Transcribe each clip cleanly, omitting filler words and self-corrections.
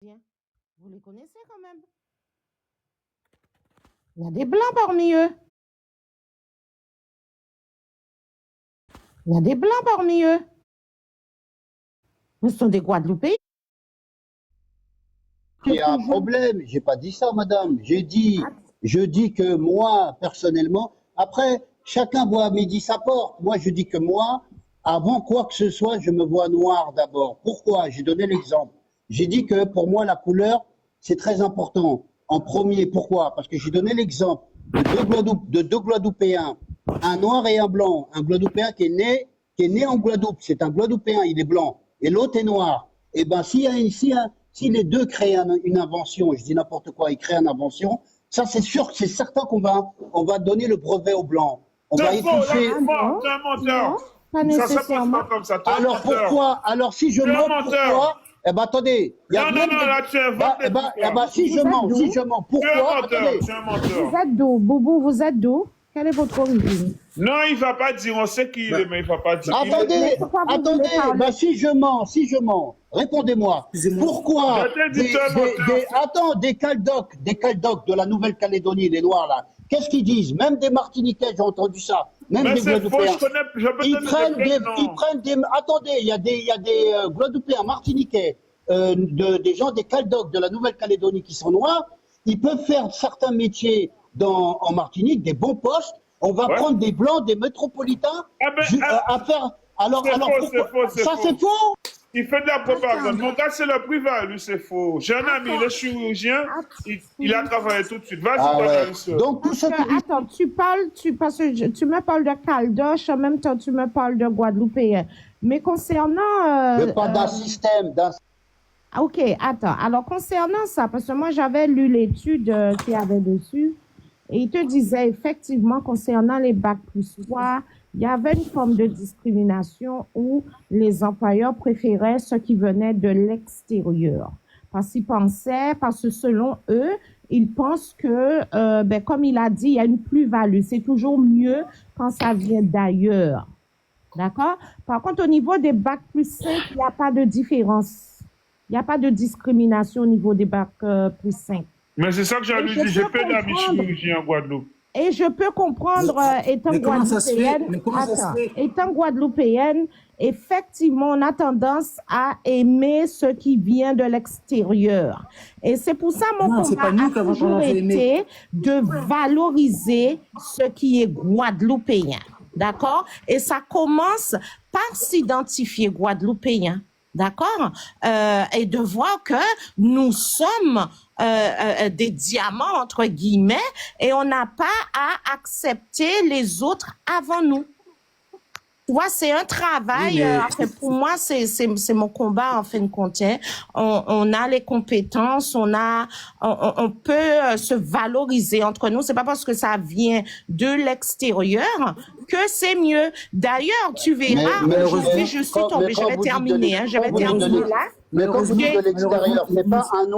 Bien. Vous les connaissez quand même. Il y a des blancs parmi eux. Il y a des blancs parmi eux. Ce sont des Guadeloupéens. Il y a un problème. J'ai pas dit ça, madame. Je dis que moi, personnellement, après, chacun voit à midi sa porte. Moi, je dis que moi, avant quoi que ce soit, je me vois noir d'abord. Pourquoi? J'ai donné l'exemple. J'ai dit que pour moi, la couleur, c'est très important. En premier, pourquoi? Parce que j'ai donné l'exemple de deux Guadeloupéens, un noir et un blanc. Un Guadeloupéen qui est né en Guadeloupe, c'est un Guadeloupéen, il est blanc, et l'autre est noir. Eh ben, si les deux créent une invention, je dis n'importe quoi, ils créent une invention, ça c'est sûr, c'est certain on va donner le brevet aux blancs. On va C'est faux, là, étouffer. tu mens, tu es un menteur. Non, pas Ça ne se passe nécessairement. pas comme ça. Tu es un Alors menteur. pourquoi? Alors si je Tu es un mens, menteur. pourquoi? Eh ben attendez, il y a Non, même non, des- là, tu inventes des histoires. si je Vous êtes mens, d'où? si je mens, Tu es un pourquoi? menteur, Attendez. tu es un Vous menteur. êtes d'où? Boubou, vous êtes d'où? Quelle est votre origine? Non, il ne va pas dire, on sait qui il est, mais il ne va pas dire. Il est- Attendez, pourquoi vous attendez, voulez parler? ben si je mens, répondez-moi. Excusez-moi. Pourquoi Je t'ai dit, tu es un menteur. des Caldocs de la Nouvelle-Calédonie, les Noirs là, qu'est-ce qu'ils disent? Même des Martiniquais, j'ai entendu ça. Même Mais des c'est faux, Guadeloupéens. je peux te donner des prénoms. Attendez, il y a des Guadeloupéens, Martiniquais, des gens des Caldocs de la Nouvelle-Calédonie qui sont noirs. Ils peuvent faire certains métiers en Martinique, des bons postes. On va Ouais. prendre des blancs, des métropolitains Ah ben, à faire. Alors, c'est faux, pourquoi c'est ça faux. c'est faux? Il fait de la propagande. Mon gars, c'est le privé, lui, c'est faux. J'ai un ami, il est chirurgien, il a travaillé tout de suite. Vas-y, Ah ouais. vas-y. Donc tout ce qui Attends, parce que tu me parles de Caldoche, en même temps tu me parles de Guadeloupéen. Mais concernant... je parle d'un système, Ok, attends. Alors, concernant ça, parce que moi, j'avais lu l'étude qu'il y avait dessus, et il te disait effectivement, concernant les bacs plus 3, il y avait une forme de discrimination où les employeurs préféraient ceux qui venaient de l'extérieur. Parce que selon eux, ils pensent que, comme il a dit, il y a une plus-value. C'est toujours mieux quand ça vient d'ailleurs. D'accord? Par contre, au niveau des bacs plus 5, il n'y a pas de différence. Il n'y a pas de discrimination au niveau des bacs plus 5. Mais c'est ça que j'ai lui je dit, j'ai peux peu d'amis comprendre. chirurgiens en Guadeloupe. Et je peux comprendre, étant Mais comment ça se fait? guadeloupéenne, Mais comment ça se fait? étant guadeloupéenne, effectivement, on a tendance à aimer ce qui vient de l'extérieur. Et c'est pour ça mon Non, c'est combat pas nous a qui avons toujours tendance à aimer. été de valoriser ce qui est guadeloupéen. D'accord? Et ça commence par s'identifier guadeloupéen. D'accord? Et de voir que nous sommes des diamants, entre guillemets, et on n'a pas à accepter les autres avant nous. Tu vois, c'est un travail. Oui, mais- En fait, pour moi, c'est mon combat en fin de compte. Hein. On a les compétences, on peut se valoriser entre nous. C'est pas parce que ça vient de l'extérieur que c'est mieux. D'ailleurs, tu verras. Mais Aujourd'hui, je suis tombée. Je vais terminer. Hein, je vais terminer là. Mais quand vous dites de l'extérieur, c'est pas un nom.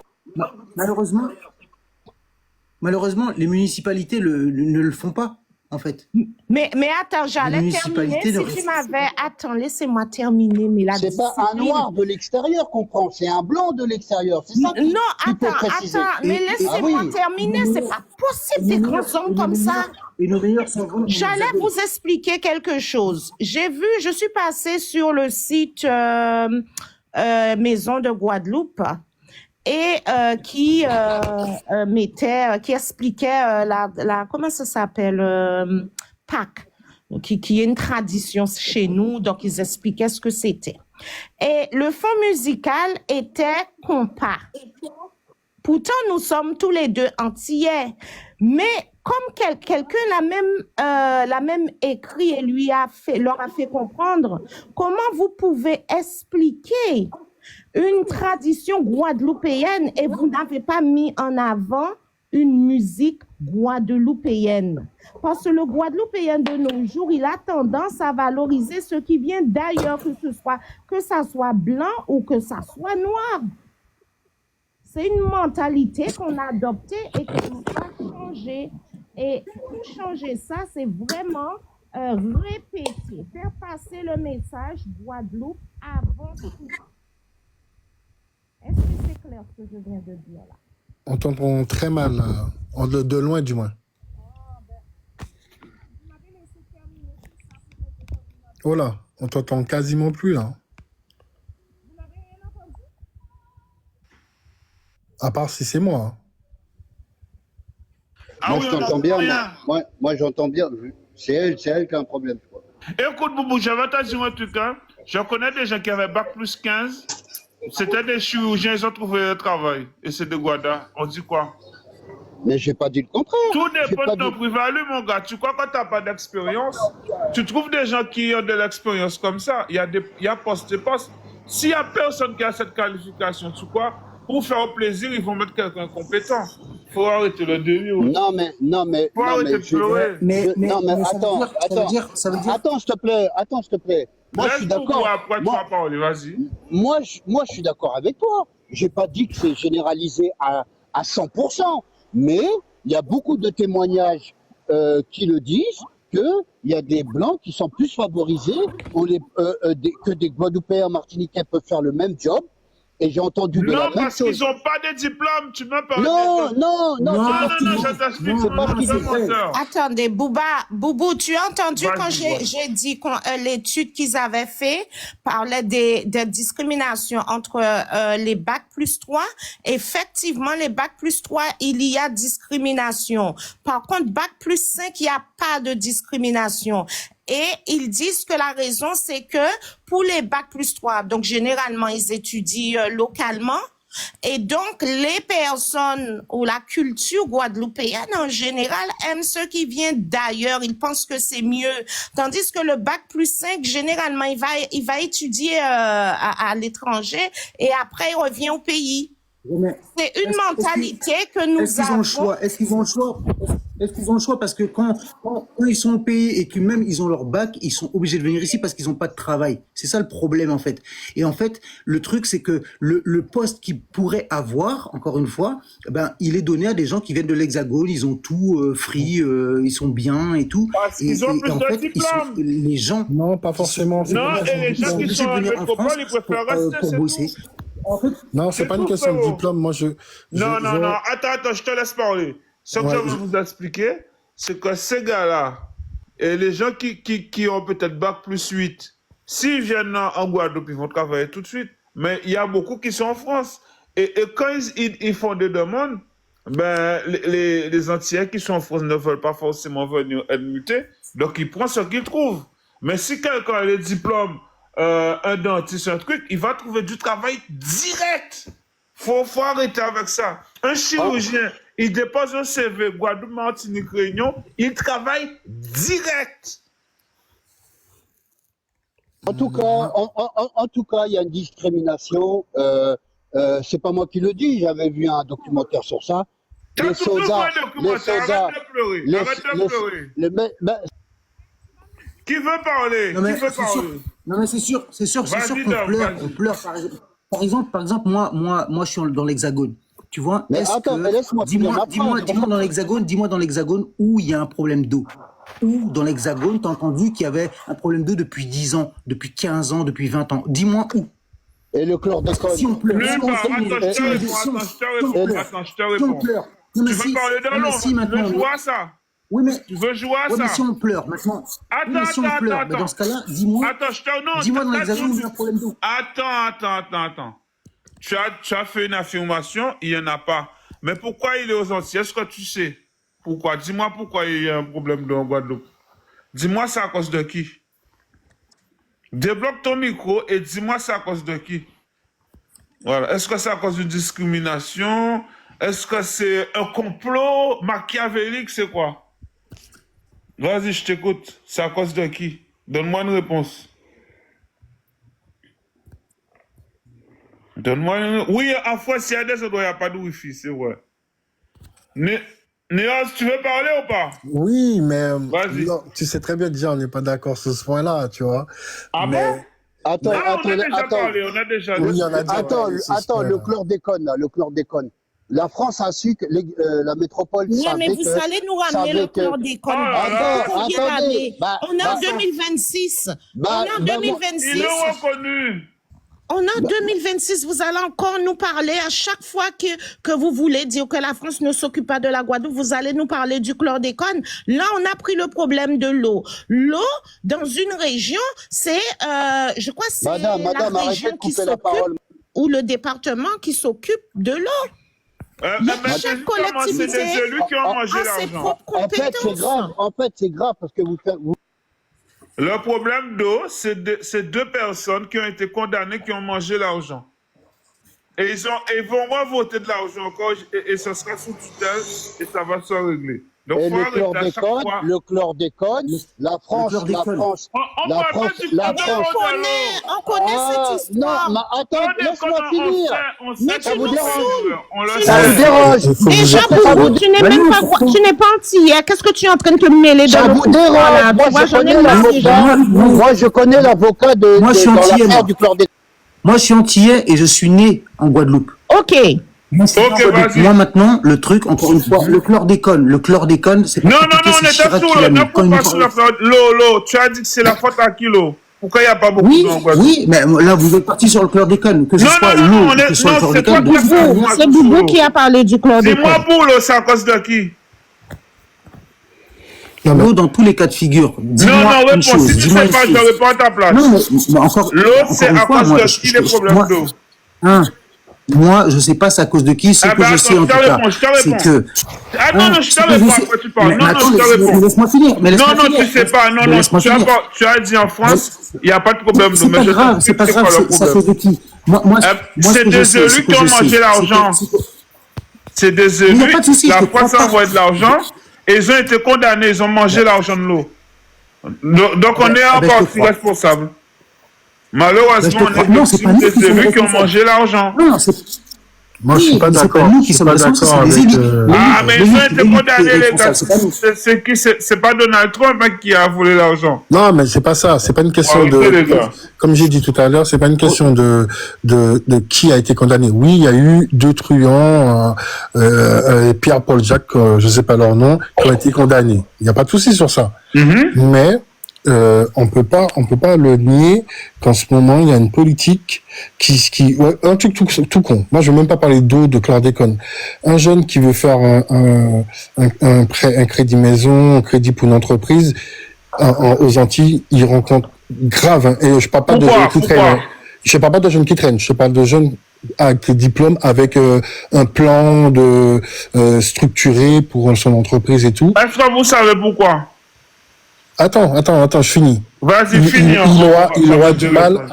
Malheureusement, les municipalités ne le font pas, en fait. Mais attends, j'allais terminer. municipalités Si tu m'avais... Attends, laissez-moi terminer. Mais la C'est pas un noir de l'extérieur qu'on prend, c'est un blanc de l'extérieur. C'est ça Non, qu'il faut préciser. mais laissez-moi terminer. C'est pas possible des grands hommes comme ça. Et nos meilleurs sont bons. J'allais vous expliquer quelque chose. Je suis passée sur le site Maison de Guadeloupe et qui expliquait comment ça s'appelle, Pâques, qui est une tradition chez nous, donc ils expliquaient ce que c'était. Et le fond musical était compas. Pourtant, nous sommes tous les deux antillais, mais comme quelqu'un l'a même écrit et leur a fait comprendre, comment vous pouvez expliquer une tradition guadeloupéenne et vous n'avez pas mis en avant une musique guadeloupéenne. Parce que le guadeloupéen de nos jours, il a tendance à valoriser ce qui vient d'ailleurs, que ça soit blanc ou que ça soit noir. C'est une mentalité qu'on a adoptée et qu'on doit changer. Et pour changer ça, c'est vraiment répéter, faire passer le message Guadeloupe avant tout. Est-ce que c'est clair ce que je viens de dire là. On t'entend très mal, là. De loin du moins. Oh là, on t'entend quasiment plus là. À part si c'est moi. Ah Moi, oui, je on t'entends n'entend bien. rien. Moi, j'entends bien. C'est elle qui a un problème, je crois. Écoute, Boubou, j'avais entendu un truc, hein. Je connais des gens qui avaient bac plus 15. C'était des chirurgiens, ils ont trouvé le travail. Et c'est de Guada. On dit quoi? Mais j'ai pas dit le contraire. Tout J'ai dépend pas de ton dit- privé, mon gars. Tu crois que tu n'as pas d'expérience? Tu trouves des gens qui ont de l'expérience comme ça. Il y a poste et poste. S'il n'y a personne qui a cette qualification, tu crois? Pour faire plaisir, ils vont mettre quelqu'un compétent. Il faut arrêter le délire. Non, mais, Faut arrêter de pleurer. non, mais ça veut dire. attends, s'il te plaît. Moi, je suis Laisse Boubou, d'accord. après tu Moi, vas parler, vas-y. moi, je suis d'accord avec toi. J'ai pas dit que c'est généralisé à 100%, mais il y a beaucoup de témoignages qui le disent qu'il y a des blancs qui sont plus favorisés que des Guadeloupéens martiniquais peuvent faire le même job. Et j'ai entendu de la Non, même parce chose. qu'ils n'ont pas de diplôme. Tu me parles Non, de... non, non, Non, c'est pas ce qu'ils non, disent. je t'explique. C'est pas ce qu'ils C'est disent. menteur. Attendez, Boubou, tu as entendu Vas-y, quand vas-y. j'ai dit que l'étude qu'ils avaient fait parlait de discrimination entre les bacs plus 3. Effectivement, les bacs plus 3, il y a discrimination. Par contre, bac plus 5, il n'y a pas de discrimination. Et ils disent que la raison, c'est que pour les bacs plus 3, donc généralement, ils étudient localement. Et donc, les personnes ou la culture guadeloupéenne en général aiment ceux qui viennent d'ailleurs. Ils pensent que c'est mieux. Tandis que le bac plus 5, généralement, il va étudier à l'étranger et après, il revient au pays. C'est une mentalité que nous Est-ce qu'ils ont avons. le choix? Est-ce qu'ils ont le choix? Est-ce qu'ils ont le choix? Parce que quand ils sont au pays et que même ils ont leur bac, ils sont obligés de venir ici parce qu'ils n'ont pas de travail. C'est ça le problème, en fait. Et en fait, le truc, c'est que le poste qu'ils pourraient avoir, encore une fois, ben, il est donné à des gens qui viennent de l'Hexagone, ils ont tout free, ils sont bien et tout. Parce qu'ils ont plus en de fait, diplômes. les gens... Non, pas forcément. C'est Non, pas une et les question gens de qui diplôme. sont en venir en métropole, France ils préfèrent rester, pour c'est bosser. tout. En fait, Non, c'est C'est pas une tout, question de frérot. diplôme. Moi, Non, attends, je te laisse parler. Ce que Ouais, je veux vous expliquer, c'est que ces gars-là, et les gens qui ont peut-être bac plus 8, s'ils viennent en Guadeloupe, ils vont travailler tout de suite. Mais il y a beaucoup qui sont en France. Et quand ils font des demandes, ben, les Antillais qui sont en France ne veulent pas forcément venir être mutés. Donc, ils prennent ce qu'ils trouvent. Mais si quelqu'un a les diplômes, un dentiste, un truc, il va trouver du travail direct. Faut arrêter avec ça. Un chirurgien, il dépose un CV, Guadeloupe, Martinique, Réunion, il travaille direct. En tout cas, il y a une discrimination. C'est pas moi qui le dis. J'avais vu un documentaire sur ça. T'as Les toujours soldats, un documentaire, arrête de pleurer. Arrête de pleurer. Qui veut parler? Non mais Qui veut c'est sûr. parler? Non mais c'est sûr Vas-y, qu'on Dom, pleure, vas-y. on pleure. Par exemple, moi, je suis dans l'Hexagone. Tu vois? Mais Est-ce attends, que mais laisse-moi finir ma phrase. dis-moi dans l'Hexagone où il y a un problème d'eau. Où dans l'Hexagone, t'as entendu qu'il y avait un problème d'eau depuis 10 ans, depuis 15 ans, depuis 20 ans. Dis-moi où. Et le chlordécone. Si on pleure, Nulle si on part. pleure, Attends, je te si on- réponds. si on- Attends, je te si on réponds. pleure, Attends, je te si on réponds. pleure. Non, mais Tu veux si- parler de non, mais l'eau? si Tu veux maintenant, jouer à ça? Oui, mais, Tu veux jouer à ouais, mais ça? si on pleure maintenant. Oui, mais si on pleure, ben dans ce cas-là, dis-moi. Attends, non, Dis-moi dans t'as l'Hexagone où tout il y a un problème d'eau. Attends. Tu as fait une affirmation, il n'y en a pas. Mais pourquoi il est aux Antilles? Est-ce que tu sais? Pourquoi? Dis-moi pourquoi il y a un problème d'eau en Guadeloupe. Dis-moi c'est à cause de qui? Débloque ton micro et dis-moi c'est à cause de qui? Voilà. Est-ce que c'est à cause d'une discrimination? Est-ce que c'est un complot machiavélique? C'est quoi? Vas-y, je t'écoute. C'est à cause de qui? Donne-moi une réponse. Oui, à fois, s'il y a des endroits, il n'y a pas de wifi, c'est vrai. Néos, tu veux parler ou pas? Oui, mais Vas-y. non, tu sais très bien déjà, on n'est pas d'accord sur ce point-là, tu vois. Ah mais, bon? Attends, Ah, on a déjà attends. parlé, on a déjà Oui, dit. on a déjà parlé sur ce Attends, point-là. le chlordécone, là, le chlordécone. La France a su que la métropole Oui, savait mais vous que... allez nous ramener le savait que- chlordécone. Ah là là. Combien Attendez, d'années? bah, On est en bah, 2026. bah, On est en bah, moi- 2026. Ils l'ont reconnu. On a 2026, vous allez encore nous parler à chaque fois que vous voulez dire que la France ne s'occupe pas de la Guadeloupe, vous allez nous parler du chlordécone. Là, on a pris le problème de l'eau. L'eau, dans une région, c'est, je crois, c'est Madame, la arrêtez région de qui couper la s'occupe parole. ou le département qui s'occupe de l'eau. Mais Chaque c'est justement, c'est collectivité des élus qui ont mangé a ses l'argent. propres En fait, c'est grave. compétences. En fait, c'est grave parce que vous Le problème d'eau, c'est deux personnes qui ont été condamnées, qui ont mangé l'argent. Et ils vont revoter de l'argent encore et ça sera sous tutelle et ça va se régler. Donc, et faut arrêter à chaque fois. le chlordécone, la France, On la parle France, pas du la chlordécone France. dans l'eau. On connaît cette histoire. Non, mais attends, laisse-moi finir. On Mais sait tu que nous vous saoules. on le Ça vous sait. dérange. Il faut vous Déjà, écouter. Boubou, tu n'es même pas, tu n'es pas antillais. Qu'est-ce que tu es en train de te mêler Ça dans vous le dérange. là? Tu vois, Moi, je j'en ai connais marre déjà. l'avocat. Moi, je connais l'avocat Moi, je suis dans antillais, l'affaire moi. du chlordécone. Moi, je suis antillais et je suis né en Guadeloupe. OK. Moi, c'est Ok, en Guadeloupe. vas-y. Moi, maintenant, le truc, encore une fois, le chlordécone, c'est pas Non, compliqué, on c'est était Chirac sous qui l'a l'eau. mis. Ne Quand coupe il pas nous sur parle- la flotte. L'eau, tu as dit que c'est la faute à qui l'eau? Pourquoi il n'y a pas beaucoup Oui, d'eau en Guadeloupe? oui, mais là, vous êtes parti sur le chlordécone. Que ce Non, soit non, non, l'eau, on est- que ce soit le non, c'est chlordécone. toi qui as fait. Boubou, Moi, c'est tout Boubou sous qui a parlé du chlordécone. Dis-moi pour l'eau, c'est à cause de qui? Non, mais L'eau, dans tous les cas de figure. Non, Dis-moi non, une réponds. chose. Si tu Dis-moi sais une pas, je chose. réponds à ta place. Non, mais encore. L'eau, encore c'est une à fois, cause moi, de qui les problèmes moi, d'eau? moi, je sais pas c'est à cause de qui. Ce Ah que bah je attends, sais en je te tout cas, réponds, je te c'est réponds. que. Ah non, non, je te ce que réponds sais- après tu parles. Mais Non, non, attends, je te réponds. laisse-moi finir. Mais Non, laisse-moi non, finir. tu sais pas. Non, Mais non, laisse-moi tu finir. as dit en France, il n'y a pas de problème d'eau. C'est Mais pas je grave, t'explique c'est pas grave, quoi le c'est à problème. cause de qui. Moi, ce C'est que je des sais, ce élus que qui ont je sais, mangé c'est l'argent. que- C'est des Il y a élus. pas de souci, La je te France crois a pas. envoyé de l'argent et ils ont été condamnés. Ils ont mangé l'argent de l'eau. Donc on est ben, je encore te aussi crois. responsable. Ben, Malheureusement, je te on crois. est Non, c'est pas victime nous qui des sommes élus qui ont responsables. mangé l'argent. Non, c'est moi, je suis oui, pas mais c'est d'accord. pas nous Je qui suis sommes pas responsables, d'accord c'est avec. les élus. Ah, mais ils ont été L'élite condamnés, est les gars. responsable, c'est pas nous. C'est qui? C'est pas Donald Trump hein, qui a volé l'argent. Non, mais c'est pas ça. C'est pas une question Arrêtez, les de, gars. comme j'ai dit tout à l'heure, c'est pas une question de qui a été condamné. Oui, il y a eu deux truands, Pierre-Paul Jacques, je sais pas leur nom, qui ont été condamnés. Il n'y a pas de souci sur ça. Mais on peut pas le nier qu'en ce moment il y a une politique ouais, un truc tout con. Moi, je veux même pas parler d'eau, de chlordécone. Un jeune qui veut faire un prêt, un crédit maison, un crédit pour une entreprise aux Antilles, il rencontre grave. Hein, et je parle pas de jeunes qui traînent. Hein. Je parle pas de jeunes qui traînent. Je parle de jeunes avec des diplômes, avec un plan de structuré pour son entreprise et tout. Est-ce que vous savez pourquoi? Attends, je finis. Vas-y, finis. Il aura du mal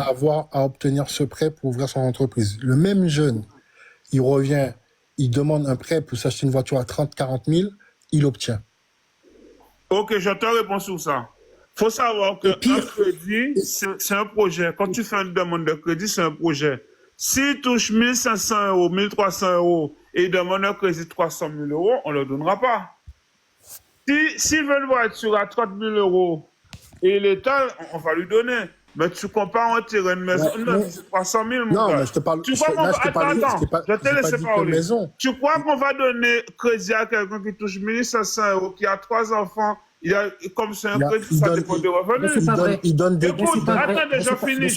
à obtenir ce prêt pour ouvrir son entreprise. Le même jeune, il revient, il demande un prêt pour s'acheter une voiture à 30-40 000, il obtient. Ok, je te réponds sur ça. Faut savoir que un crédit, c'est un projet. Quand tu fais une demande de crédit, c'est un projet. S'il touche 1 500 euros, 1 300 euros et il demande un crédit de 300 000 euros, on ne le donnera pas. S'il veut une voiture à 30 000 euros et l'État, on va lui donner. Mais tu compares un terrain de maison, c'est 300 000, mon Non, gars. mais je te parle. Tu crois qu'on va... Attends, je te laisse parler. Maison. Tu crois qu'on va donner crédit à quelqu'un qui touche 1 500 euros, qui a 3 enfants, comme c'est un crédit, ça dépend des revenus. Il donne des... Écoute, attendez, je finis.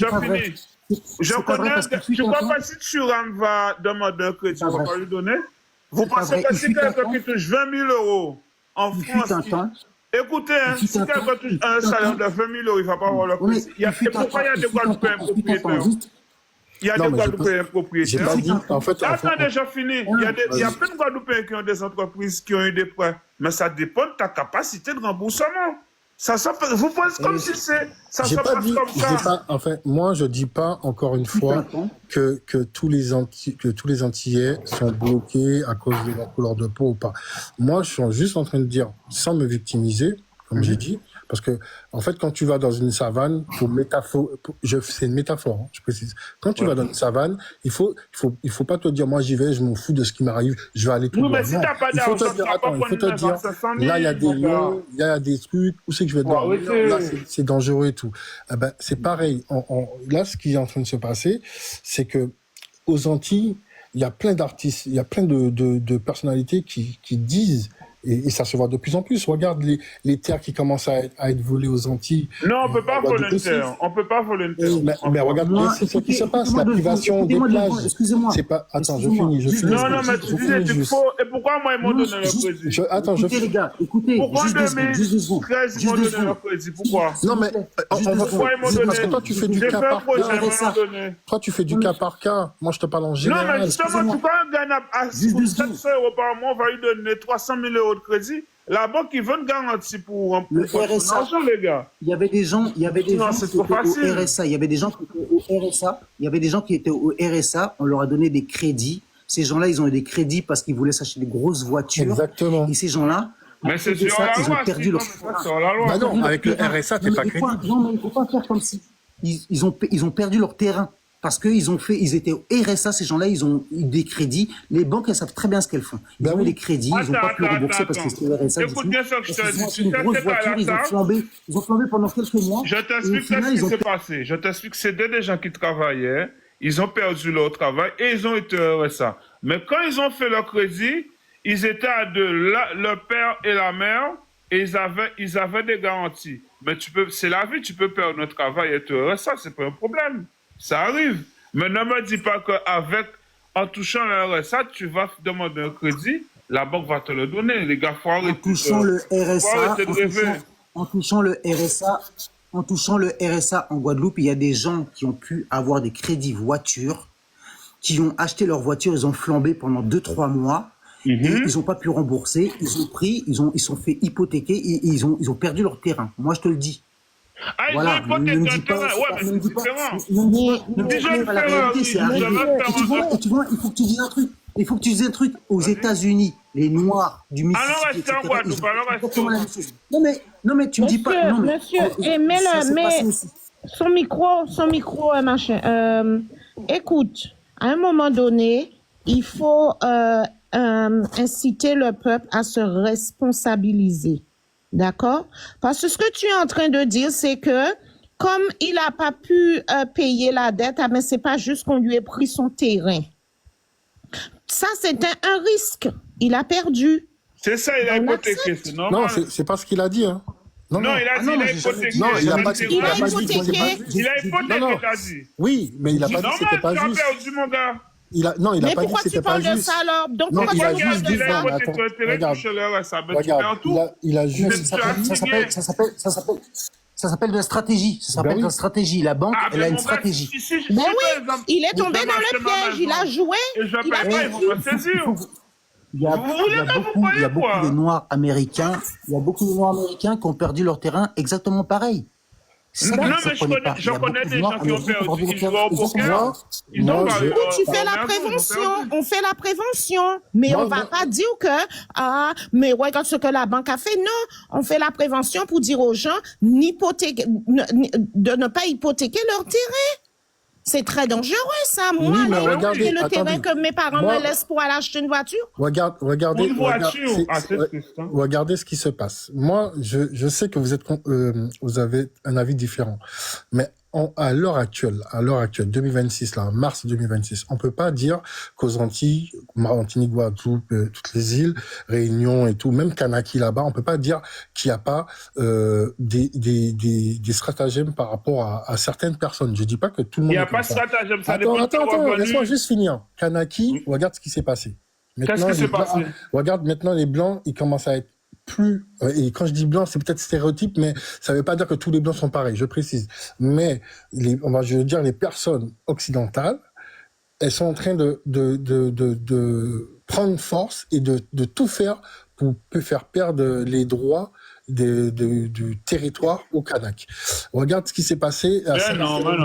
Je connais, tu crois pas si Thuram va demander un crédit, on va pas lui donner? Vous pensez que si quelqu'un qui touche 20 000 euros en France, écoutez, si quelqu'un touche un salaire de 20 000 euros, il ne va pas avoir le crédit. Et pourquoi il y a des Guadeloupéens propriétaires? Il y a des Guadeloupéens propriétaires. Attendez, je finis. Il y a plein de Guadeloupéens qui ont des entreprises qui ont eu des prêts. Mais ça dépend de ta capacité de remboursement. Vous pensez comme si ça se passe comme ça. Enfin, moi, je dis pas encore une fois que tous les Antillais sont bloqués à cause de leur couleur de peau ou pas. Moi, je suis juste en train de dire, sans me victimiser, comme j'ai dit, parce que en fait, quand tu vas dans une savane, c'est une métaphore, hein, je précise. Quand tu vas dans une savane, il faut pas te dire, moi j'y vais, je m'en fous de ce qui m'arrive, je vais aller tout droit. Mais si t'as pas d'argent, tu vas pas prendre une maison à 500 000. Là, il y a des lions, il y a des trucs, où c'est que je vais dormir, là, c'est dangereux et tout. Eh ben, c'est pareil. Là, ce qui est en train de se passer, c'est que aux Antilles, il y a plein d'artistes, il y a plein de personnalités qui disent Et ça se voit de plus en plus. Regarde les terres qui commencent à être volées aux Antilles. Non, on peut pas Regarde volontaire. On peut pas volontaire. Mais regarde, Moi, c'est ce qui se passe, écoutez-moi la deux privation secondes, des écoutez-moi deux plages. secondes, excusez-moi. C'est pas, attends, je Excusez-moi. finis, je Juste finis. Non, deux non, mais secondes, tu je disais finis qu'il juste. faut. Et pourquoi moi, ils m'ont Non, donné le juste- crédit? Attends, Écoutez, les gars, écoutez, Pourquoi juste deux secondes, juste deux secondes. 2013, ils Juste m'ont deux donné le secondes. crédit? Pourquoi? Non, mais Juste deux Pourquoi ils m'ont secondes. donné? parce que toi, tu fais du J'ai cas fait un par projet, cas. ils m'ont donné. Toi, tu fais du cas par cas. Moi, je te parle en Non, général. mais justement, excusez-moi. tu quand un gars a Juste deux 700 euros par mois, on va lui donner 300 000 euros de crédit. La banque, ils veulent une garantie pour Le son RSA. argent, les gars. Il y avait des gens, Non, qui étaient c'est trop facile. au RSA. Il y avait des gens qui étaient au RSA. Il y avait des gens qui étaient au RSA. On leur a donné des crédits. Ces gens-là, ils ont eu des crédits parce qu'ils voulaient s'acheter des grosses voitures. Exactement. Et ces gens-là, Mais à c'est cause de sur ça, la ils loi. ont perdu si, leur non, mais ça, sur la loi. Bah non, avec le terrain. RSA, t'es Non, pas mais il faut crédible. Non, mais il faut pas faire comme si ils ont perdu leur terrain. Parce ils étaient au RSA, ces gens-là, ils ont eu des crédits. Les banques, elles savent très bien ce qu'elles font. Ils Ben ont eu oui. des crédits, ils n'ont pas pu le rembourser parce que c'était le RSA. Écoute bien ce que je te Parce qu'ils ont dis. acheté Tu une sais grosse que t'es à voiture, la ils ont table. flambé pendant quelques mois. Je Et au t'explique final, ce ils qui ont s'est passé. Je t'explique que c'était des gens qui travaillaient, ils ont perdu leur travail et ils ont été au RSA. Mais quand ils ont fait leur crédit, ils étaient à deux, le père et la mère, et ils avaient des garanties. Mais c'est la vie, tu peux perdre notre travail et être au RSA, c'est pas un problème. Ça arrive. Mais ne me dis pas en touchant le RSA, tu vas demander un crédit, la banque va te le donner. Les gars, faut En arrêter. touchant le RSA, faut arrêter de rêver. en touchant le RSA en Guadeloupe, il y a des gens qui ont pu avoir des crédits voitures, qui ont acheté leur voiture, ils ont flambé pendant 2-3 mois. Et ils n'ont pas pu rembourser, ils sont fait hypothéquer et ils ont perdu leur terrain. Moi, je te le dis. Ah, ils Voilà, ont ne me hypothéqué dis un terrain. pas, Ouais, mais c'est différent. ne me dis Déjà, pas, le pas la terrain, réalité, c'est oui, arrivé. j'avais peur Et tu vois, il faut que tu dises un truc. Il faut que tu dises un truc. Aux États-Unis, les Noirs du Mississippi, Alors, restez en etc., Guadeloupe, ils ont alors, restez exactement en la même chose. Non, mais tu me dis pas. Non, mais Monsieur, ça s'est mais passé aussi. son micro, machin. Écoute, à un moment donné, il faut inciter le peuple à se responsabiliser. D'accord? Parce que ce que tu es en train de dire, c'est que comme il n'a pas pu payer la dette, mais c'est pas juste qu'on lui ait pris son terrain. Ça, c'est un risque. Il a perdu. C'est ça, il a On hypothéqué, accepte. c'est Non, normal. c'est pas ce qu'il a dit, hein. Non, Non, il a Ah dit, non, il a mais j'ai jamais hypothéqué. dit- Non, il a c'est pas c'est dit- Il a vrai. pas dit que hypothéqué. Il a hypothéqué, Non, non. t'as dit. Oui, mais il a pas dit que c'était Normal, pas tu as juste. perdu, mon gars. Non, il a Mais pas dit pourquoi que tu c'était pas parles de juste. ça alors? Donc Non, pourquoi il tu a parles juste de dit, il a ça? non, mais hypothéqué attends, ton terrain, regarde. touché le RSA. Mais tu Regarde, perds tout. il a juste. Ça s'appelle de la stratégie. Ça s'appelle Ben oui. de la stratégie. La banque, Ah, elle mais a une mon gars, stratégie. si, Ben par oui, exemple, il est vous tombé dans démarchez le ma piège, il a maison, joué, et je il a paye pas, ils vont me saisir. Il y a Vous voulez que vous beaucoup croyez quoi? de Noirs américains. Il y a beaucoup de Noirs américains qui ont perdu leur terrain exactement pareil. C'est ça Non, que vous mais je comprenez pas. Il y a connais beaucoup de des Noirs gens qui ont américains perdu. leur Ils jouent terrain au poker. exactement Ils ont Moi, pas je- eu. tu fais la ils ont prévention, perdu. on fait la prévention, mais Moi, on va moi- pas dire que, mais regarde ce que la banque a fait. Non, on fait la prévention pour dire aux gens de ne pas hypothéquer leur terrain. C'est très dangereux, ça. Moi, Oui, mais aller regardez, hypothéquer le terrain attendez. que mes parents Moi- me laissent pour aller acheter une voiture. Regardez, Une voiture. Ah, c'est ouais, triste, hein. regardez ce qui se passe. Moi, je sais que vous avez un avis différent, mais à l'heure actuelle, 2026, là, en mars 2026, on peut pas dire qu'aux Antilles, Martinique, Guadeloupe, toutes les îles, Réunion et tout, même Kanaki là-bas, on peut pas dire qu'il n'y a pas des stratagèmes par rapport à certaines personnes. Je dis pas que tout le monde. Il n'y a est pas comme de ça. stratagème, ça Attends, dépend de tes revenus. laisse-moi juste finir. Kanaki, regarde ce qui s'est passé. Qu'est-ce Maintenant, qui s'est les Blancs- passé? Regarde, maintenant, les Blancs, ils commencent à être plus... Et quand je dis blanc, c'est peut-être stéréotype, mais ça veut pas dire que tous les Blancs sont pareils, je précise. Mais, je veux dire, les personnes occidentales, elles sont en train de prendre force et de tout faire pour faire perdre les droits du territoire au Kanak. Regarde ce qui s'est passé. Non,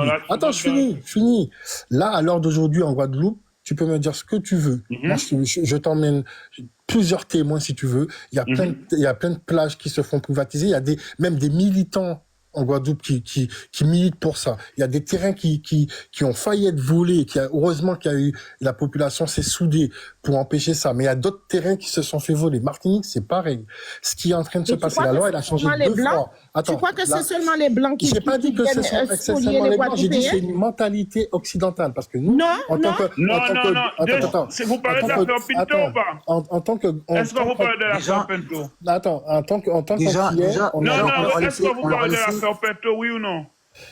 là, tu Attends, je finis. Là, à l'heure d'aujourd'hui, en Guadeloupe, tu peux me dire ce que tu veux. Moi, je t'emmène plusieurs témoins si tu veux. Il y a plein de plages qui se font privatiser. Il y a même des militants en Guadeloupe qui militent pour ça. Il y a des terrains qui ont failli être volés, heureusement qu'il y a eu, la population s'est soudée pour empêcher ça. Mais il y a d'autres terrains qui se sont fait voler. Martinique, c'est pareil. Ce qui est en train de se Et tu passer, crois la que loi, c'est elle a changé seulement les 2 Blancs? fois. Tu Attends, crois que là, c'est seulement les Blancs j'ai pas dit que viennent c'est spolier seulement les les Blancs, j'ai dit que c'est Guadeloupéens? une mentalité occidentale. Parce que nous, Non, en tant non. que, Non, en tant non, que, non. attends, Vous parlez de l'affaire Pinto attends, ou pas? en tant que, Est-ce que vous parlez de l'affaire Pinto? attends, en tant Déjà, qu'Antillais, déjà, on Non, a, on non, leur a est-ce que laissé, vous on leur a parlez de laissé, l'affaire Pinto, oui ou non?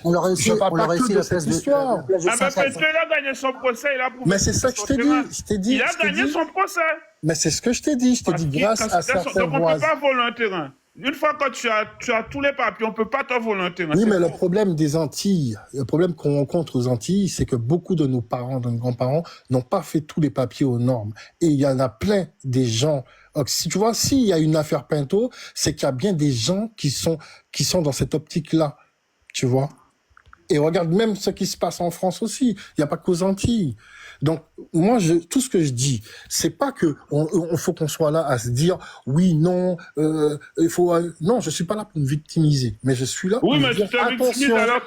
on leur a je laissé, parle on leur pas a que laissé de la cette place de, histoire. la plage de Ah ben Saint-Saëns. Pinto, il a gagné son procès, il a prouvé Mais c'est ça que son je t'ai terrain. dit, je t'ai dit, Il a je t'ai gagné dit. son procès. Mais c'est ce que je t'ai dit, grâce à certains Donc on ne peut voisins. pas voler un terrain. Une fois que tu as tous les papiers, on ne peut pas te voler un terrain. Oui, c'est mais le faux. problème des Antilles, le problème qu'on rencontre aux Antilles, c'est que beaucoup de nos parents, de nos grands-parents, n'ont pas fait tous les papiers aux normes. Et il y en a plein des gens. Donc, si tu vois, s'il y a une affaire Pinto, c'est qu'il y a bien des gens qui sont dans cette optique-là. Tu vois? Et regarde même ce qui se passe en France aussi. Il n'y a pas qu'aux Antilles. Donc, moi, tout ce que je dis, c'est pas que on faut qu'on soit là à se dire, oui, non, il faut, non, je suis pas là pour me victimiser, mais je suis là pour Oui, mais dire tu t'es victimisé attention. alors.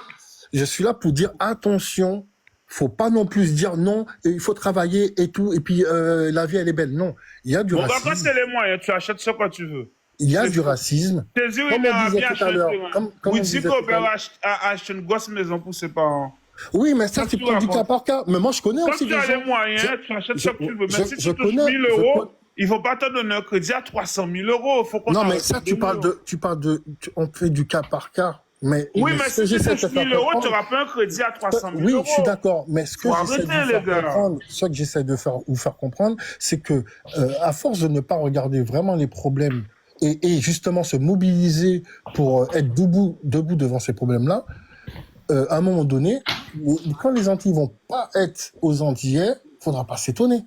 Je suis là pour dire attention. Faut pas non plus se dire non, il faut travailler et tout, et puis la vie elle est belle. Non, il y a du Bon, bah, quand racisme. c'est les moyens, tu achètes ce que tu veux. Il y a C'est du tout. racisme. Tes yeux, Comme il on a disait bien tout acheté à un l'heure. terrain. Comme on Oui, disait si tout à Gobert l'heure. a acheté une grosse maison pour ses parents. Oui, mais ça, Ça, c'est tu pour du racontes. cas par cas. Mais moi, je connais Quand aussi tu des as gens. les moyens, Je- tu achètes je- ce que tu veux. je- Mais si je tu touches connais- 1000 je euros, connais- il ne faut pas te donner un crédit à 300 000 euros. Il faut qu'on Non, mais arrête ça, de tu parles donner. on fait du cas par cas. Mais Oui, mais ce que si tu j'essaie de touches te faire 1000 euros, tu comprendre, n'auras pas un crédit à 300 000 oui, euros. je suis d'accord. Mais ce que Faut j'essaie de arrêter, vous les faire gars. comprendre, ce que j'essaie de vous faire comprendre, c'est que à force de ne pas regarder vraiment les problèmes et justement se mobiliser pour être debout devant ces problèmes-là, à un moment donné, quand les Antilles vont pas être aux Antillais, faudra pas s'étonner.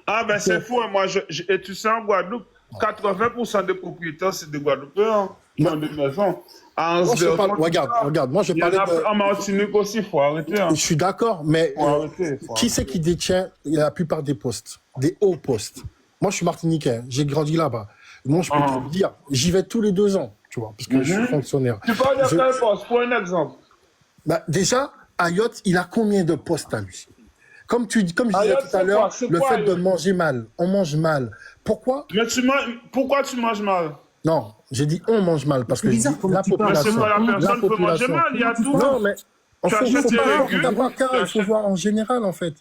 Ah, ben c'est fou. Hein. Moi, et tu sais, en Guadeloupe, 80% des propriétaires, c'est des Guadeloupéens qui ont des maisons. À Moi, je Anse-Bertrand, parle, tout ça. regarde, moi, je Il y en parlais a de, en Martinique aussi, il faut arrêter. Hein. je suis d'accord, mais Faut arrêter. qui c'est qui détient la plupart des postes, des hauts postes? Moi, je suis martiniquais, j'ai grandi là-bas. Moi, je peux te le dire, j'y vais tous les 2 ans, tu vois, parce que je suis fonctionnaire. Tu parles de Je- quel poste? Pour un exemple. Bah, déjà, Ayot, il a combien de postes à lui? Comme je disais Ayot, tout à c'est l'heure, quoi? C'est le quoi, fait de Ayot? manger mal, on mange mal. Pourquoi? Mais pourquoi tu manges mal? Non, j'ai dit on mange mal parce C'est que bizarre je dis comment la tu parles. Mais c'est population, pas la personne peut manger population. mal, il y a tout. Non, mais Tu achètes faut tes pas voir légumes, cas par cas, tu il faut achètes- voir en général en fait.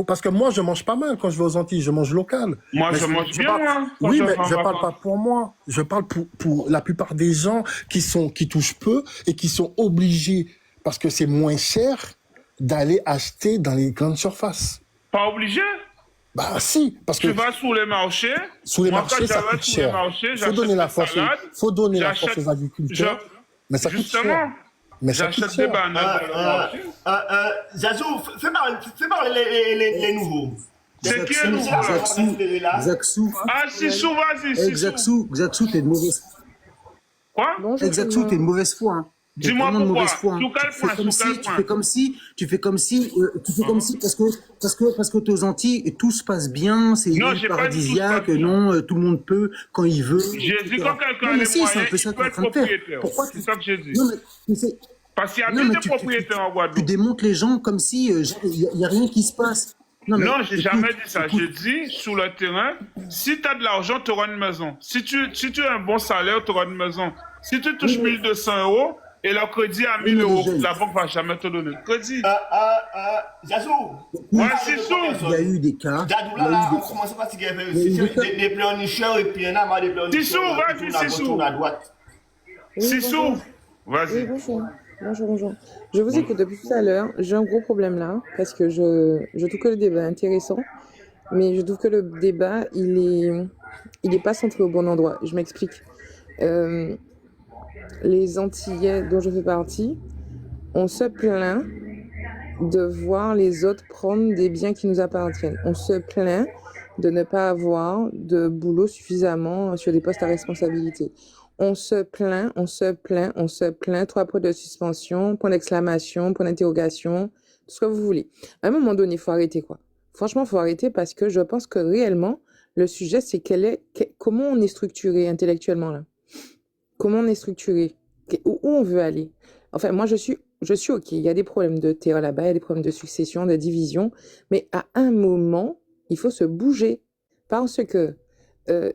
Parce que moi je mange pas mal quand je vais aux Antilles, je mange local. Moi, Mais je mange bien, parle- moi, quand Oui, je mais vais en je parle vacances. pas pour moi, je parle pour la plupart des gens qui touchent peu et qui sont obligés parce que c'est moins cher d'aller acheter dans les grandes surfaces. Pas obligé. Bah si, parce que Tu vas sous les marchés. sous les Moi, marchés quand ça j'avais coûte sous les cher. marchés, Faut j'achète donner la des force, salades, faut donner la j'achète- force aux agriculteurs, mais ça coûte Justement, cher. Mais ça coûte j'achète des cher. bananes dans le marché. Zazou, fais parler les nouveaux. C'est qui est C'est nouveau, là, là? on va récupérer là. Xaxou, Ah, Sissou, vas-y, Sissou. Xaxou, t'es de mauvaise foi. Quoi? Bonjour. Xaxou, t'es de mauvaise foi. Hein. T'es Dis-moi vraiment de pourquoi. mauvaise foi, hein. Sous quel Tu point, fais comme sous quel si, point? tu fais comme si, parce que aux Antilles, tout se passe bien, c'est une Non, île j'ai pas dit tout se paradisiaque, passe bien. non, tout le monde peut, quand il veut. J'ai dit etc. quand quelqu'un Non, a mais les si, c'est un moyens, peu ça il que peut t'es en être train de faire. propriétaire. Pourquoi C'est ça que j'ai dit. Non, mais c'est- Parce qu'il y a non, plus mais de propriétaires en tu Guadeloupe. démontes les gens comme si il y a rien qui se passe. mais Non, j'ai écoute, jamais dit ça. écoute, J'ai dit, sur le terrain, si tu as de l'argent, tu auras une maison. Si tu as un bon salaire, tu auras une maison. Si tu touches 1200 euros et le crédit à 1000 mais euros, déjà, la banque va jamais te donner le crédit. Zazou. Ouais, c'est ça. il y a eu des cas. Dadou, il y a là, eu on des- commence à fatiguer. il y a eu Des pleurnicheurs et puis il y en a marre des pleurnicheurs. Sissou, vas-y, Sissou. Tourne à droite. Oui, Sissou, bonjour. Oui, vas-y. bonjour. Bonjour. Je vous écoute depuis tout à l'heure. J'ai un gros problème là, parce que je trouve que le débat est intéressant, mais je trouve que le débat, il est pas centré au bon endroit. Je m'explique. Les Antillais dont je fais partie, on se plaint de voir les autres prendre des biens qui nous appartiennent. On se plaint de ne pas avoir de boulot suffisamment sur des postes à responsabilité. On se plaint, 3 points de suspension, point d'exclamation, point d'interrogation, tout ce que vous voulez. À un moment donné, il faut arrêter, quoi. Franchement, il faut arrêter parce que je pense que réellement, le sujet, c'est comment on est structuré intellectuellement, là. Comment on est structuré, où on veut aller. Enfin, moi, je suis OK. Il y a des problèmes de terre là-bas, il y a des problèmes de succession, de division. Mais à un moment, il faut se bouger. Parce que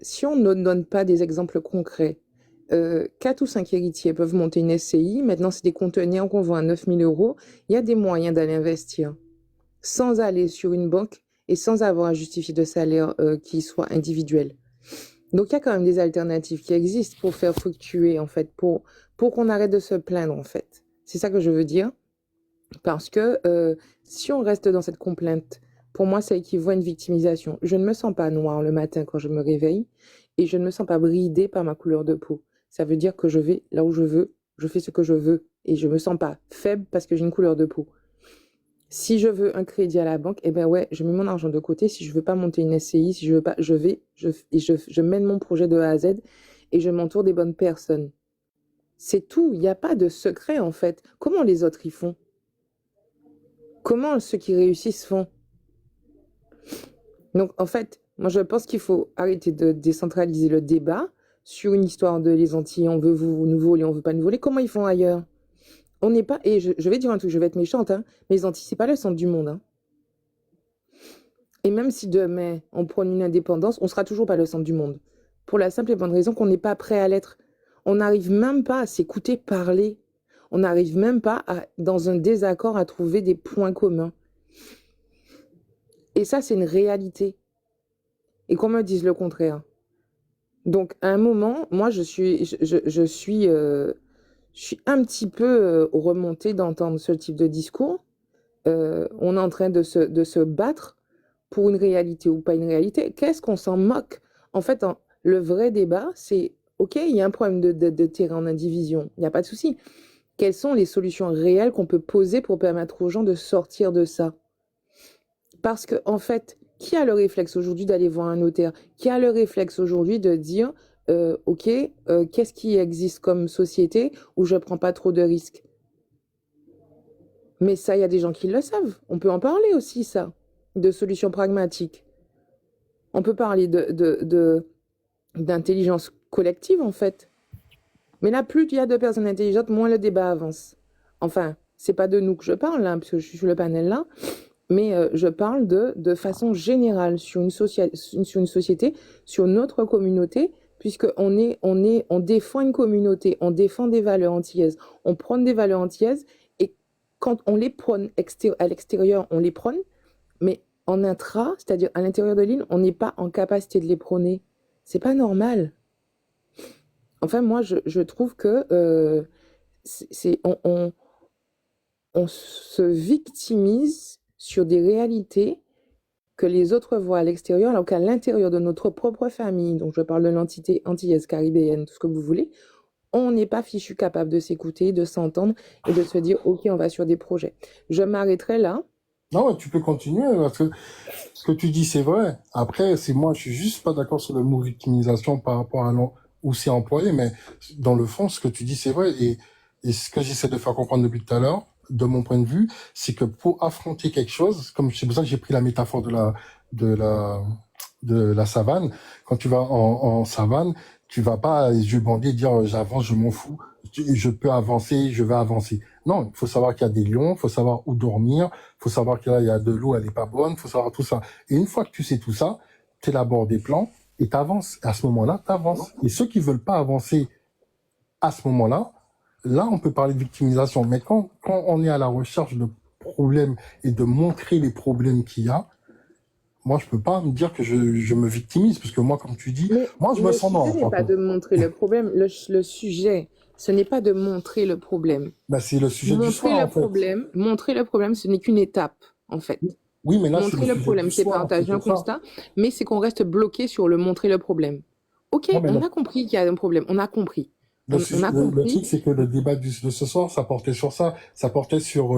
si on ne donne pas des exemples concrets, 4 ou 5 héritiers peuvent monter une SCI. Maintenant, c'est des conteneurs qu'on vend à 9 000 euros. Il y a des moyens d'aller investir sans aller sur une banque et sans avoir à justifier de salaire qui soit individuel. Donc, il y a quand même des alternatives qui existent pour faire fluctuer, en fait, pour qu'on arrête de se plaindre, en fait. C'est ça que je veux dire. Parce que si on reste dans cette complainte, pour moi, ça équivaut à une victimisation. Je ne me sens pas noire le matin quand je me réveille et je ne me sens pas bridée par ma couleur de peau. Ça veut dire que je vais là où je veux, je fais ce que je veux et je me sens pas faible parce que j'ai une couleur de peau. Si je veux un crédit à la banque, eh ben ouais, je mets mon argent de côté. Si je veux pas monter une SCI, si je veux pas, je mène mon projet de A à Z et je m'entoure des bonnes personnes. C'est tout. Il n'y a pas de secret, en fait. Comment les autres y font? Comment ceux qui réussissent font? Donc, en fait, moi, je pense qu'il faut arrêter de décentraliser le débat sur une histoire de les Antilles, on veut nous voler, on veut pas nous voler. Comment ils font ailleurs? On n'est pas, et je vais dire un truc, je vais être méchante, hein, mais les Antilles, c'est pas le centre du monde. Hein. Et même si demain, on prône une indépendance, on sera toujours pas le centre du monde. Pour la simple et bonne raison qu'on n'est pas prêt à l'être. On n'arrive même pas à s'écouter parler. On n'arrive même pas, dans un désaccord, à trouver des points communs. Et ça, c'est une réalité. Et qu'on me dise le contraire. Donc, à un moment, moi, je suis un petit peu remontée d'entendre ce type de discours. On est en train de se battre pour une réalité ou pas une réalité. Qu'est-ce qu'on s'en moque? En fait, le vrai débat, c'est, OK, il y a un problème de terrain en indivision. Il n'y a pas de souci. Quelles sont les solutions réelles qu'on peut poser pour permettre aux gens de sortir de ça? Parce que, en fait, qui a le réflexe aujourd'hui d'aller voir un notaire? Qui a le réflexe aujourd'hui de dire, OK, qu'est-ce qui existe comme société où je ne prends pas trop de risques? Mais ça, il y a des gens qui le savent. On peut en parler aussi, ça, de solutions pragmatiques. On peut parler d'intelligence collective, en fait. Mais là, plus il y a de personnes intelligentes, moins le débat avance. Enfin, c'est pas de nous que je parle, là, parce que je suis sur le panel là, mais je parle de façon générale sur une société, sur notre communauté, puisqu'on défend une communauté, on défend des valeurs antillaises, on prône des valeurs antillaises, et quand on les prône à l'extérieur, on les prône, mais en intra, c'est-à-dire à l'intérieur de l'île, on n'est pas en capacité de les prôner. C'est pas normal. Enfin, moi, je trouve que on se victimise sur des réalités que les autres voient à l'extérieur, alors qu'à l'intérieur de notre propre famille, donc je parle de l'entité antillaise, caribéenne, tout ce que vous voulez, on n'est pas fichu capable de s'écouter, de s'entendre et de se dire, OK, on va sur des projets. Je m'arrêterai là. Non, ouais, tu peux continuer, parce que ce que tu dis, c'est vrai. Après, je suis juste pas d'accord sur le mot victimisation par rapport à où c'est employé, mais dans le fond, ce que tu dis, c'est vrai. Et ce que j'essaie de faire comprendre depuis tout à l'heure, de mon point de vue, c'est que pour affronter quelque chose, c'est pour ça que j'ai pris la métaphore de la savane. Quand tu vas en savane, tu vas pas les yeux bandés dire j'avance, je m'en fous, je peux avancer, je vais avancer. Non, il faut savoir qu'il y a des lions, il faut savoir où dormir, il faut savoir qu'il y a de l'eau, elle est pas bonne, il faut savoir tout ça. Et une fois que tu sais tout ça, tu élabores des plans et t'avances. Et à ce moment-là, t'avances. Et ceux qui veulent pas avancer à ce moment-là, là, on peut parler de victimisation. Mais quand on est à la recherche de problèmes et de montrer les problèmes qu'il y a, moi, je peux pas me dire que je me victimise, parce que moi, comme tu dis, moi, je me sens non. Le sujet n'est pas de montrer le problème. Le sujet, ce n'est pas de montrer le problème. Bah, c'est le sujet du soir, en fait. Montrer le problème, ce n'est qu'une étape, en fait. Oui, mais là, montrer le problème, c'est partager un constat, mais c'est qu'on reste bloqué sur le montrer le problème. OK, on a compris qu'il y a un problème, on a compris. Le truc, c'est que le débat de ce soir, ça portait sur ça. Ça portait sur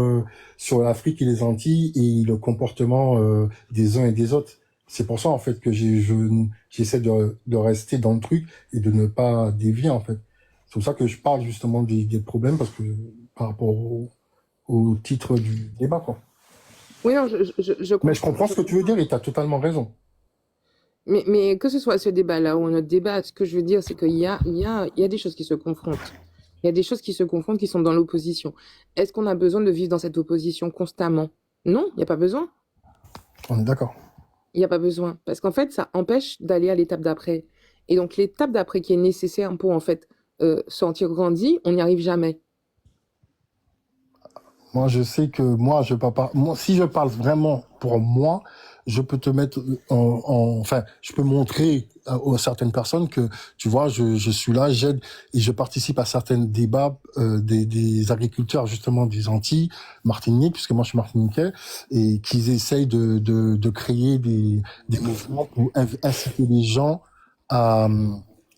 l'Afrique et les Antilles et le comportement des uns et des autres. C'est pour ça, en fait, que j'essaie de rester dans le truc et de ne pas dévier, en fait. C'est pour ça que je parle justement des problèmes, parce que par rapport au titre du débat, quoi. Oui, non, je comprends. Mais je comprends ce que tu veux dire et tu as totalement raison. Mais que ce soit ce débat-là ou un autre débat, ce que je veux dire, c'est qu'il y a des choses qui se confrontent. Il y a des choses qui se confondent, qui sont dans l'opposition. Est-ce qu'on a besoin de vivre dans cette opposition constamment? Non, il n'y a pas besoin. On est d'accord. Il n'y a pas besoin. Parce qu'en fait, ça empêche d'aller à l'étape d'après. Et donc, l'étape d'après qui est nécessaire pour, en fait, sentir grandi, on n'y arrive jamais. Moi, je sais que moi, je peux pas. Moi, si je parle vraiment pour moi, je peux te mettre enfin, je peux montrer à certaines personnes que, tu vois, je suis là, j'aide et je participe à certains débats des agriculteurs justement des Antilles, Martinique, puisque moi je suis martiniquais, et qu'ils essayent de créer des mouvements pour inciter les gens à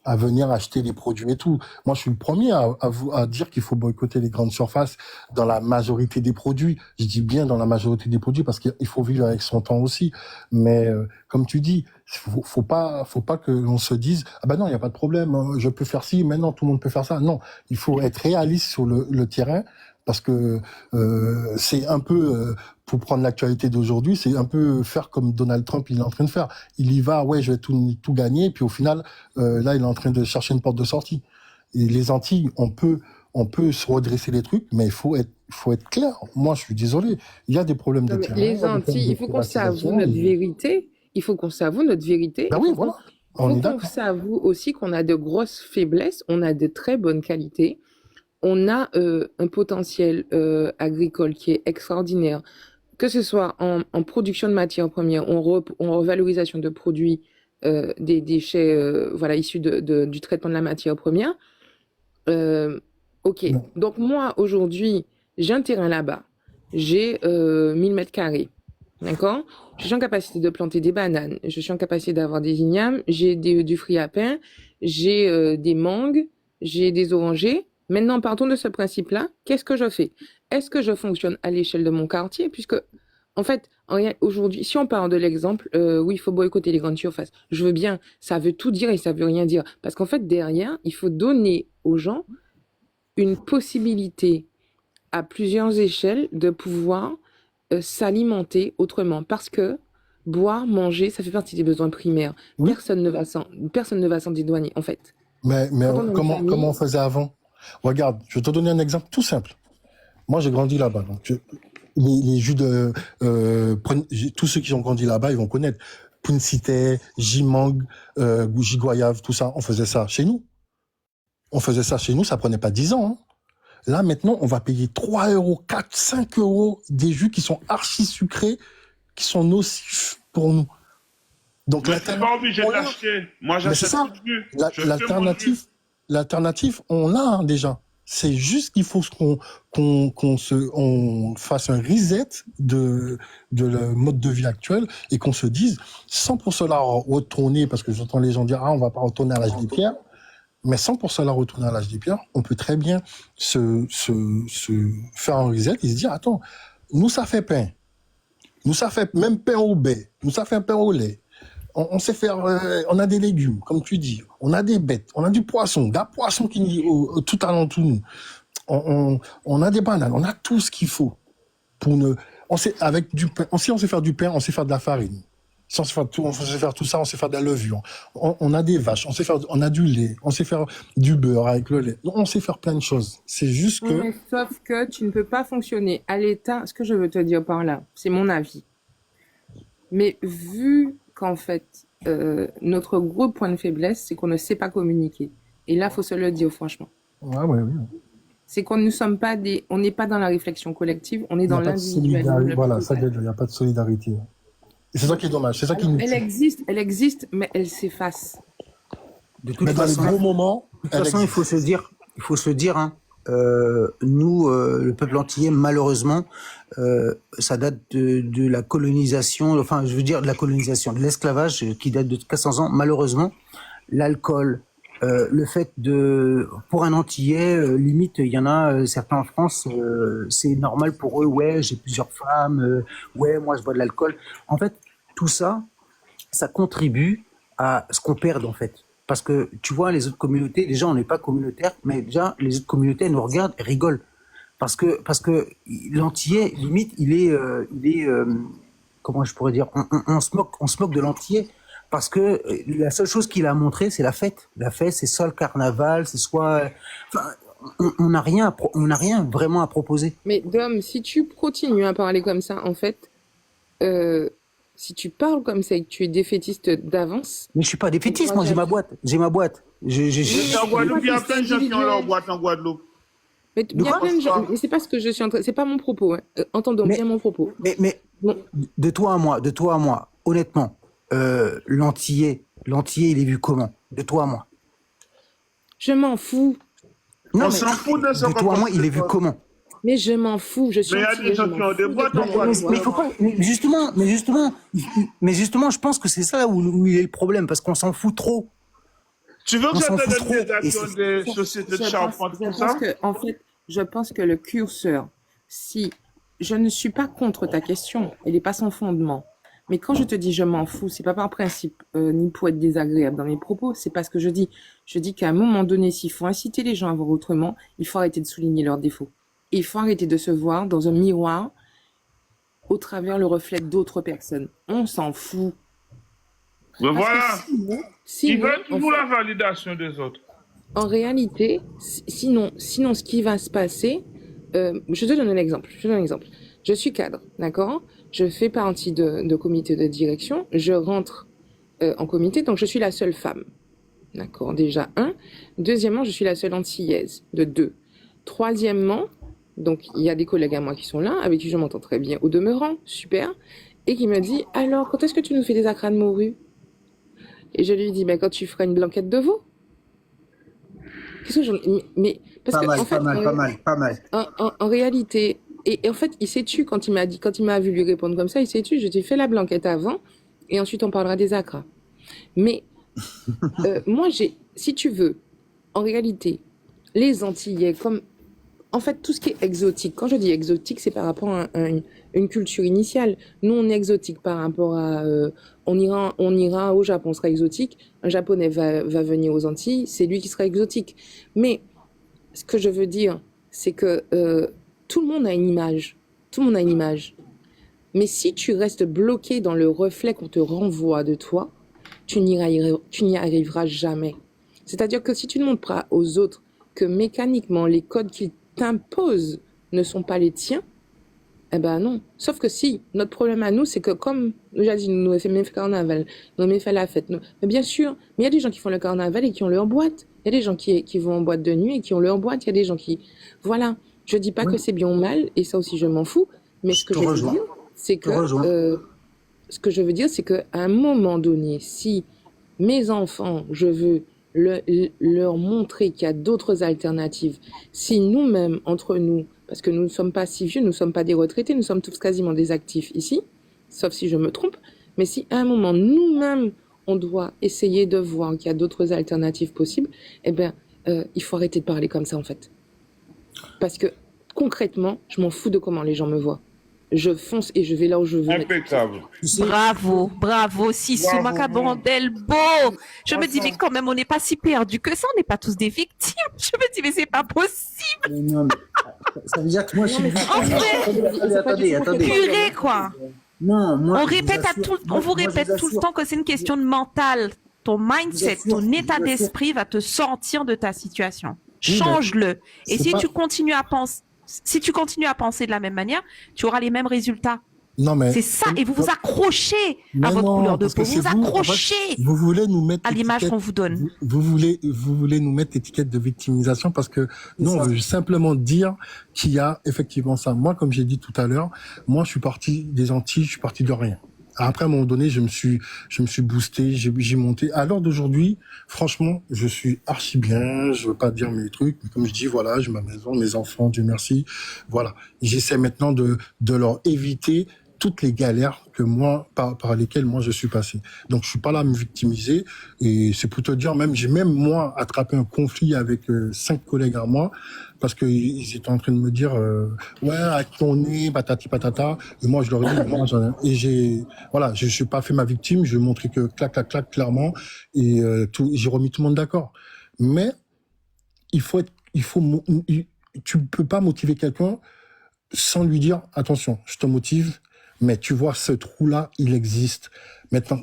à venir acheter les produits et tout. Moi, je suis le premier à dire qu'il faut boycotter les grandes surfaces dans la majorité des produits. Je dis bien dans la majorité des produits parce qu'il faut vivre avec son temps aussi. Mais comme tu dis, faut pas que l'on se dise ah ben non, il y a pas de problème, je peux faire ci, maintenant tout le monde peut faire ça. Non, il faut être réaliste sur le terrain parce que c'est un peu pour prendre l'actualité d'aujourd'hui, c'est un peu faire comme Donald Trump il est en train de faire. Il y va, ouais, je vais tout gagner, puis au final, là, il est en train de chercher une porte de sortie. Et les Antilles, on peut se redresser les trucs, mais il faut être clair. Moi, je suis désolé, il y a des problèmes de Non, mais terrain. les Antilles, il faut qu'on s'avoue notre vérité. Il faut qu'on s'avoue notre vérité. Ben oui, voilà, Il on faut est qu'on d'accord. s'avoue aussi qu'on a de grosses faiblesses, on a de très bonnes qualités, on a un potentiel agricole qui est extraordinaire, que ce soit en production de matières premières, en revalorisation de produits, des déchets voilà, issus du traitement de la matière première. Ok, Non. donc moi aujourd'hui, j'ai un terrain là-bas, j'ai 1000 mètres carrés, d'accord? Je suis en capacité de planter des bananes, je suis en capacité d'avoir des ignames, j'ai du fruit à pain, j'ai des mangues, j'ai des orangers. Maintenant, partons de ce principe-là, qu'est-ce que je fais? Est-ce que je fonctionne à l'échelle de mon quartier? Puisque, en fait, aujourd'hui, si on part de l'exemple, oui, il faut boycotter les grandes surfaces. Je veux bien, ça veut tout dire et ça veut rien dire. Parce qu'en fait, derrière, il faut donner aux gens une possibilité à plusieurs échelles de pouvoir s'alimenter autrement. Parce que boire, manger, ça fait partie des besoins primaires. Oui, Personne ne va s'en dédouaner, en fait. mais Quand on a une comment famille, on faisait avant? Regarde, je vais te donner un exemple tout simple. Moi, j'ai grandi là-bas. Donc, les jus de tous ceux qui ont grandi là-bas, ils vont connaître Puncité, Jimang, Jigoyave, tout ça. On faisait ça chez nous. On faisait ça chez nous, ça prenait pas 10 ans. Hein. Là, maintenant, on va payer 3 euros, 4, 5 euros des jus qui sont archi sucrés, qui sont nocifs pour nous. Donc, Mais t'es pas obligé on l'a. d'acheter. Moi, Mais c'est j'achète ça. tout de jus. Je fais mon jus. L'alternative, on l'a hein, déjà. C'est juste qu'il faut on fasse un reset de le mode de vie actuel et qu'on se dise, sans pour cela retourner, parce que j'entends les gens dire, ah, on va pas retourner à l'âge des pierres, mais sans pour cela retourner à l'âge des pierres, on peut très bien se faire un reset et se dire, attends, nous ça fait pain. Nous ça fait même pain au lait. Nous ça fait un pain au lait. On sait faire, on a des légumes, comme tu dis, on a des bêtes, on a du poisson, qui tout alentour de nous. On a des bananes, on a tout ce qu'il faut pour on sait avec du pain, on sait faire du pain, on sait faire de la farine. Si on sait faire tout ça, on sait faire de la levure. On a des vaches, on a du lait, on sait faire du beurre avec le lait. On sait faire plein de choses. C'est juste que, mais sauf que tu ne peux pas fonctionner à l'état. Ce que je veux te dire par là, c'est mon avis. Mais vu qu'en fait, notre gros point de faiblesse, c'est qu'on ne sait pas communiquer. Et là, faut se le dire franchement. ouais. C'est qu'on ne sommes pas on n'est pas dans la réflexion collective, on est Il n'y dans a pas de l'individualisme solidarité. le Voilà, plus ça, total. il n'y a pas de solidarité. Et c'est ça qui est dommage. C'est ça qui Alors, nous tue. elle existe, mais elle s'efface. De toute Mais dans les façon, gros moments, de toute elle façon, il faut se dire, hein, nous, le peuple antillais, malheureusement, ça date de la colonisation, enfin, je veux dire de la colonisation, de l'esclavage qui date de 400 ans. Malheureusement, l'alcool, le fait pour un Antillais, limite, il y en a certains en France, c'est normal pour eux, ouais, j'ai plusieurs femmes, ouais, moi je bois de l'alcool. En fait, tout ça, ça contribue à ce qu'on perde en fait. Parce que tu vois, les autres communautés, déjà on n'est pas communautaire, mais déjà les autres communautés nous regardent et rigolent. Parce que l'Antillais, limite, il est comment je pourrais dire, on se moque de l'Antillais. Parce que la seule chose qu'il a montré, c'est la fête. La fête, c'est soit le carnaval, c'est soit... Enfin, on n'a rien, on n'a rien vraiment à proposer. Mais Dom, si tu continues à parler comme ça, en fait, si tu parles comme ça et que tu es défaitiste d'avance, Mais je suis pas on défaitiste, pourra moi j'ai jamais. ma boîte. J'ai ma boîte. Mais en Mais Guadeloupe, il y a c'est plein de gens qui ont leur individuel. boîte en Guadeloupe. Mais De il y a quoi? plein de gens. Bonsoir. Mais c'est pas ce que je suis en train. C'est pas mon propos. Hein. Entendons bien Mais, mon propos. mais Bon, de toi à moi, honnêtement, l'antillais, il est vu comment? De toi à moi. je m'en fous. Non, On mais s'en fout de ce de toi à moi, il est vu comportement. comment? Mais je m'en fous. Je suis Mais il y a des antillais. Je gens qui m'en ont des fous de boîtes en comment on me Guadeloupe. Mais voit. faut pas, mais justement, je pense que c'est ça où il est le problème, parce qu'on s'en fout trop. Tu veux que On je s'en te fout donne trop. des Et actions c'est, des sociétés de charpente pour ça? En fait, je pense que le curseur, si je ne suis pas contre ta question, elle n'est pas sans fondement. Mais quand je te dis je m'en fous, c'est pas par principe ni pour être désagréable dans mes propos, c'est parce que je dis qu'à un moment donné, s'il faut inciter les gens à voir autrement, il faut arrêter de souligner leurs défauts. Et il faut arrêter de se voir dans un miroir au travers le reflet d'autres personnes. On s'en fout. Mais Parce voilà. que Ils sinon, veulent en toujours fait, la validation des autres. en réalité, sinon, ce qui va se passer, je te donne un exemple. Je suis cadre, d'accord? Je fais partie de comité de direction. Je rentre en comité, donc je suis la seule femme. D'accord, déjà, un. Deuxièmement, je suis la seule antillaise, de deux. Troisièmement, donc il y a des collègues à moi qui sont là, avec qui je m'entends très bien, au demeurant, super, et qui me dit, alors, quand est-ce que tu nous fais des acras de morue? Et je lui dis, ben, quand tu feras une blanquette de veau. Qu'est-ce que mais parce pas que mal, en fait, pas mal. en réalité, et en fait, il s'est tu quand il m'a vu lui répondre comme ça, il s'est tu. Je t'ai fait la blanquette avant, et ensuite on parlera des acras. Mais moi, si tu veux, en réalité, les Antillais, comme en fait tout ce qui est exotique. Quand je dis exotique, c'est par rapport à une culture initiale. Nous, on est exotique par rapport à, on ira au Japon, on sera exotique. Un Japonais va venir aux Antilles, c'est lui qui sera exotique. Mais ce que je veux dire, c'est que tout le monde a une image. Tout le monde a une image. Mais si tu restes bloqué dans le reflet qu'on te renvoie de toi, tu n'y arriveras jamais. C'est-à-dire que si tu ne montres pas aux autres que mécaniquement, les codes qu'ils t'imposent ne sont pas les tiens, eh ben non. Sauf que si, notre problème à nous, c'est que comme j'ai dit, nous avons fait même carnaval, nous avons fait la fête. Mais bien sûr, mais il y a des gens qui font le carnaval et qui ont leur boîte. Il y a des gens qui vont en boîte de nuit et qui ont leur boîte. Il y a des gens qui... Voilà. Je dis pas Oui. que c'est bien ou mal, et ça aussi je m'en fous. Mais ce que je veux dire, c'est que... ce que je veux dire, c'est qu'à un moment donné, si mes enfants, je veux leur montrer qu'il y a d'autres alternatives, si nous-mêmes, entre nous, parce que nous ne sommes pas si vieux, nous ne sommes pas des retraités, nous sommes tous quasiment des actifs ici, sauf si je me trompe, mais si à un moment, nous-mêmes, on doit essayer de voir qu'il y a d'autres alternatives possibles, eh bien, il faut arrêter de parler comme ça, en fait. Parce que, concrètement, je m'en fous de comment les gens me voient. Je fonce et je vais là où je veux. Impeccable. Bravo, Sissou Macabondel, beau. Je me dis, mais quand même, on n'est pas si perdu que ça, on n'est pas tous des victimes. Je me dis, mais c'est pas possible. Mais non, mais ça veut dire que moi, je suis... Attendez. Purée, quoi. Non, moi, On vous répète tout le temps que c'est une question de mental. Ton mindset, ton état d'esprit va te sortir de ta situation. Change-le. Et si tu continues à penser de la même manière, tu auras les mêmes résultats. Non, mais c'est ça, et vous vous accrochez à votre couleur de peau, vous vous accrochez vous voulez nous mettre à l'image qu'on vous donne. Vous voulez nous mettre l'étiquette de victimisation parce que nous, on veut simplement dire qu'il y a effectivement ça. Moi, comme j'ai dit tout à l'heure, moi, je suis parti des Antilles, je suis parti de rien. Après, à un moment donné, je me suis boosté, j'ai monté. À l'heure d'aujourd'hui, franchement, je suis archi bien. Je veux pas dire mes trucs, mais comme je dis, voilà, j'ai ma maison, mes enfants, Dieu merci. Voilà. J'essaie maintenant de leur éviter toutes les galères que moi, par lesquelles moi je suis passé. Donc je suis pas là à me victimiser, et c'est pour te dire, j'ai même moi attrapé un conflit avec 5 collègues à moi, parce que ils étaient en train de me dire ouais, à qui on est, patati patata, et moi je leur ai dit moi, je suis pas fait ma victime, je vais montrer que clac clairement, et j'ai remis tout le monde d'accord. Mais tu peux pas motiver quelqu'un sans lui dire attention, je te motive, mais tu vois, ce trou-là, il existe. Maintenant,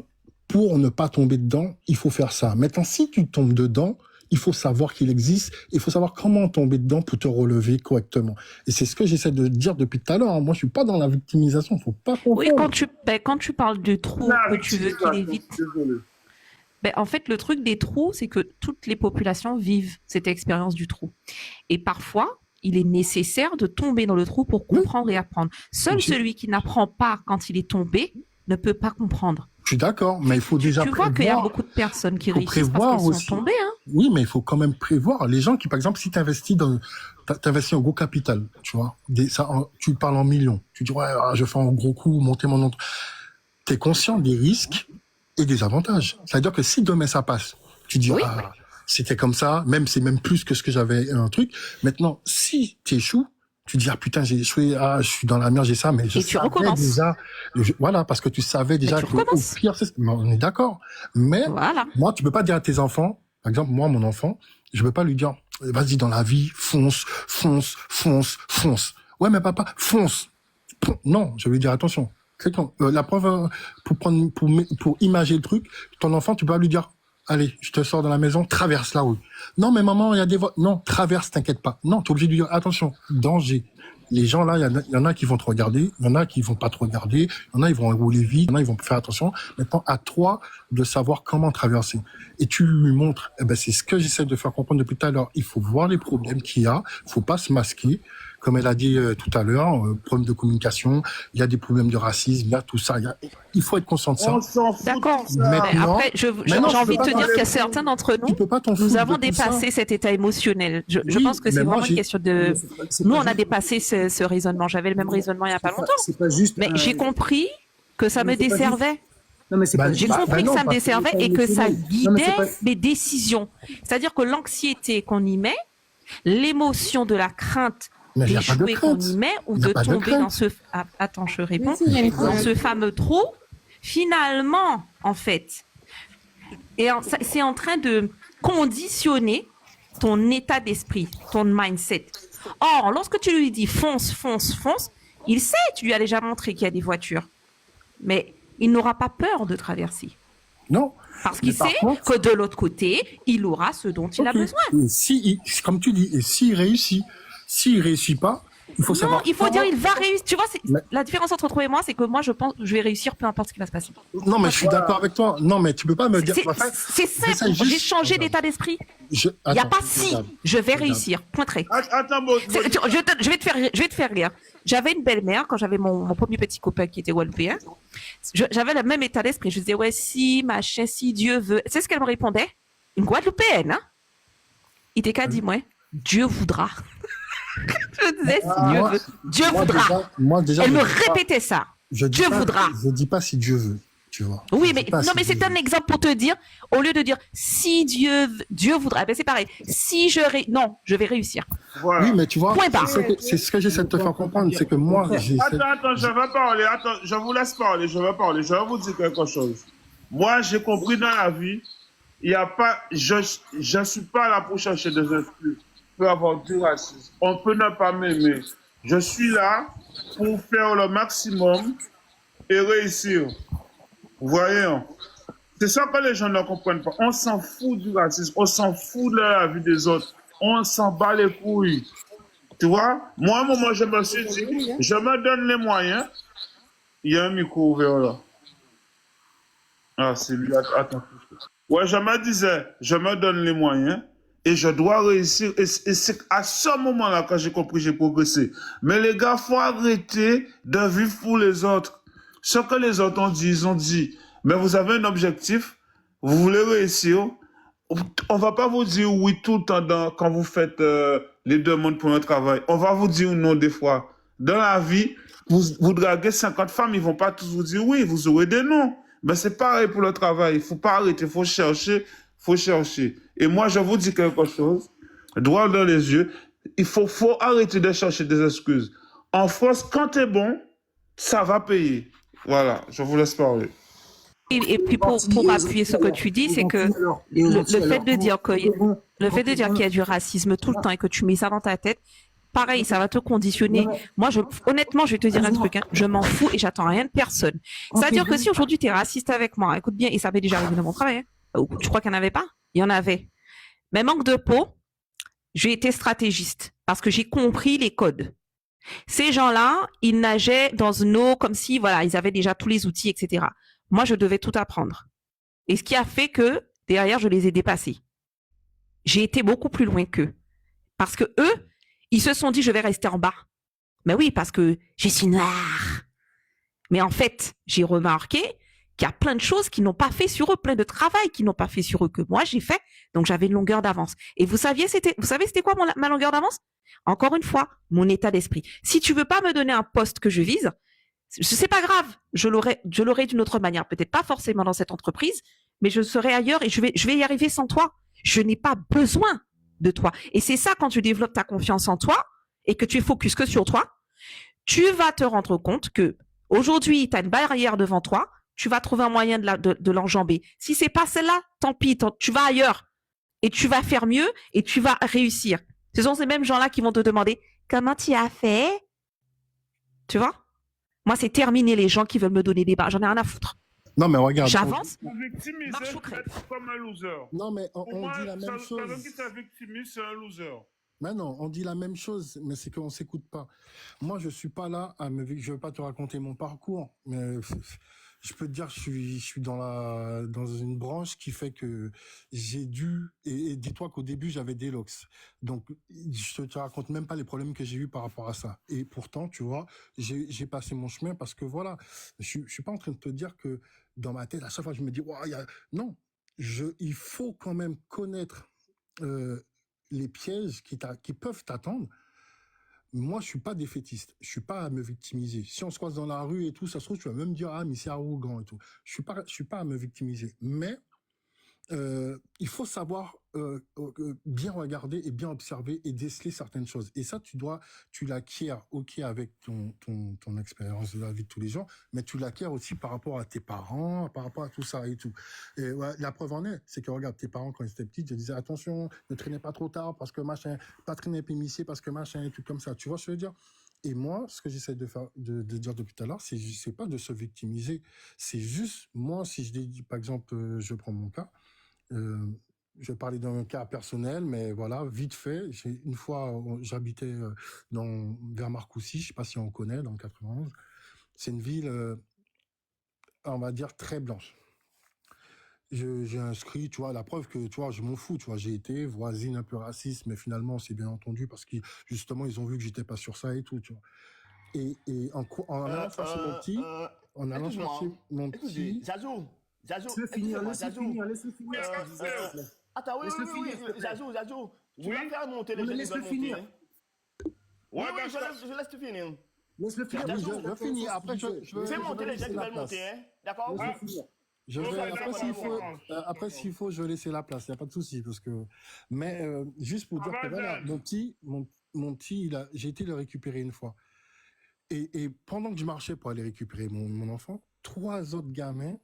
pour ne pas tomber dedans, il faut faire ça. Maintenant, si tu tombes dedans, Il faut savoir qu'il existe. Il faut savoir comment tomber dedans pour te relever correctement. Et c'est ce que j'essaie de dire depuis tout à l'heure. Hein. Moi, je suis pas dans la victimisation. Faut pas confondre. Oui, quand tu parles de trou que tu veux qu'il évite. En fait, le truc des trous, c'est que toutes les populations vivent cette expérience du trou. Et parfois, il est nécessaire de tomber dans le trou pour comprendre et apprendre. Seul celui qui n'apprend pas quand il est tombé ne peut pas comprendre. Je suis d'accord, mais il faut déjà prévoir. Tu vois qu'il y a beaucoup de personnes qui réussissent parce qu'elles sont tombées. Hein. Oui, mais il faut quand même prévoir. Les gens qui, par exemple, si tu investis en gros capital, tu vois, tu parles en millions. Tu dis, ouais, je fais un gros coup, monter mon nom. Tu es conscient des risques et des avantages. C'est-à-dire que si demain ça passe, tu dis, c'était comme ça, c'est même plus que ce que j'avais un truc. Maintenant, si tu échoues, tu dis, putain, j'ai échoué, je suis dans la merde, j'ai ça, mais je savais déjà, voilà, parce que tu savais déjà que au pire, on est d'accord. Mais, moi, tu peux pas dire à tes enfants, par exemple, moi, mon enfant, je peux pas lui dire, vas-y, dans la vie, fonce. Ouais, mais papa, fonce. Non, je vais lui dire, attention. La preuve, pour imager le truc, ton enfant, tu peux pas lui dire, allez, je te sors de la maison, traverse la rue. Non, mais maman, il y a des voies. Non, traverse, t'inquiète pas. Non, t'es obligé de lui dire, attention, danger. Les gens là, il y en a qui vont te regarder, il y en a qui vont pas te regarder, il y en a ils vont rouler vite, il y en a ils vont faire attention. Maintenant, à toi de savoir comment traverser. Et tu lui montres, c'est ce que j'essaie de faire comprendre depuis tout à l'heure. Il faut voir les problèmes qu'il y a, il faut pas se masquer. Comme elle a dit tout à l'heure, problème de communication, il y a des problèmes de racisme, il y a tout ça. Il faut être conscient de ça. D'accord. Après, j'ai envie de te dire qu'il y a certains d'entre nous, nous avons dépassé cet état émotionnel. Je pense que c'est vraiment une question de... Nous, on a dépassé ce raisonnement. J'avais le même raisonnement il n'y a pas longtemps. Mais j'ai compris que ça me desservait. J'ai compris que ça me desservait et que ça guidait mes décisions. C'est-à-dire que l'anxiété qu'on y met, l'émotion de la crainte d'échouer qu'on y met ou de tomber dans ce... Attends, je réponds. Dans ce fameux trou, finalement, en fait, c'est en train de conditionner ton état d'esprit, ton mindset. Or, lorsque tu lui dis fonce, il sait, tu lui as déjà montré qu'il y a des voitures. Mais il n'aura pas peur de traverser. Non. Parce qu'il sait que de l'autre côté, il aura ce dont il a besoin. Et comme tu dis, et s'il réussit, s'il réussit pas, il faut savoir. Il faut dire il va réussir. Tu vois, la différence entre toi et moi, c'est que moi, je pense que je vais réussir peu importe ce qui va se passer. Non, mais je suis d'accord avec toi. Non, mais tu peux pas me dire. C'est simple. J'ai changé d'état d'esprit. Il n'y a pas si. Je vais réussir. Point très. Attends, je vais te faire rire. J'avais une belle-mère quand j'avais mon premier petit copain qui était Guadeloupéen. J'avais le même état d'esprit. Je disais, ouais, si, machin, si Dieu veut. C'est ce qu'elle me répondait. Une Guadeloupéenne, hein? Il était qu'à dire, moi, Dieu voudra. Je disais, si Dieu veut. Dieu voudra. Elle me répétait ça. Dieu voudra. Je dis pas si Dieu veut. Tu vois. Oui, mais non, mais c'est un exemple pour te dire, au lieu de dire si Dieu voudra, c'est pareil. Si non, je vais réussir. Voilà. Oui, mais tu vois, point barre. C'est ce que j'essaie de te faire comprendre, c'est que moi, Attends, je vais parler. Attends, je vous laisse parler. Je vais parler. Je vais vous dire quelque chose. Moi, j'ai compris dans la vie, il y a pas, je suis pas là pour chercher des excuses. On peut avoir du racisme. On peut ne pas m'aimer. Je suis là pour faire le maximum et réussir. Vous voyez, hein? C'est ça que les gens ne comprennent pas. On s'en fout du racisme, on s'en fout de la vie des autres, on s'en bat les couilles. Tu vois? Moi, à un moment, je me suis dit, je me donne les moyens. Il y a un micro ouvert là. Ah, c'est lui. Attends. Ouais, je me disais, je me donne les moyens et je dois réussir. Et c'est à ce moment-là que j'ai compris, j'ai progressé. Mais les gars, faut arrêter de vivre pour les autres. Ce que les autres ont dit, ils ont dit, mais vous avez un objectif, vous voulez réussir, on va pas vous dire oui tout le temps quand vous faites les demandes pour un travail. On va vous dire non des fois. Dans la vie, vous draguez 50 femmes, ils vont pas tous vous dire oui, vous aurez des non. Mais c'est pareil pour le travail, il faut pas arrêter, il faut chercher. Et moi, je vous dis quelque chose, droit dans les yeux, il faut arrêter de chercher des excuses. En France, quand t'es bon, ça va payer. Voilà, je vous laisse parler. Et puis pour appuyer ce que tu dis, c'est que le fait de dire qu'il y a du racisme tout le temps et que tu mets ça dans ta tête, pareil, ça va te conditionner. Moi, honnêtement, je vais te dire un truc, hein, je m'en fous et j'attends rien de personne. C'est-à-dire que si aujourd'hui tu es raciste avec moi, écoute bien, et ça m'est déjà arrivé dans mon travail, hein, tu crois qu'il n'y en avait pas? Il y en avait. Mais manque de peau, j'ai été stratégiste parce que j'ai compris les codes. Ces gens-là, ils nageaient dans une eau comme si, voilà, ils avaient déjà tous les outils, etc. Moi, je devais tout apprendre. Et ce qui a fait que, derrière, je les ai dépassés. J'ai été beaucoup plus loin qu'eux. Parce que eux, ils se sont dit, je vais rester en bas. Mais oui, parce que je suis noire. Mais en fait, j'ai remarqué qu'il y a plein de choses qu'ils n'ont pas fait sur eux, plein de travail qu'ils n'ont pas fait sur eux que moi j'ai fait. Donc j'avais une longueur d'avance. Et vous savez, c'était quoi ma longueur d'avance? Encore une fois, mon état d'esprit. Si tu veux pas me donner un poste que je vise, c'est pas grave. Je l'aurai d'une autre manière. Peut-être pas forcément dans cette entreprise, mais je serai ailleurs et je vais y arriver sans toi. Je n'ai pas besoin de toi. Et c'est ça, quand tu développes ta confiance en toi et que tu es focus que sur toi, tu vas te rendre compte que aujourd'hui, tu as une barrière devant toi, tu vas trouver un moyen de l'enjamber. Si c'est pas celle-là, tant pis, tu vas ailleurs et tu vas faire mieux et tu vas réussir. Ce sont ces mêmes gens-là qui vont te demander comment tu as fait. Tu vois? Moi, c'est terminé les gens qui veulent me donner des barres. J'en ai rien à foutre. Non, mais regarde. J'avance. Victimiser, Marche ou crève. c'est comme un loser. Non, mais Pour on moi, dit la même chose. quelqu'un qui se victimise, c'est un loser. Mais non, on dit la même chose, mais c'est qu'on s'écoute pas. Moi, je suis pas là je veux pas te raconter mon parcours, mais je peux te dire, je suis dans une branche qui fait que j'ai dû, et dis-toi qu'au début, j'avais des locks. Donc, je te raconte même pas les problèmes que j'ai eu par rapport à ça. Et pourtant, tu vois, j'ai passé mon chemin parce que voilà, je suis pas en train de te dire que dans ma tête, à chaque fois, je me dis, non, il faut quand même connaître, les pièges qui peuvent t'attendre. Moi, je suis pas défaitiste. Je suis pas à me victimiser. Si on se croise dans la rue et tout, ça se trouve, tu vas même me dire, ah, mais c'est arrogant et tout. Je suis pas à me victimiser. Mais, il faut savoir bien regarder et bien observer et déceler certaines choses. Et ça, tu l'acquiers, ok, avec ton expérience de la vie de tous les jours, mais tu l'acquiers aussi par rapport à tes parents, par rapport à tout ça et tout. Et ouais, la preuve en est, c'est que regarde, tes parents, quand ils étaient petits, ils te disaient, attention, ne traînez pas trop tard parce que machin, pas traîner pémissé parce que machin, et tout comme ça. Tu vois ce que je veux dire? Et moi, ce que j'essaie de faire, de dire depuis tout à l'heure, c'est pas de se victimiser. C'est juste, moi, si je dis, par exemple, je prends mon cas, je vais parler d'un cas personnel, mais voilà, vite fait. Une fois, j'habitais vers Marcoussis, je sais pas si on connaît, dans le 91. C'est une ville, on va dire, très blanche. J'ai inscrit, tu vois, la preuve que, tu vois, je m'en fous, tu vois, j'ai été voisine un peu raciste, mais finalement, c'est bien entendu parce que, justement, ils ont vu que j'étais pas sur ça et tout, tu vois. Et en allant chercher mon petit, Excusez, Zazou, Laisse-le finir, laisse-le finir. Attends, oui, Zazou, tu vas faire monter les Mais gens qui laisse-le veulent finir. monter. Oui, je laisse te finir. Laisse-le finir. je finis, après, Fais monter les gens qui veulent monter, hein? D'accord? Laisse-le finir. Après, s'il faut, je vais laisser la place. Il n'y a pas de souci, parce que, mais, juste pour dire que voilà, mon petit, j'ai été le récupérer une fois. Et pendant que je marchais pour aller récupérer mon enfant, 3 autres gamins,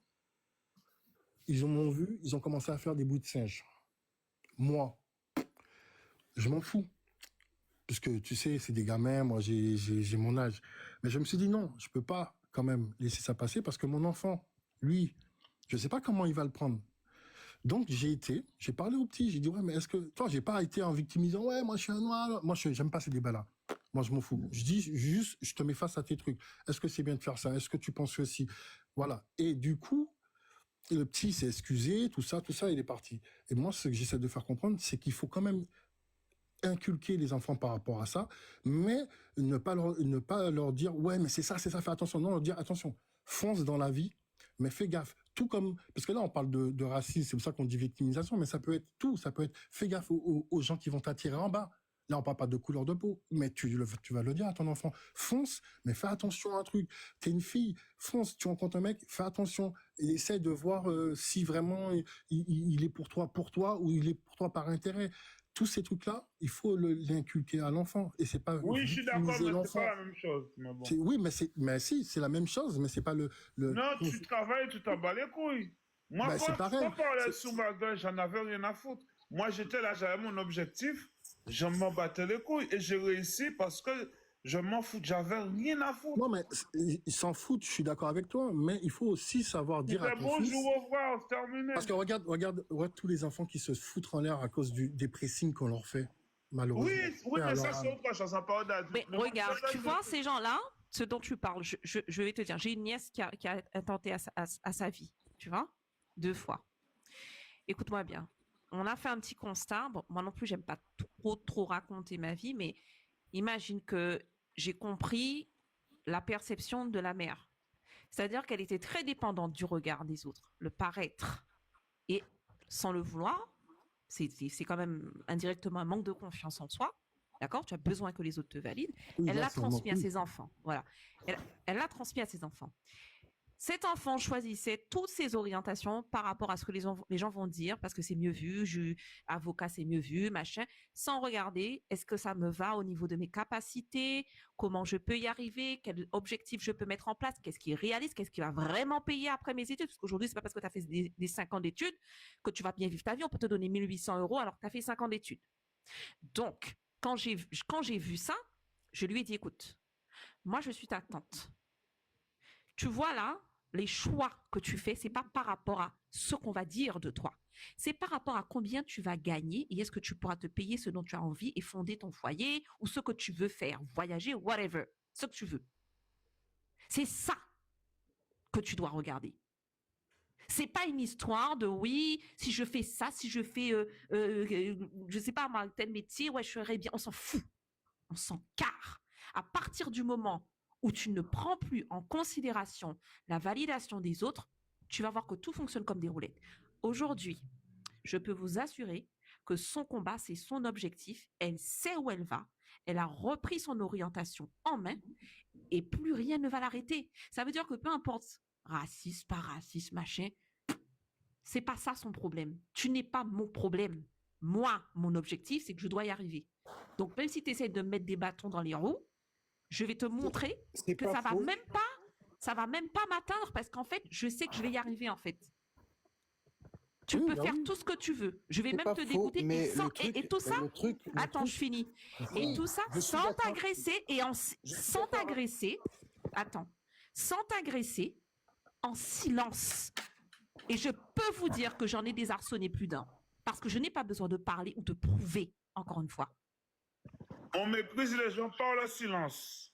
ils m'ont vu, ils ont commencé à faire des bouts de singe. Moi, je m'en fous. Parce que, tu sais, c'est des gamins, moi, j'ai mon âge. Mais je me suis dit, non, je peux pas, quand même, laisser ça passer, parce que mon enfant, lui, je sais pas comment il va le prendre. Donc, j'ai parlé au petit, j'ai dit, ouais, mais est-ce que, toi, j'ai pas été en victimisant, ouais, moi, je suis un noir, moi, j'aime pas ces débats-là. Moi, je m'en fous. Je dis juste, je te mets face à tes trucs. Est-ce que c'est bien de faire ça? Est-ce que tu penses que si? Voilà. Et du coup, le petit s'est excusé, tout ça, il est parti. Et moi, ce que j'essaie de faire comprendre, c'est qu'il faut quand même inculquer les enfants par rapport à ça, mais ne pas leur dire, ouais, mais c'est ça, fais attention. Non, leur dire, attention, fonce dans la vie, mais fais gaffe. Tout comme, parce que là, on parle de racisme, c'est pour ça qu'on dit victimisation, mais ça peut être tout, ça peut être, fais gaffe aux gens qui vont t'attirer en bas. Là, on parle pas de couleur de peau, mais tu vas le dire à ton enfant. Fonce, mais fais attention à un truc. T'es une fille, fonce, tu rencontres un mec, fais attention. Et essaie de voir si vraiment il est pour toi ou il est pour toi par intérêt. Tous ces trucs-là, il faut l'inculquer à l'enfant. Et c'est pas. Oui, je suis d'accord, mais c'est pas la même chose. Mais bon. Oui, mais si, c'est la même chose, mais c'est pas le. Non, tu travailles, tu t'en bats les couilles. Moi, quand on parlait sous ma gueule, j'en avais rien à foutre. Moi, j'étais là, j'avais mon objectif, je m'en battais les couilles et j'ai réussi parce que Je m'en fous, j'avais rien à foutre. Non, mais ils s'en foutent, je suis d'accord avec toi, mais il faut aussi savoir dire à C'était ton fils... bonjour, au revoir, c'est terminé. Parce que regarde tous les enfants qui se foutent en l'air à cause des pressings qu'on leur fait, malheureusement. Oui, mais ça, c'est autre chose, ça parle d'adulte. Mais regarde, tu vois, ces gens-là, ce dont tu parles, je vais te dire, j'ai une nièce qui a tenté à sa vie, tu vois, 2 fois. Écoute-moi bien. On a fait un petit constat. Bon, moi non plus, j'aime pas trop raconter ma vie, mais imagine que j'ai compris la perception de la mère. C'est-à-dire qu'elle était très dépendante du regard des autres, le paraître. Et sans le vouloir, c'est quand même indirectement un manque de confiance en soi. D'accord? Tu as besoin que les autres te valident. Oui, Elle là, l'a c'est transmis à oui. ses enfants. Voilà. Elle l'a transmis à ses enfants. Cet enfant choisissait toutes ses orientations par rapport à ce que les gens vont dire, parce que c'est mieux vu, avocat c'est mieux vu, machin, sans regarder est-ce que ça me va au niveau de mes capacités, comment je peux y arriver, quel objectif je peux mettre en place, qu'est-ce qui est réaliste, qu'est-ce qui va vraiment payer après mes études, parce qu'aujourd'hui, c'est pas parce que tu as fait des 5 ans d'études que tu vas bien vivre ta vie, on peut te donner 1 800 € alors que tu as fait 5 ans d'études. Donc, quand j'ai vu ça, je lui ai dit, écoute, moi je suis ta tante. Tu vois là, les choix que tu fais, c'est pas par rapport à ce qu'on va dire de toi. C'est par rapport à combien tu vas gagner et est-ce que tu pourras te payer ce dont tu as envie et fonder ton foyer ou ce que tu veux faire, voyager, whatever, ce que tu veux. C'est ça que tu dois regarder. C'est pas une histoire de oui, si je fais ça, si je fais, je sais pas, tel métier, ouais, je serais bien. On s'en fout. On s'en carre. À partir du moment où tu ne prends plus en considération la validation des autres, tu vas voir que tout fonctionne comme des roulettes. Aujourd'hui, je peux vous assurer que son combat, c'est son objectif. Elle sait où elle va. Elle a repris son orientation en main et plus rien ne va l'arrêter. Ça veut dire que peu importe, raciste, pas raciste, machin, c'est pas ça son problème. Tu n'es pas mon problème. Moi, mon objectif, c'est que je dois y arriver. Donc, même si tu essaies de mettre des bâtons dans les roues, je vais te montrer que ça va même pas m'atteindre parce qu'en fait, je sais que je vais y arriver en fait. Tu peux faire tout ce que tu veux. Je vais même te dégoûter et tout ça. Attends, je finis. Et tout ça sans t'agresser et sans t'agresser. Attends, sans t'agresser en silence. Et je peux vous dire que j'en ai désarçonné plus d'un parce que je n'ai pas besoin de parler ou de prouver encore une fois. On méprise les gens par le silence.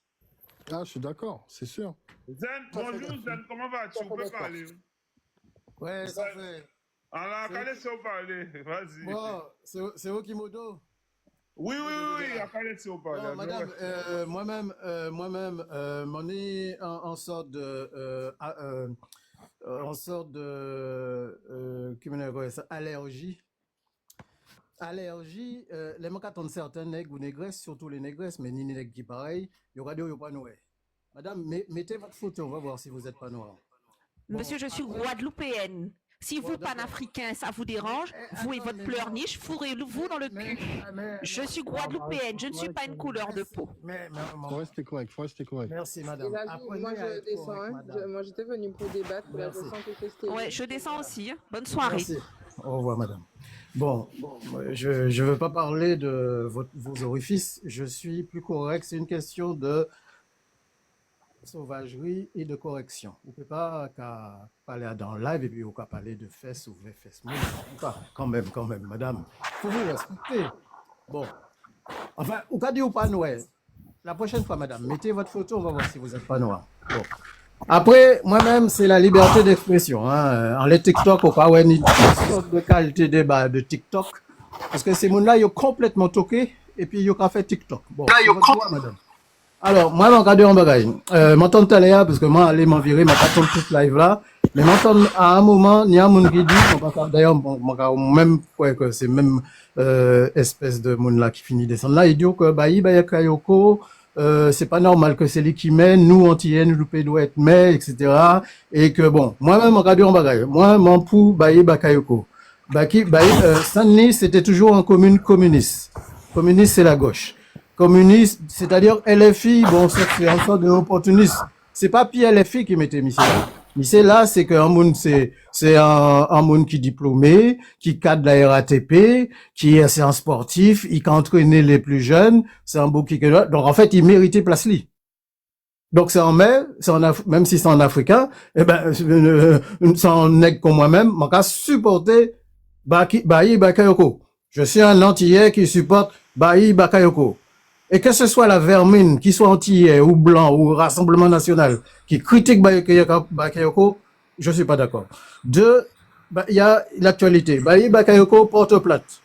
Ah, je suis d'accord, c'est sûr. Zen, bonjour Zen, comment vas-tu? On peut parler. Ouais, ça fait. Alors, qu'allez-vous parler? Vas-y. Bon, c'est Okimodo. Oui, qu'allez-vous parler? Non, madame, moi-même, on est en sorte de, allergie. Allergie, les manques attendent certains nègres ou négresses, surtout les négresses, mais ni les nègres qui pareil, il y aura des pas noirs. Madame, mettez votre photo, on va voir si vous n'êtes pas noir. Bon, Monsieur, je suis guadeloupéenne. Si vous, panafricain, ça vous dérange, vous et votre pleurniche, fourrez-vous dans le cul. Je suis guadeloupéenne, je ne suis pas une couleur de peau. Faut rester correct. Merci, madame. Moi, je descends. Hein. Moi, j'étais venue pour débattre, pour la descente et tester. Ouais, je descends aussi. Hein. Bonne soirée. Merci. Au revoir, madame. Bon, je ne veux pas parler de vos orifices. Je suis plus correct. C'est une question de sauvagerie et de correction. Vous ne pouvez pas parler dans le live et puis vous pouvez parler de fesses ou fesses. Quand même, madame. Il faut vous respecter. Bon. Enfin, vous pouvez dire ou pas noir. La prochaine fois, madame, mettez votre photo, on va voir si vous n'êtes pas noir. Bon. Après, moi-même, c'est la liberté d'expression. Hein. En les TikTok, on pas une sorte de qualité débat de TikTok. Parce que ces gens-là, ils ont complètement toqué et puis ils ont fait TikTok. Bon, c'est votre droit, madame. Alors, moi, je regarde un bagage. M'entends tout à l'heure, parce que moi, aller m'envirer, ma pas toute live là. Mais m'entends à un moment, il y a un monde qui dit, d'ailleurs, même, ouais, que c'est même, espèce de monde là qui finit descendre là, il dit que, Kayoko, c'est pas normal que c'est lui qui mène, nous, antiennes, nous, doit être mais, etc. Et que bon, moi-même, je regarde un bagage. Moi, mon pou, Kayoko. Saint-Denis, c'était toujours en commune communiste. Communiste, c'est la gauche. Communiste, c'est-à-dire LFI, bon, c'est en sorte d'opportuniste. C'est pas puis LFI qui m'était mis là. Mais c'est là, c'est qu'un monde, c'est un monde qui est diplômé, qui cadre la RATP, qui est un sportif, il a entraîné les plus jeunes, c'est un beau qui, donc en fait, il méritait place li. Donc c'est en mai, même si c'est en africain, eh ben, c'est en nègre comme moi-même, mon cas supporter Bayi Bakayoko. Je suis un antillais qui supporte Bayi Bakayoko. Et que ce soit la vermine, qui soit antillais ou blanc ou Rassemblement National, qui critique Bayi Bakayoko, je suis pas d'accord. Deux, il y a l'actualité. Bayi Bakayoko porte plainte.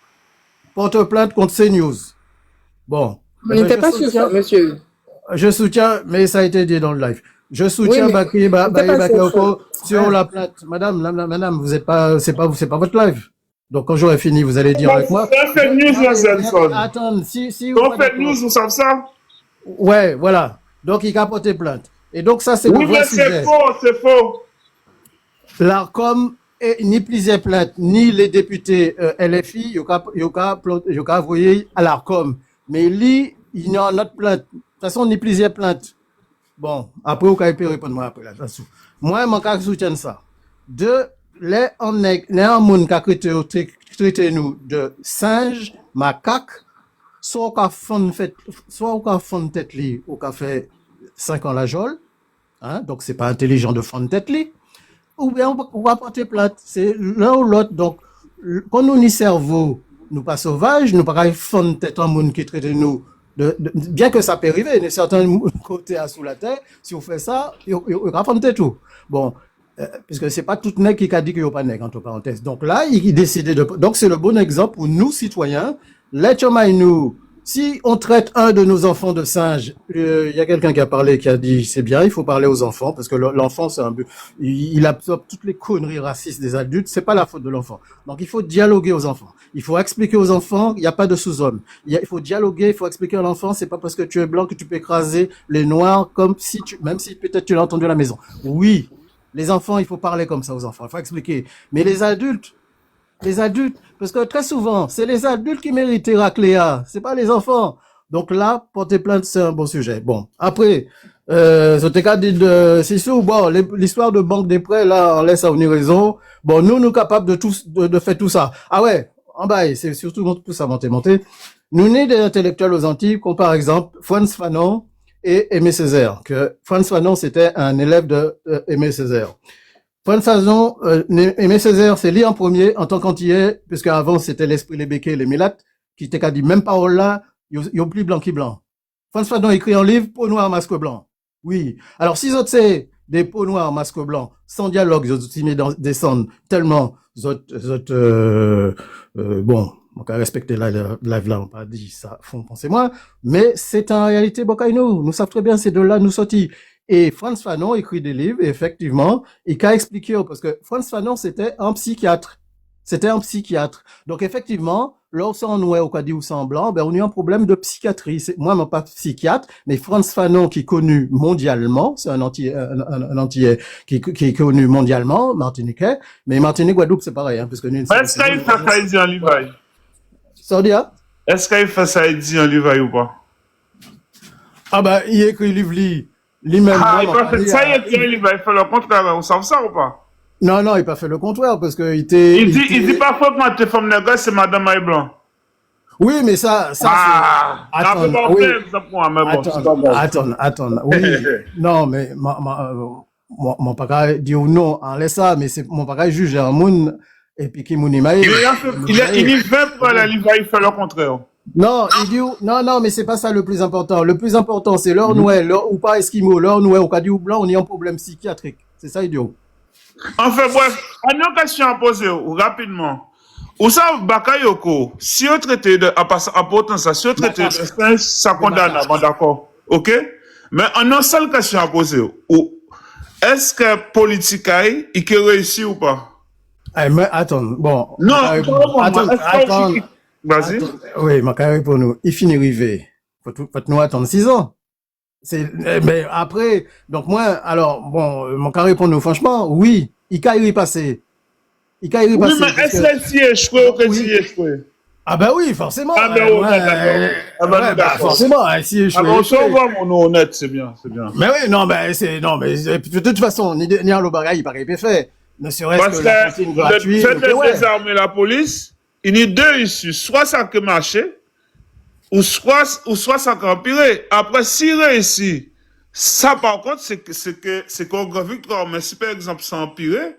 Porte plainte contre CNews. Bon. On n'était pas sur ça, monsieur. Je soutiens, mais ça a été dit dans le live. Je soutiens Bayi Bakayoko sur la plainte. Madame, vous êtes pas, c'est pas votre live. Donc, quand j'aurai fini, vous allez dire avec moi. C'est fake news, Nelson. Attends, si Donc, fake news, vous savez ça? Ouais, voilà. Donc, il a porté plainte. Et donc, ça, c'est le vrai sujet. C'est faux. L'ARCOM ni plié plainte, ni les députés LFI, il y a envoyé à l'ARCOM. Mais lui, il y a une autre plainte. De toute façon, ni plié plainte. Bon, après, vous pouvez répondre moi après là. Moi, mon cas, je soutiens ça. Deux, les gens qui ont traité nous de singes, macaques, soit au fond de tête li, ou qu'a fait 5 ans la jole, hein, donc c'est pas intelligent de fond de tête li, ou bien on va porter plainte, c'est l'un ou l'autre. Donc, quand nous ni cerveau, nous pas sauvages, nous pas fond de tête en monde qui traite nous, bien que ça peut arriver, de certains côtés à sous la terre, si on fait ça, il va fond de tête tout. Bon, puisque c'est pas tout nègre qui a dit qu'il n'y a pas nègre, entre parenthèses. Donc là, il décidait de, donc c'est le bon exemple pour nous, citoyens, nous, si on traite un de nos enfants de singe, il y a quelqu'un qui a parlé, qui a dit, c'est bien, il faut parler aux enfants, parce que l'enfant, c'est un but, il absorbe toutes les conneries racistes des adultes, c'est pas la faute de l'enfant. Donc il faut dialoguer aux enfants. Il faut expliquer aux enfants, il n'y a pas de sous-homme. Il faut dialoguer, il faut expliquer à l'enfant, c'est pas parce que tu es blanc que tu peux écraser les noirs, comme si même si peut-être tu l'as entendu à la maison. Oui. Les enfants, il faut parler comme ça aux enfants, il faut expliquer. Mais les adultes, parce que très souvent, c'est les adultes qui méritent Héracléa, c'est pas les enfants. Donc là, porter plainte, c'est un bon sujet. Bon, après, c'était qu'à dire c'est sûr, bon, l'histoire de banque des prêts, là, on laisse à venir raison. Bon, nous capables de faire tout ça. Ah ouais, en bas, c'est surtout tout ça monter. Nous, nés des intellectuels aux Antilles, comme par exemple, Frantz Fanon, et Aimé Césaire, que Frantz Fanon, c'était un élève de Aimé Césaire. Frantz Fanon, Aimé Césaire, c'est lui en premier, en tant qu'antillais, puisque avant c'était l'esprit, les béquets, les mélates, qui t'ont qu'à dire même parole là, ils ont plus blanc qui blanc. Frantz Fanon écrit un livre, peau noire, masque blanc. Oui. Alors, si autres c'est des peaux noires, masque blanc, sans dialogue, ils ont descendent tellement, bon, on va respecter la live là, on pas dit ça, font penser moi, mais c'est en réalité Bokaino. Nous savons très bien ces deux-là nous sortis. Et Frantz Fanon écrit des livres, et effectivement, il qu'a expliqué, parce que Frantz Fanon, c'était un psychiatre. Donc, effectivement, lorsqu'on nous est au Cadi ou sans blanc, ben, on a un problème de psychiatrie. Moi, je ne suis pas psychiatre, mais Frantz Fanon, qui est connu mondialement, c'est un antillais qui est connu mondialement, martiniquais, mais Martinique, Guadeloupe, c'est pareil, hein, parce que nous, est-ce qu'il fait ça dit en Livaille? Est-ce qu'il fait ça dit en Livaille ou pas? Ah, bah, il écrit livre lui-même. Ah, il pas fait ça, il écrit un livre, il fait le contraire, on sait ça ou pas? Non, il n'a pas fait le contraire, parce que il dit pas faut que tes femmes négres, c'est Madame Maï Blanc. Oui, mais ça, c'est... Attends, oui. Non, mais, mon papa dit ou non, on laisse ça, mais c'est, mon papa juge un monde, et puis qui mouni maï. Il y veut pour la livre, il fait le contraire. Non, il dit, non, mais c'est pas ça le plus important. Le plus important, c'est leur noué, ou pas esquimau, leur noué, au cas du blanc, on y a un problème psychiatrique. C'est ça, idiot. Enfin, bref, une question à poser, rapidement. Ou ça, Bakayoko, si on traité si on traité de singe, ça condamne, d'accord. Ok? Mais on a une seule question à poser. Est-ce que politique il peut réussir ou pas? Mais attends, bon. Non, attends. Vas-y. Oui, ma carrière pour nous. Il finit arrivé. Faut nous attendre 6 ans. Mais après, donc moi, alors, bon, mon carré pour nous, franchement, oui, il peut y passer. Oui, mais est-ce que tu échoué ou que tu échoué? Ah bah oui, forcément. Ah ben Ouais, honnête, d'accord. Ah ben ouais, nous, bah d'accord. forcément. Si je Ah ben on suis- s'en va, mon nom honnête, c'est bien, c'est bien. Mais oui, non, mais de toute façon, ni un l'obagaï, il paraît pas fait. Ne serait-ce Parce que la cantine gratuite. faites ouais. désarmer la police, il y a deux issues. Soit ça peut marcher, ou soit ça peut empirer. Après, s'il réussit, ça par contre, c'est qu'on grand victoire. Mais si par exemple ça empire,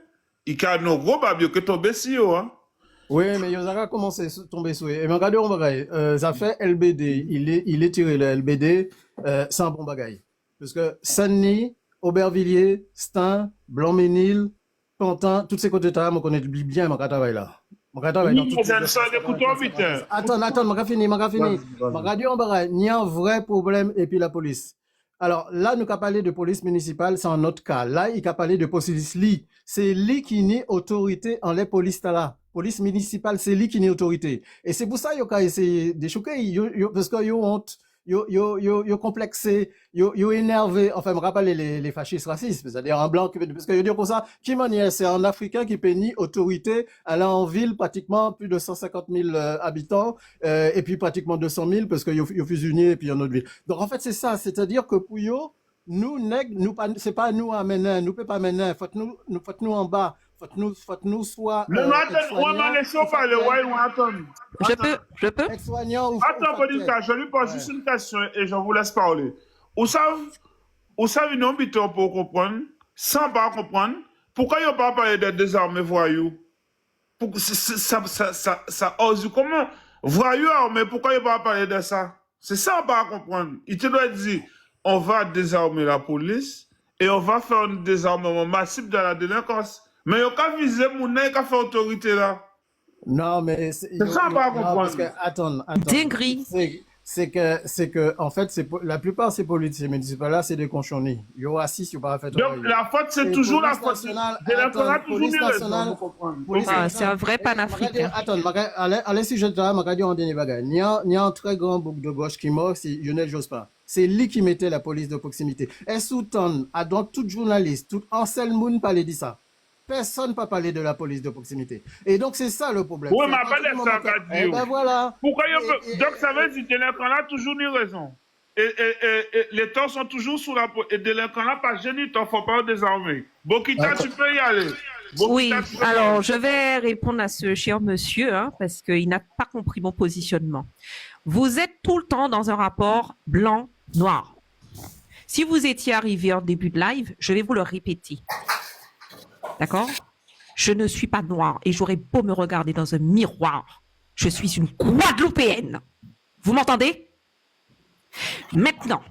il y a nos gros babio que tomber si haut, hein. Oui, mais Yozara commence à tomber sous. Et mais regardez, on bagaille. Ça fait LBD. Il est tiré le LBD, c'est un bon bagaille. Parce que Sanny, Aubervilliers, Stein, Blanc-Ménil, Pantin, tous ces côtés-là, je connais bien mon travail là. Mon travail dans Oui, toutes mais les ça ne s'en écoute en vite, hein. Attends, je fini. Regardez, on bagaille. Il y a un vrai problème et puis la police. Alors là, nous avons parlé de police municipale, c'est un autre cas. Là, il a parlé de police li. C'est lui qui n'est autorité en les polices là. Police municipale, c'est lui qui n'est autorité. Et c'est pour ça qu'il a essayé de choquer, parce qu'il a honte, il complexé, il énervé. Enfin, je me rappelle les fascistes racistes, c'est-à-dire un blanc, parce qu'il dit comme ça, qui manière, c'est un Africain qui peut ni autorité, elle a en ville pratiquement plus de 150 000 habitants, et puis pratiquement 200 000 parce qu'il y a fusionné et puis il y a une autre ville. Donc en fait, c'est ça, c'est-à-dire que pour eux, c'est pas nous à mener, nous peut pas mener, faut nous en bas, faut nous soit. Le matin, on m'a laissé parler, ouais, on attend. Je peux? Être-soignant ou. Attends, Bodika, je lui pose juste une question et je vous laisse parler. Vous savez, non, on peut comprendre, sans pas comprendre, pourquoi il n'y a pas parlé des désarmés voyous? Ça ose comment? Voyous armés, pourquoi il n'y a pas parlé de ça? C'est ça, on va comprendre. Il te doit dire, on va désarmer la police et on va faire un désarmement massif de la délinquance. Mais il n'y a qu'à viser mon nez qu'à faire autorité là. Non, mais c'est ça, on va comprendre. parce que, attends. Dinguerie. C'est que, en fait, la plupart de ces policiers municipaux là, c'est des conchonnés. Ils ont assis, ils n'ont pas fait. Donc, la faute, c'est toujours la faute. Délinquant a toujours mis raison. C'est un vrai panafricain. Attends, allez, si je te dis, je en dernier bagage. Il y a un très grand bouc de gauche qui mort, c'est Lionel Jospin. C'est lui qui mettait la police de proximité. Et sous-ton, à donc tout journaliste, tout ancien monde parlait de ça. Personne ne peut parler de la police de proximité. Et donc, c'est ça le problème. Oui, mais pas de ça, Eh ben voilà. Pourquoi donc, ça veut dire que délinquant a toujours eu raison. Et les torts sont toujours sous la peau. Et délinquant n'a pas gêné, il ne faut pas désarmer. Bokita, tu peux y aller. Oui, alors je vais répondre à ce cher monsieur, hein, parce qu'il n'a pas compris mon positionnement. Vous êtes tout le temps dans un rapport blanc-noir. Si vous étiez arrivé en début de live, je vais vous le répéter. D'accord? Je ne suis pas noire et j'aurais beau me regarder dans un miroir. Je suis une Guadeloupéenne. Vous m'entendez? Maintenant,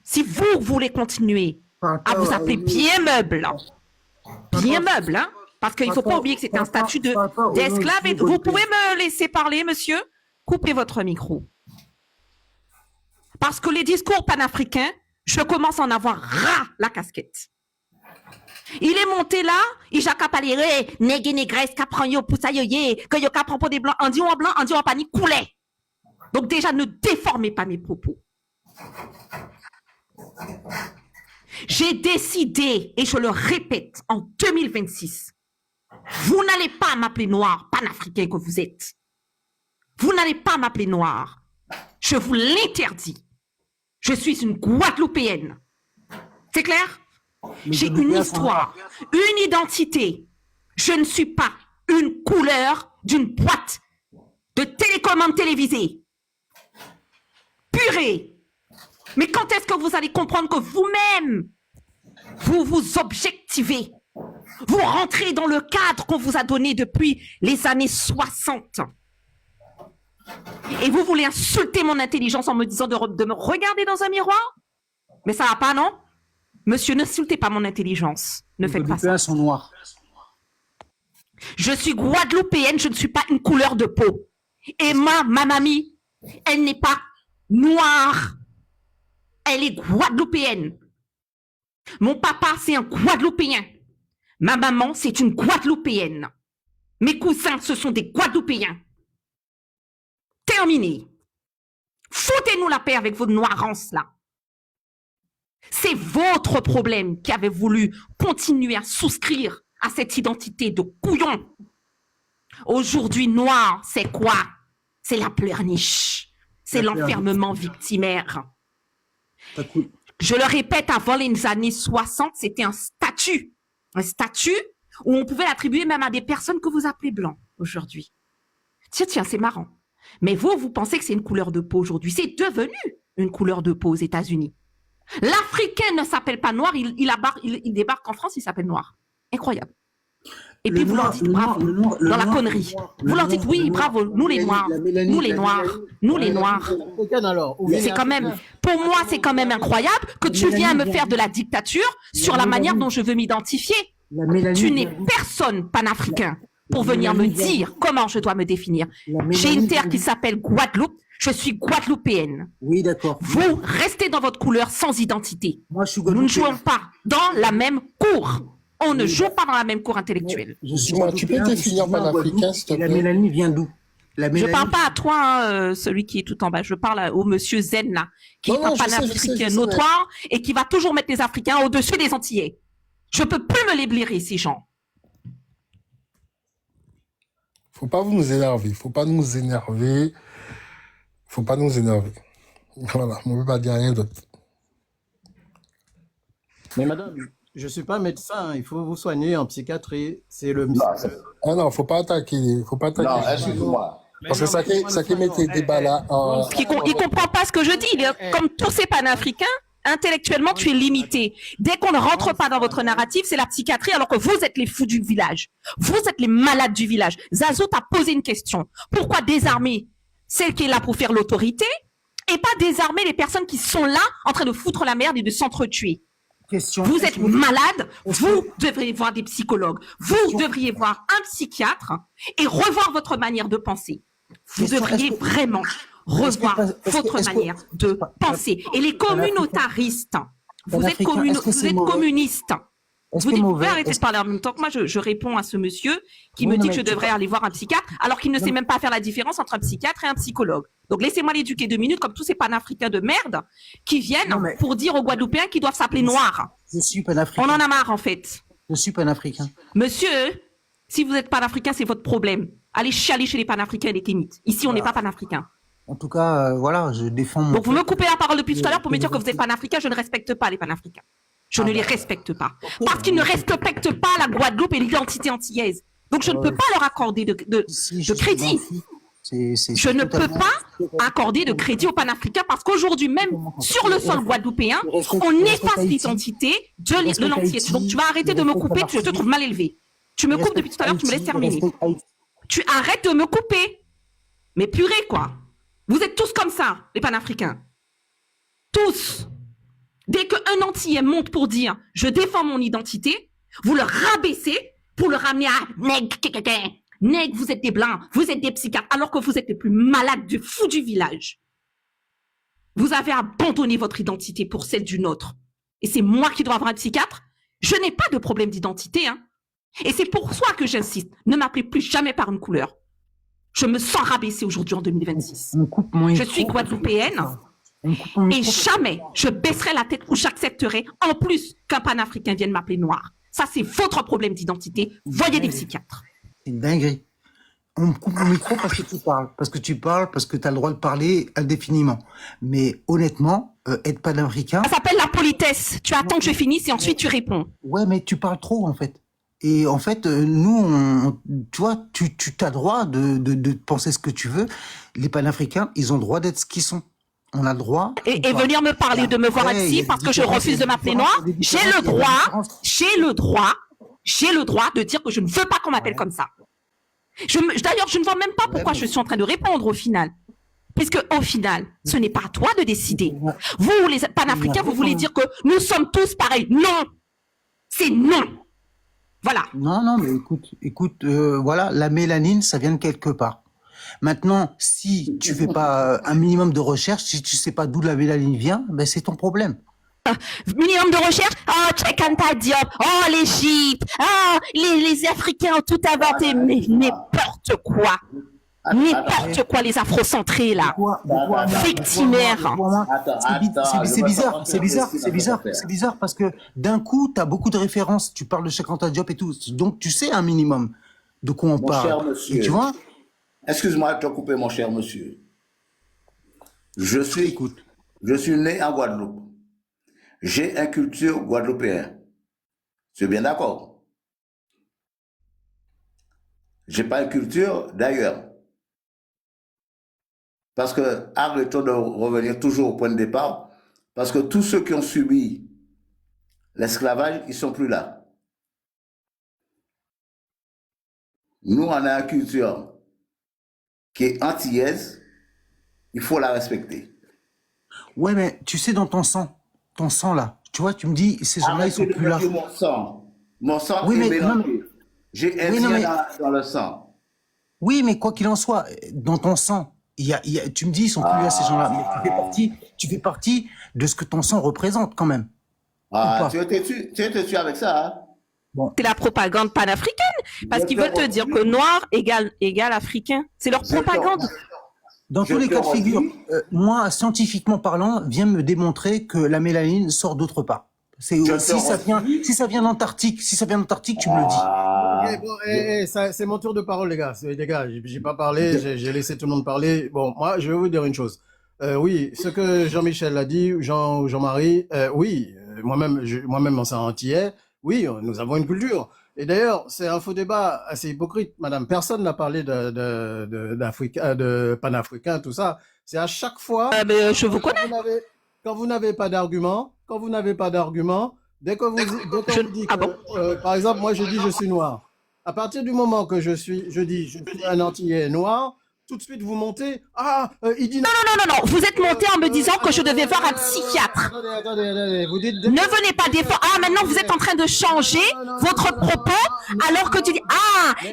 si vous voulez continuer à vous appeler bien meuble, hein, parce qu'il ne faut pas oublier que c'est un statut d'esclave. Et vous pouvez me laisser parler, monsieur? Coupez votre micro. Parce que les discours panafricains, je commence à en avoir ras la casquette. Il est monté là, il a parlé, nègre négresse, capran yo, poussa yo ye, que yo capran pour des blancs, on dit en blanc, on dit en panique, coulet. Donc déjà, ne déformez pas mes propos. J'ai décidé, et je le répète, en 2026, vous n'allez pas m'appeler noir, panafricain que vous êtes. Vous n'allez pas m'appeler noir. Je vous l'interdis. Je suis une Guadeloupéenne. C'est clair? J'ai une histoire, une identité. Je ne suis pas une couleur d'une boîte de télécommande télévisée. Purée. Mais quand est-ce que vous allez comprendre que vous-même, vous vous objectivez? Vous rentrez dans le cadre qu'on vous a donné depuis les années 60. Et vous voulez insulter mon intelligence en me disant de me regarder dans un miroir? Mais ça va pas, non? Monsieur, n'insultez pas mon intelligence. Ne faites pas ça. Sont noirs. Je suis guadeloupéenne, je ne suis pas une couleur de peau. Et ma mamie, elle n'est pas noire. Elle est guadeloupéenne. Mon papa, c'est un Guadeloupéen. Ma maman, c'est une Guadeloupéenne. Mes cousins, ce sont des Guadeloupéens. Terminé. Foutez-nous la paix avec vos noirances, là. C'est votre problème qui avez voulu continuer à souscrire à cette identité de couillon. Aujourd'hui, noir, c'est quoi? c'est la pleurniche, c'est La pleurniche. l'enfermement victimaire. T'as cool. Je le répète, avant les années 60, c'était un statut où on pouvait l'attribuer même à des personnes que vous appelez blancs aujourd'hui. Tiens, c'est marrant. Mais vous pensez que c'est une couleur de peau aujourd'hui. C'est devenu une couleur de peau aux États-Unis. L'Africain ne s'appelle pas noir, il débarque en France, il s'appelle noir. Incroyable. Et puis vous leur dites bravo dans la connerie. Vous leur dites oui, bravo, nous les noirs, nous les noirs, nous les noirs. C'est quand même, pour moi, c'est quand même incroyable que tu viens me faire de la dictature sur la manière dont je veux m'identifier. Tu n'es personne panafricain pour venir me dire comment je dois me définir. J'ai une terre qui s'appelle Guadeloupe. Je suis guadeloupéenne. Oui, d'accord. Vous restez dans votre couleur sans identité. Moi, je suis Nous ne guadeloupéen. jouons pas dans la même cour. On ne joue pas dans la même cour intellectuelle. Je suis Dis-moi, tu peux guadeloupéen, définir je suis né en panafricain, Guadeloupe, s'il te et la plaît? mélanine vient d'où? La Je mélanine. parle pas à toi, hein, celui qui est tout en bas. Je parle au monsieur Zen, là, qui Non, est un non, je sais, panafricain je sais. notoire et qui va toujours mettre les Africains au-dessus des Antillais. Je peux plus me les blairer, ces gens. Faut pas nous énerver. Faut pas nous énerver. Faut pas nous énerver. Voilà, on ne peut pas dire rien d'autre. Mais madame, je suis pas médecin, hein. Il faut vous soigner en psychiatrie. C'est le... Ah non, faut pas attaquer. Faut pas attaquer. Non, excuse-moi. Parce que ça qui met tes débats là. Il comprend pas ce que je dis. Il est comme tous ces panafricains. Intellectuellement, tu es limité. Dès qu'on ne rentre pas dans votre narratif, c'est la psychiatrie, alors que vous êtes les fous du village. Vous êtes les malades du village. Zazo t'a posé une question. Pourquoi désarmer celle qui est là pour faire l'autorité et pas désarmer les personnes qui sont là en train de foutre la merde et de s'entretuer? Question. Vous êtes malade, vous devriez voir des psychologues, vous devriez voir un psychiatre et revoir votre manière de penser. Vous devriez vraiment revoir votre manière de penser. Et les communautaristes, vous êtes communistes. Vous pouvez arrêter de parler en même temps que moi, je réponds à ce monsieur qui me dit que je devrais aller voir un psychiatre alors qu'il ne sait même pas faire la différence entre un psychiatre et un psychologue. Donc laissez-moi l'éduquer 2 minutes comme tous ces panafricains de merde qui viennent pour dire aux Guadeloupéens qu'ils doivent s'appeler noirs. Je suis panafricain. On en a marre en fait. Je suis panafricain. Monsieur, si vous êtes panafricain, c'est votre problème. Allez chialer chez les panafricains et les kémites. Ici, on n'est pas panafricains. En tout cas, voilà, je défends mon... Donc vous me coupez la parole depuis tout à l'heure pour me dire que vous êtes panafricain. Je ne respecte pas les panafricains. Je ne les respecte pas. Parce qu'ils ne respectent pas la Guadeloupe et l'identité antillaise. Donc je ne peux pas leur accorder de crédit. Je ne peux pas accorder de crédit aux panafricains parce qu'aujourd'hui même, sur le sol guadeloupéen, on efface l'identité de l'antillais. Donc tu vas arrêter de me couper, je te trouve mal élevé. Tu me coupes depuis tout à l'heure, tu me laisses terminer. Tu arrêtes de me couper. Mais purée, quoi. Vous êtes tous comme ça, les panafricains. Tous. Dès qu'un antillais monte pour dire « je défends mon identité », vous le rabaissez pour le ramener à « nègre, nègre, vous êtes des blancs, vous êtes des psychiatres », alors que vous êtes les plus malades du fou du village. Vous avez abandonné votre identité pour celle d'une autre. Et c'est moi qui dois avoir un psychiatre. Je n'ai pas de problème d'identité, hein. Et c'est pour ça que j'insiste. Ne m'appelez plus jamais par une couleur. Je me sens rabaissée aujourd'hui en 2026. Je suis guadeloupéenne. Et jamais je baisserai la tête ou j'accepterai en plus qu'un panafricain vienne m'appeler noir. Ça, c'est votre problème d'identité. Voyez des psychiatres. C'est une dinguerie. On me coupe le micro parce que tu parles. Parce que tu as le droit de parler indéfiniment. Mais honnêtement, être panafricain... Ça s'appelle la politesse. Tu attends que je finisse et ensuite tu réponds. Ouais, mais tu parles trop en fait. Et en fait, nous, tu vois, tu as le droit de penser ce que tu veux. Les panafricains, ils ont le droit d'être ce qu'ils sont. On a le droit. Et venir me parler de me voir ici parce que je refuse de m'appeler noir, j'ai le droit de dire que je ne veux pas qu'on m'appelle comme ça. D'ailleurs, je ne vois même pas pourquoi je suis en train de répondre au final. Puisque au final, ce n'est pas à toi de décider. Vous, les panafricains, vous voulez dire que nous sommes tous pareils. Non. C'est non. Voilà. Non, mais écoute, voilà, la mélanine, ça vient de quelque part. Maintenant, si tu fais pas un minimum de recherche, si tu sais pas d'où la mélanine vient, ben c'est ton problème. Minimum de recherche. Oh, check Anta Diop. Oh, l'Égypte. Oh, les Africains ont tout inventé. Mais n'importe quoi. N'importe quoi, les afrocentrés, là. Victimaires. C'est bizarre parce que d'un coup, tu as beaucoup de références. Tu parles de Cheikh Anta Diop et tout. Donc, tu sais un minimum de quoi on parle. Et tu vois? Excuse-moi de te couper, mon cher monsieur. Je suis né en Guadeloupe. J'ai une culture guadeloupéenne. Tu es bien d'accord? J'ai pas une culture d'ailleurs. Parce que, arrêtons de revenir toujours au point de départ, parce que tous ceux qui ont subi l'esclavage, ils sont plus là. Nous, on a une culture qui est antillaise, il faut la respecter. Ouais, mais tu sais, dans ton sang là, tu vois, tu me dis, ces gens-là, ils sont plus là. Mon sang Oui, est mais, mélangé. J'ai dans le sang. Oui, mais quoi qu'il en soit, dans ton sang, tu me dis, ils sont plus là, ces gens-là. Mais tu fais partie de ce que ton sang représente, quand même. Ah, tu étais dessus avec ça, hein? Bon. C'est la propagande panafricaine, parce qu'ils veulent te dire que noir égale africain. C'est leur propagande. Dans tous les cas de figure, moi, scientifiquement parlant, viens me démontrer que la mélanine sort d'autre part. Si ça vient d'Antarctique, tu me le dis. Okay, bon, c'est mon tour de parole, les gars. Les gars, j'ai pas parlé, j'ai laissé tout le monde parler. Bon, moi, je vais vous dire une chose. Oui, ce que Jean-Michel a dit, Jean-Marie, oui, moi-même, en antillais, oui, nous avons une culture. Et d'ailleurs, c'est un faux débat assez hypocrite, madame. Personne n'a parlé de panafricain, tout ça. C'est à chaque fois. Je vous connais. Quand vous n'avez pas d'argument, dès qu'on vous dit que, par exemple, moi je dis je suis noir. À partir du moment que je dis je suis un antillais noir, tout de suite vous montez. Il dit non. Vous êtes monté en me disant que je devais voir un psychiatre. Attendez, vous dites. Ne venez pas défendre. Maintenant vous êtes en train de changer votre propos alors que tu dis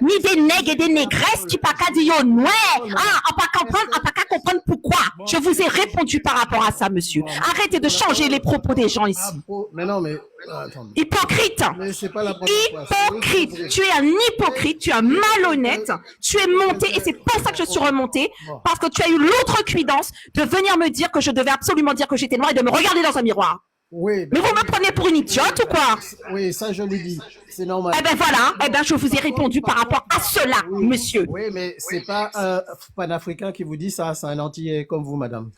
ni des nègres et des négresses qui pas qu'à dire noir. On pas qu'à comprendre pourquoi. Je vous ai répondu par rapport à ça, monsieur. Arrêtez de changer les propos des gens ici. Mais non, mais attendez. Hypocrite. Mais c'est pas la première fois. Hypocrite. Tu es un hypocrite, tu es un malhonnête, tu es monté et c'est pour ça que je suis remontée, parce que tu as eu l'outrecuidance de venir me dire que je devais absolument dire que j'étais noire et de me regarder dans un miroir. Oui. Mais vous me prenez pour une idiote ou quoi? Oui, ça je l'ai dit. C'est normal. Eh ben voilà, je vous ai répondu par rapport à cela, monsieur. Oui, mais c'est pas un panafricain qui vous dit ça, c'est un antillais comme vous, madame.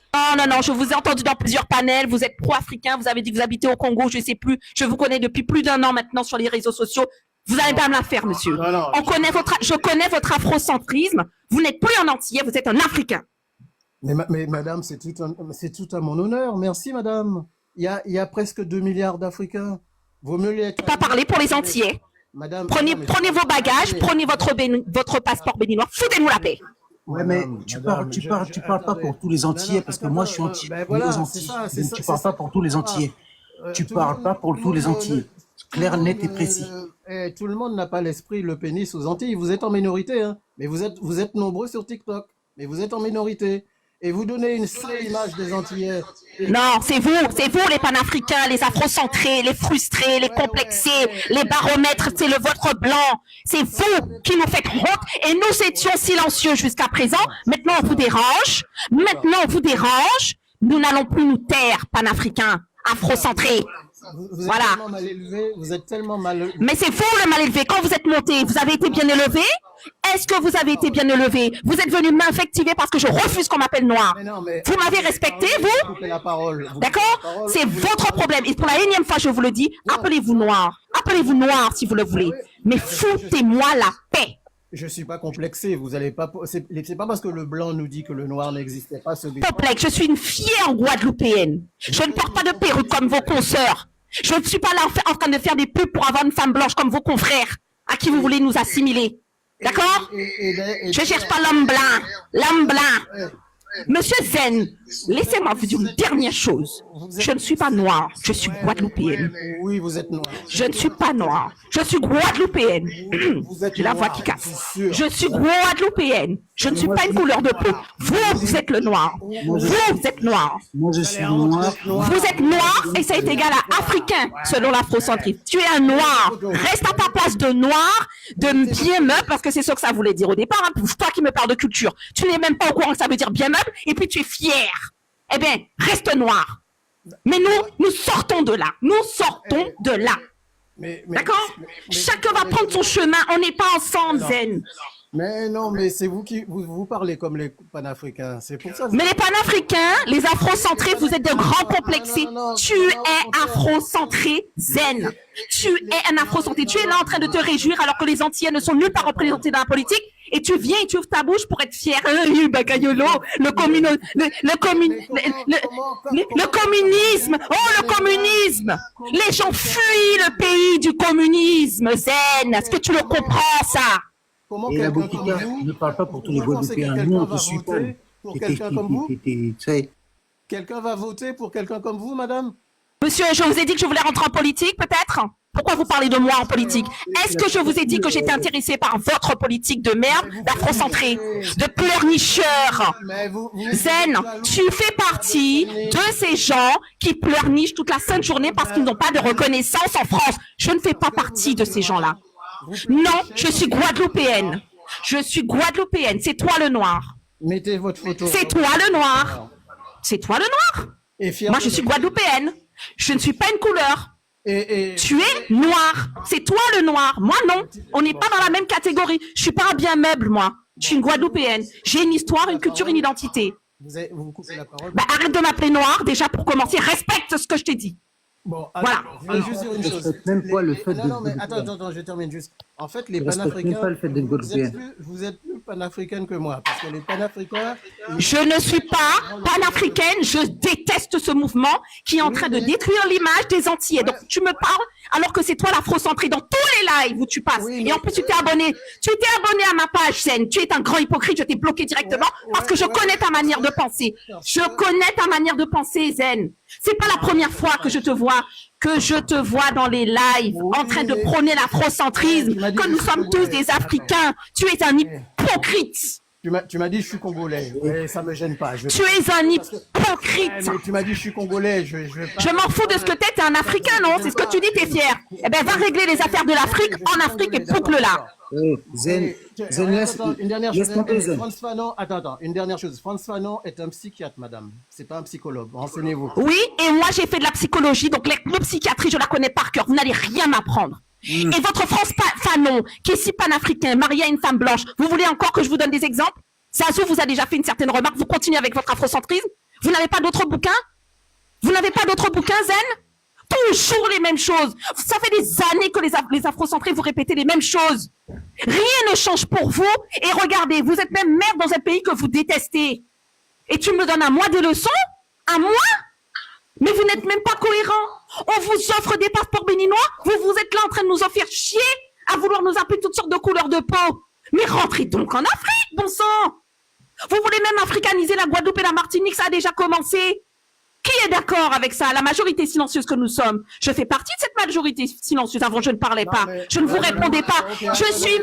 Non, je vous ai entendu dans plusieurs panels, vous êtes pro-africain, vous avez dit que vous habitez au Congo, je sais plus, je vous connais depuis plus d'1 an maintenant sur les réseaux sociaux. Vous n'allez pas me la faire, monsieur. Je connais votre afrocentrisme, vous n'êtes plus un antillais, vous êtes un africain. Mais madame, c'est tout à mon honneur, merci madame. Il y a presque 2 milliards d'Africains. Vaut mieux les pas parler pour les Antillais. Madame, prenez vos bagages, prenez votre passeport béninois, foutez-nous la paix. Ouais, mais tu parles pas pour tous les Antillais, parce que moi je suis antillais. Tu parles pas pour tous les Antillais. Tu parles pas pour tous les Antillais. Clair, net et précis. Tout le monde n'a pas l'esprit, le pénis aux Antilles. Vous êtes en minorité, hein. Mais vous êtes nombreux sur TikTok. Mais vous êtes en minorité. Et vous donnez une seule image des Antillais. Non, c'est vous les panafricains, les afrocentrés, les frustrés, les complexés, les baromètres, c'est le vôtre blanc. C'est vous qui nous faites honte et nous étions silencieux jusqu'à présent. Maintenant, on vous dérange. Nous n'allons plus nous taire, panafricains, afrocentrés. Voilà. Vous êtes tellement mal élevé. Mais c'est vous le mal élevé. Quand vous êtes monté, vous avez été bien élevé? Est-ce que vous avez été bien élevé? Vous êtes venu m'infectiver parce que je refuse qu'on m'appelle noir. Vous m'avez respecté, vous? D'accord? C'est votre problème. Et pour la énième fois, je vous le dis, appelez-vous noir. Appelez-vous noir si vous le voulez. Mais foutez-moi la paix. Je suis pas complexé. Vous allez pas. C'est pas parce que le blanc nous dit que le noir n'existait pas. Complexe. Je suis une fière Guadeloupéenne. Je ne porte pas de perruque comme vos consoeurs. Je ne suis pas là en train de faire des pubs pour avoir une femme blanche comme vos confrères à qui vous voulez nous assimiler. D'accord? Je cherche pas l'homme blanc. Monsieur Zen, laissez-moi vous dire une dernière chose. Je ne suis pas noire, je suis guadeloupéenne. Oui, vous êtes noire. Je ne suis pas noire, je suis guadeloupéenne. J'ai la voix qui casse. Je suis guadeloupéenne. Je ne suis pas une couleur de peau. Vous êtes le noir. Vous êtes noir. Moi, je suis noir. Vous êtes noir et ça est égal à africain, selon l'afrocentrisme. Tu es un noir. Reste à ta place de noir, de bien meuble, parce que c'est ce que ça voulait dire au départ. Hein. Toi qui me parles de culture, tu n'es même pas au courant que ça veut dire bien meuble, et puis tu es fier. Eh bien, reste noir. Mais nous sortons de là. Nous sortons de là. D'accord? Chacun va prendre son chemin. On n'est pas ensemble, Zen. Mais non, mais c'est vous qui vous parlez comme les panafricains. C'est pour ça. Mais les panafricains, les afrocentrés, vous êtes de grands complexés. Tu es afrocentré zen. Tu es un afrocentré. Tu es là en train de te réjouir alors que les Antillais ne sont nulle part représentés dans la politique. Et tu viens et tu ouvres ta bouche pour être fier. Bagayolo, le communisme. Oh, le communisme. Les gens fuient le pays du communisme, zen. Est-ce que tu le comprends, ça? Et la Bokita ne parle pas pour tous les Guadeloupéens. Nous, on te supporte. Pour quelqu'un comme vous? Quelqu'un va voter pour quelqu'un comme vous, madame? Monsieur, je vous ai dit que je voulais rentrer en politique, peut-être? Pourquoi vous parlez de moi en politique? Est-ce que je vous ai dit que j'étais intéressé par votre politique de merde, d'afrocentré, de pleurnicheur? Zen, tu fais partie de ces gens qui pleurnichent toute la sainte journée parce qu'ils n'ont pas de reconnaissance en France. Je ne fais pas partie de ces gens-là. Non, je suis guadeloupéenne. Je suis guadeloupéenne. C'est toi le noir. Mettez votre photo. C'est toi le noir. C'est toi le noir. Moi, je suis guadeloupéenne. Je ne suis pas une couleur. Tu es noir. C'est toi le noir. Moi, non. On n'est pas dans la même catégorie. Je suis pas un bien meuble, moi. Je suis une guadeloupéenne. J'ai une histoire, une culture, une identité. Vous vous coupez la parole. Bah, arrête de m'appeler noir, déjà, pour commencer. Respecte ce que je t'ai dit. Bon, voilà. Je vais juste dire une chose. Même pas le fait non, mais attends, je termine juste. En fait, les panafricains, pas le fait d'être vous êtes plus panafricaine que moi, parce que les panafricains... Je ne suis pas panafricaine, je déteste ce mouvement qui est en train de détruire l'image des Antillais. Donc, tu me parles alors que c'est toi l'afrocentré dans tous les lives où tu passes. Et en plus, tu t'es abonné à ma page Zen. Tu es un grand hypocrite, je t'ai bloqué directement parce que je connais ta manière de penser. Je connais ta manière de penser, Zen. C'est pas la première fois que je te vois dans les lives en train de prôner l'afrocentrisme, que nous sommes tous des Africains. Tu es un hypocrite. Tu m'as dit je suis congolais. Et ça me gêne pas. Tu es un hypocrite. Mais tu m'as dit je suis congolais. Je m'en fous de ce que t'es un Africain, non? C'est ce que tu dis, t'es fier. Eh ben, va régler les affaires de l'Afrique en Afrique et boucle-la. Zen, une dernière chose. Frantz Fanon, attends, une dernière chose. Frantz Fanon est un psychiatre, madame. C'est pas un psychologue. Renseignez-vous. Oui, et moi j'ai fait de la psychologie, donc l'ethnopsychiatrie, je la connais par cœur. Vous n'allez rien m'apprendre. Et votre Frantz Fanon, qui est si panafricain, marié à une femme blanche, vous voulez encore que je vous donne des exemples? Zazou vous a déjà fait une certaine remarque. Vous continuez avec votre afrocentrisme? Vous n'avez pas d'autres bouquins? Vous n'avez pas d'autres bouquins, Zen? Toujours les mêmes choses. Ça fait des années que les afrocentrés vous répétez les mêmes choses. Rien ne change pour vous. Et regardez, vous êtes même maire dans un pays que vous détestez. Et tu me donnes à moi des leçons? À moi? Mais vous n'êtes même pas cohérent. On vous offre des passeports béninois. Vous êtes là en train de nous en faire chier à vouloir nous appeler toutes sortes de couleurs de peau. Mais rentrez donc en Afrique, bon sang. Vous voulez même africaniser la Guadeloupe et la Martinique, ça a déjà commencé. Qui est d'accord avec ça? La majorité silencieuse que nous sommes. Je fais partie de cette majorité silencieuse. Avant, je ne parlais pas. Je ne vous répondais pas. Je suis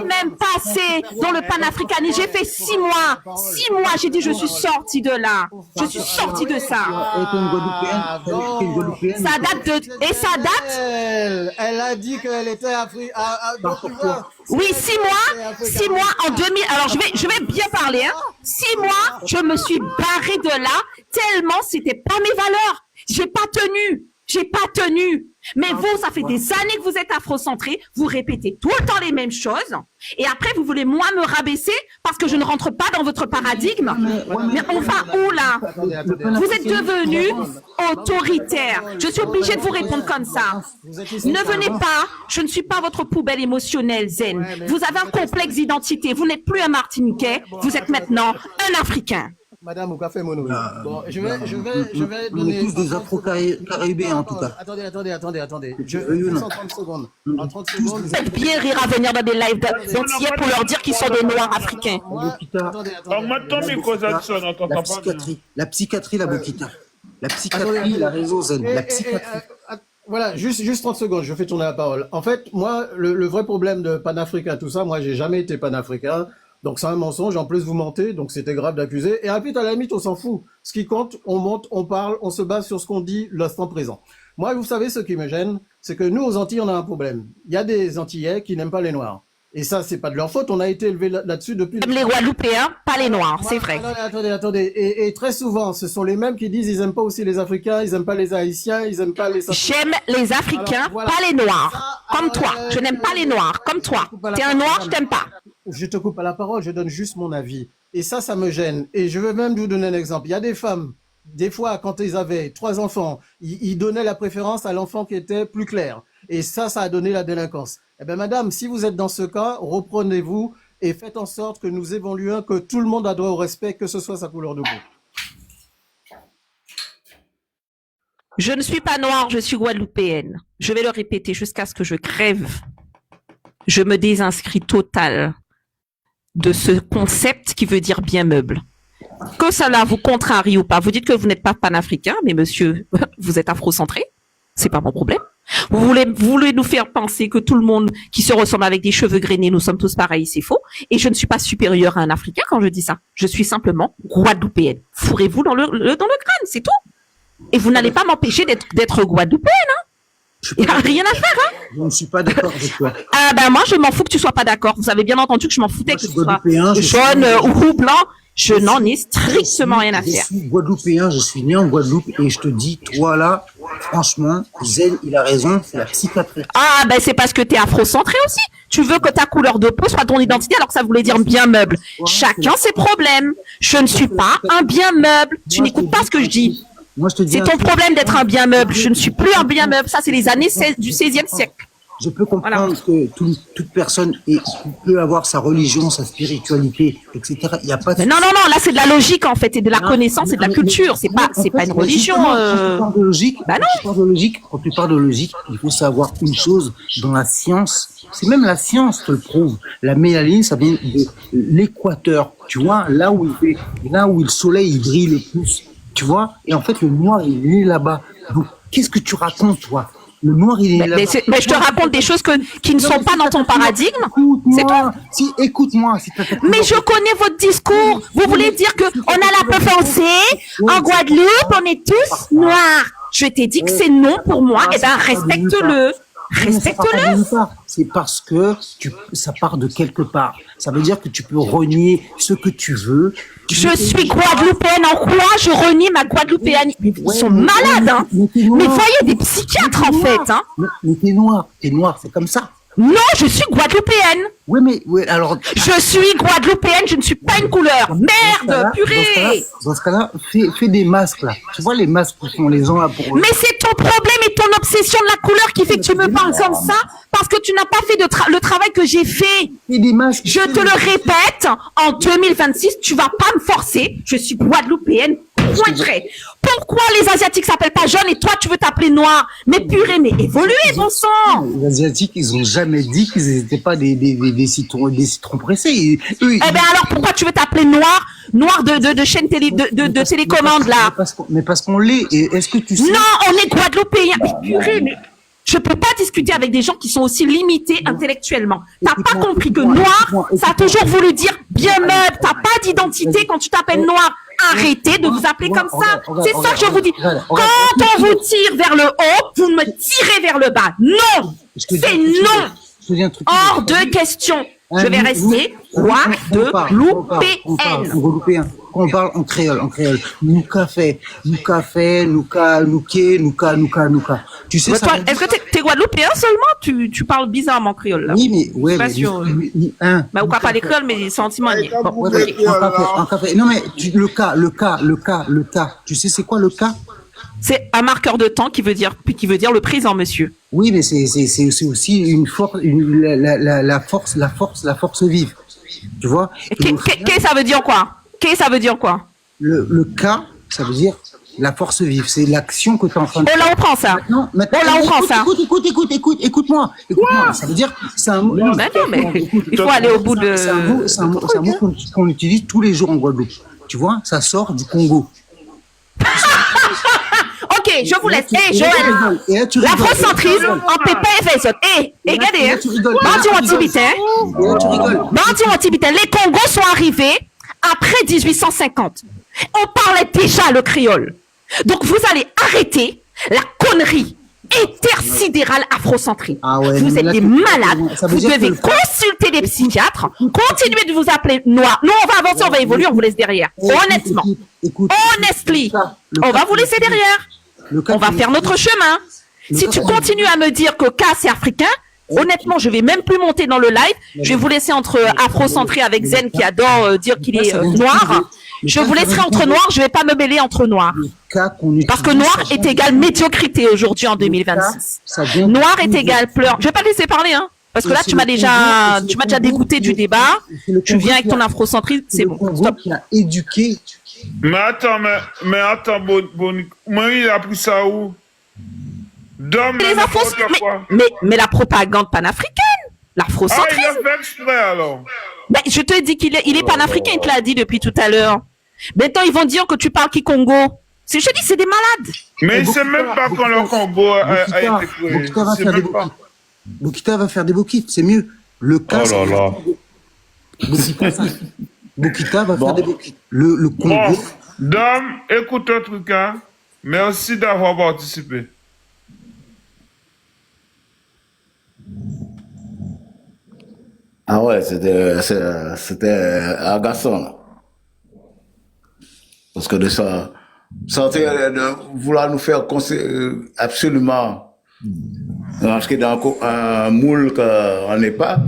même passée dans le panafricanisme. J'ai fait 6 mois. 6 mois, j'ai dit, je suis sortie de là. Je suis sortie de ça. Ça date de... Et ça date... Elle a dit qu'elle était africaine. Oui, 6 mois en 2000. Alors, je vais bien parler, hein. 6 mois, je me suis barrée de là tellement c'était pas mes valeurs. J'ai pas tenu. Mais vous, ça fait des années que vous êtes afrocentrés, vous répétez tout le temps les mêmes choses, et après vous voulez moi me rabaisser parce que je ne rentre pas dans votre paradigme. Mais on va où là? Vous êtes devenu autoritaire. Je suis obligée de vous répondre comme ça. Ne venez pas, je ne suis pas votre poubelle émotionnelle, Zen. Vous avez un complexe d'identité, vous n'êtes plus un Martiniquais, vous êtes maintenant un Africain. Madame, au café mono. Bon, je vais donner... On est tous des Afro-Caribéens, en tout cas. Attendez. En 30 secondes. En 30 secondes... Vous faites bien rire à venir dans des lives d'antillais pour leur dire qu'ils sont des Noirs africains. La psychiatrie, la Bokita. La psychiatrie, la réseau Zen. La psychiatrie. Voilà, juste 30 secondes, je fais tourner la parole. En fait, moi, le vrai problème de panafricain, tout ça, moi, j'ai jamais été panafricain. Donc c'est un mensonge, en plus vous mentez, donc c'était grave d'accuser. Et ensuite, à la limite, on s'en fout. Ce qui compte, on monte, on parle, on se base sur ce qu'on dit l'instant présent. Moi, vous savez, ce qui me gêne, c'est que nous, aux Antilles, on a un problème. Il y a des Antillais qui n'aiment pas les Noirs. Et ça, c'est pas de leur faute. On a été élevé là-dessus depuis. Même les Guadeloupéens, pas les Noirs, c'est vrai. Attendez. Et très souvent, ce sont les mêmes qui disent ils aiment pas aussi les Africains, ils aiment pas les Haïtiens, ils aiment pas les. J'aime les Africains, Alors, voilà. pas les Noirs. Comme toi. Je n'aime pas les Noirs, comme toi. T'es un Noir, je t'aime pas. Je te coupe à la parole, je donne juste mon avis. Et ça me gêne. Et je veux même vous donner un exemple. Il y a des femmes, des fois, quand ils avaient 3 enfants, ils donnaient la préférence à l'enfant qui était plus clair. Et ça a donné la délinquance. Eh bien, madame, si vous êtes dans ce cas, reprenez-vous et faites en sorte que nous évoluions, que tout le monde a droit au respect, que ce soit sa couleur de peau. Je ne suis pas noire, je suis guadeloupéenne. Je vais le répéter jusqu'à ce que je crève. Je me désinscris total de ce concept qui veut dire bien meuble. Que cela vous contrarie ou pas, vous dites que vous n'êtes pas panafricain, mais monsieur, vous êtes afrocentré, c'est pas mon problème. Vous voulez nous faire penser que tout le monde qui se ressemble avec des cheveux grainés, nous sommes tous pareils, c'est faux. Et je ne suis pas supérieure à un Africain quand je dis ça. Je suis simplement guadeloupéenne. Fourrez-vous dans le crâne, c'est tout. Et vous n'allez pas m'empêcher d'être guadeloupéenne, hein. Il n'y a rien à faire, hein. Je ne suis pas d'accord avec toi. Ah ben moi, je m'en fous que tu sois pas d'accord. Vous avez bien entendu que je m'en foutais que tu sois jaune ou blanc. Je n'en ai strictement rien à faire. Je suis guadeloupéen, je suis né en Guadeloupe et je te dis, toi là, franchement, Zen, il a raison, c'est la psychiatrie. Ah ben c'est parce que t'es afrocentré aussi. Tu veux que ta couleur de peau soit ton identité alors que ça voulait dire bien meuble. Chacun ses problèmes. Je ne suis pas un bien meuble. Tu n'écoutes pas ce que je dis. C'est ton problème d'être un bien meuble. Je ne suis plus un bien meuble. Ça, c'est les années du 16e siècle. Je peux comprendre que toute personne peut avoir sa religion, sa spiritualité, etc. Il y a pas de... Non, là, c'est de la logique, en fait, et de la connaissance et de la culture. C'est pas une religion. Quand tu parles de logique, quand tu parles de logique, il faut savoir une chose dans la science. C'est même la science qui le prouve. La mélanine, ça vient de l'équateur. Tu vois, là où le soleil il brille le plus. Tu vois, et en fait, le noir, il est là-bas. Donc, qu'est-ce que tu racontes, toi? Le noir, il est là-bas. Mais je te raconte des choses qui ne sont pas dans ton paradigme. C'est tout. Écoute-moi. Mais je connais votre discours. Vous voulez dire que on a la peau foncée, en Guadeloupe, on est tous noirs. Je t'ai dit que c'est non pour moi. Eh ben, respecte-le. Respecte-le. C'est parce que ça part de quelque part. Ça veut dire que tu peux renier ce que tu veux. Je suis guadeloupéenne. En quoi je renie ma guadeloupéenne? Ils sont malades, hein. Mais voyez des psychiatres, en fait, hein. Mais t'es noir, c'est comme ça. Non, je suis guadeloupéenne. Oui, alors. Je suis guadeloupéenne, je ne suis pas une couleur. Merde, purée. Dans ce cas-là, fais des masques, là. Tu vois les masques que font les gens là pour. Mais c'est ton problème et ton obsession de la couleur qui fait que tu me parles comme ça parce que tu n'as pas fait le travail que j'ai fait. Des masques. Je te le répète, en 2026, tu vas pas me forcer. Je suis guadeloupéenne. Point trait. Pourquoi les Asiatiques s'appellent pas jaunes et toi tu veux t'appeler noir? Mais purée, mais évoluez, bon sang. Les Asiatiques, ils ont jamais dit qu'ils n'étaient pas des citrons pressés. Eh ben alors pourquoi tu veux t'appeler noir de chaîne de télécommande là? Mais parce qu'on l'est. Est-ce que tu sais? Non, on est guadeloupéens. Mais purée, mais je peux pas discuter avec des gens qui sont aussi limités intellectuellement. T'as pas compris que noir, ça a toujours voulu dire bien meuble. T'as pas d'identité quand tu t'appelles noir. Arrêtez de vous appeler comme ça. C'est ça que je vous dis. Quand on vous tire vers le haut, vous me tirez vers le bas. Non, c'est non. Hors de question. Je vais rester guadeloupéenne. On parle en créole. Nous café. Tu sais mais ça? toi, est-ce que t'es guadeloupéen seulement? Tu parles bizarrement créole là. Oui, mais ouais. Mais ou pas parler créole, mais sentiments. En café. Non mais le cas. Tu sais c'est quoi le cas? C'est un marqueur de temps qui veut dire le présent, monsieur. Oui, mais c'est aussi une force, la force vive. Tu vois? Qu'est-ce ça veut dire quoi? Qu'est-ce ça veut dire quoi? Le cas, ça veut dire la force vive. C'est l'action que tu es en train de faire. Oh là, on prend ça. Écoute-moi. Ça veut dire, c'est un mot. Non, mais il faut aller au bout de. C'est un mot qu'on utilise tous les jours en Guadeloupe. Tu vois? Ça sort du Congo. Ok, je vous laisse. Joël, l'afrocentrisme en PPFS. Regardez, Bandi Wantibitin, les Congos sont arrivés après 1850. On parlait déjà le créole. Donc vous allez arrêter la connerie intersidéral afrocentré. Ah ouais, Vous mais êtes là, des tu- malades. ça veut Vous dire que devez le- consulter des psychiatres. Continuez de vous appeler noirs. Nous, on va avancer, on va évoluer, on vous laisse derrière. Honnêtement. Écoute, Honestly. le On cas va vous que- laisser derrière. le cas On va que- faire notre chemin. Si cas tu que- continues à me dire que K c'est africain, honnêtement, je vais même plus monter dans le live. Je vais vous laisser entre afrocentré avec Zen qui adore dire qu'il est noir. Je vous laisserai entre noirs. Je vais pas me mêler entre noirs. Parce que noir est égal médiocrité aujourd'hui en 2026. Noir est égal pleurs. Je vais pas te laisser parler, hein. Parce que là, tu m'as déjà dégoûté du débat. Tu viens avec ton afrocentrisme, c'est bon. Stop. Qui a éduqué. Mais attends, moi, il a pris ça où? Dom, Les infos, mais la propagande panafricaine, Ah, il l'afrocentrisme. a fait exprès, alors. Ben, je te dis qu'il est panafricain, il te l'a dit depuis tout à l'heure. Maintenant, ils vont dire que tu parles Kikongo. Je te dis, c'est des malades. Mais il sait même pas quand le Congo a été créé. Bokita va Il sait faire des même pas. bokits. Bokita va faire des bokits, c'est mieux. Le cas, Oh là là. Bokita va faire des bokits. Le Congo. Bon, Dom, écoute un truc, hein. Merci d'avoir participé. Ah ouais, c'était agaçant, là. Parce que de ça, de vouloir nous faire absolument rentrer dans un moule qu'on n'est pas.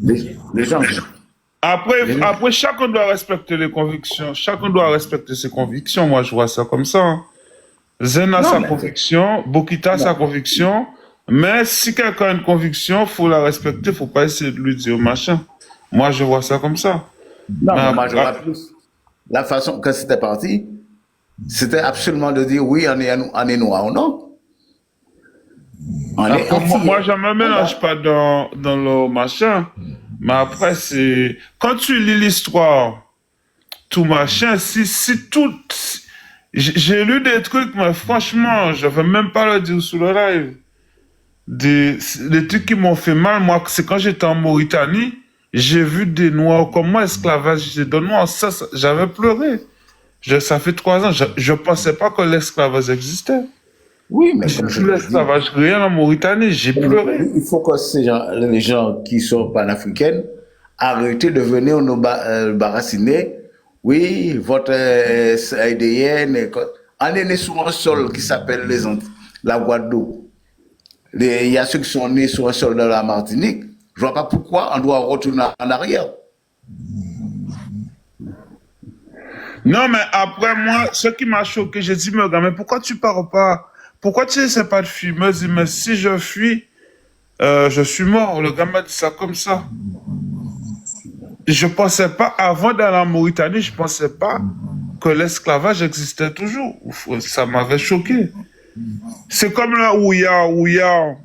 Les gens. Après, chacun doit respecter les convictions. Chacun doit respecter ses convictions. Moi, je vois ça comme ça. Hein. Zen a sa conviction, Bokita a sa conviction. Mais si quelqu'un a une conviction, faut la respecter. Faut pas essayer de lui dire machin. Moi, je vois ça comme ça. Non, mais moi, je vois plus. La façon que c'était parti, c'était absolument de dire oui, on est noir ou non. Moi, je me mélange pas dans le machin. Mais après, c'est... Quand tu lis l'histoire, tout machin, si tout... J'ai lu des trucs, mais franchement, je ne vais même pas le dire sous le live. Des trucs qui m'ont fait mal, moi, c'est quand j'étais en Mauritanie, j'ai vu des Noirs comme moi, esclavage de Noirs, ça j'avais pleuré. Ça fait 3 ans, je ne pensais pas que l'esclavage existait. Oui, mais j'ai vu l'esclavage réel en Mauritanie, j'ai pleuré. Il faut que les gens qui sont panafricains arrêtent de venir nous baratiner. Oui, votre ADN, on est né sur un sol qui s'appelle la Guadeloupe. Il y a ceux qui sont nés sur un sol de la Martinique. Je ne vois pas pourquoi on doit retourner en arrière. Non, mais après, moi, ce qui m'a choqué, j'ai dit, mais pourquoi tu pars pas? Pourquoi tu n'essaies pas de fuir? Je me dis, mais si je fuis, je suis mort. Le gars m'a dit ça comme ça. Je pensais pas, avant d'aller en Mauritanie, je pensais pas que l'esclavage existait toujours. Ça m'avait choqué. C'est comme là où il y a,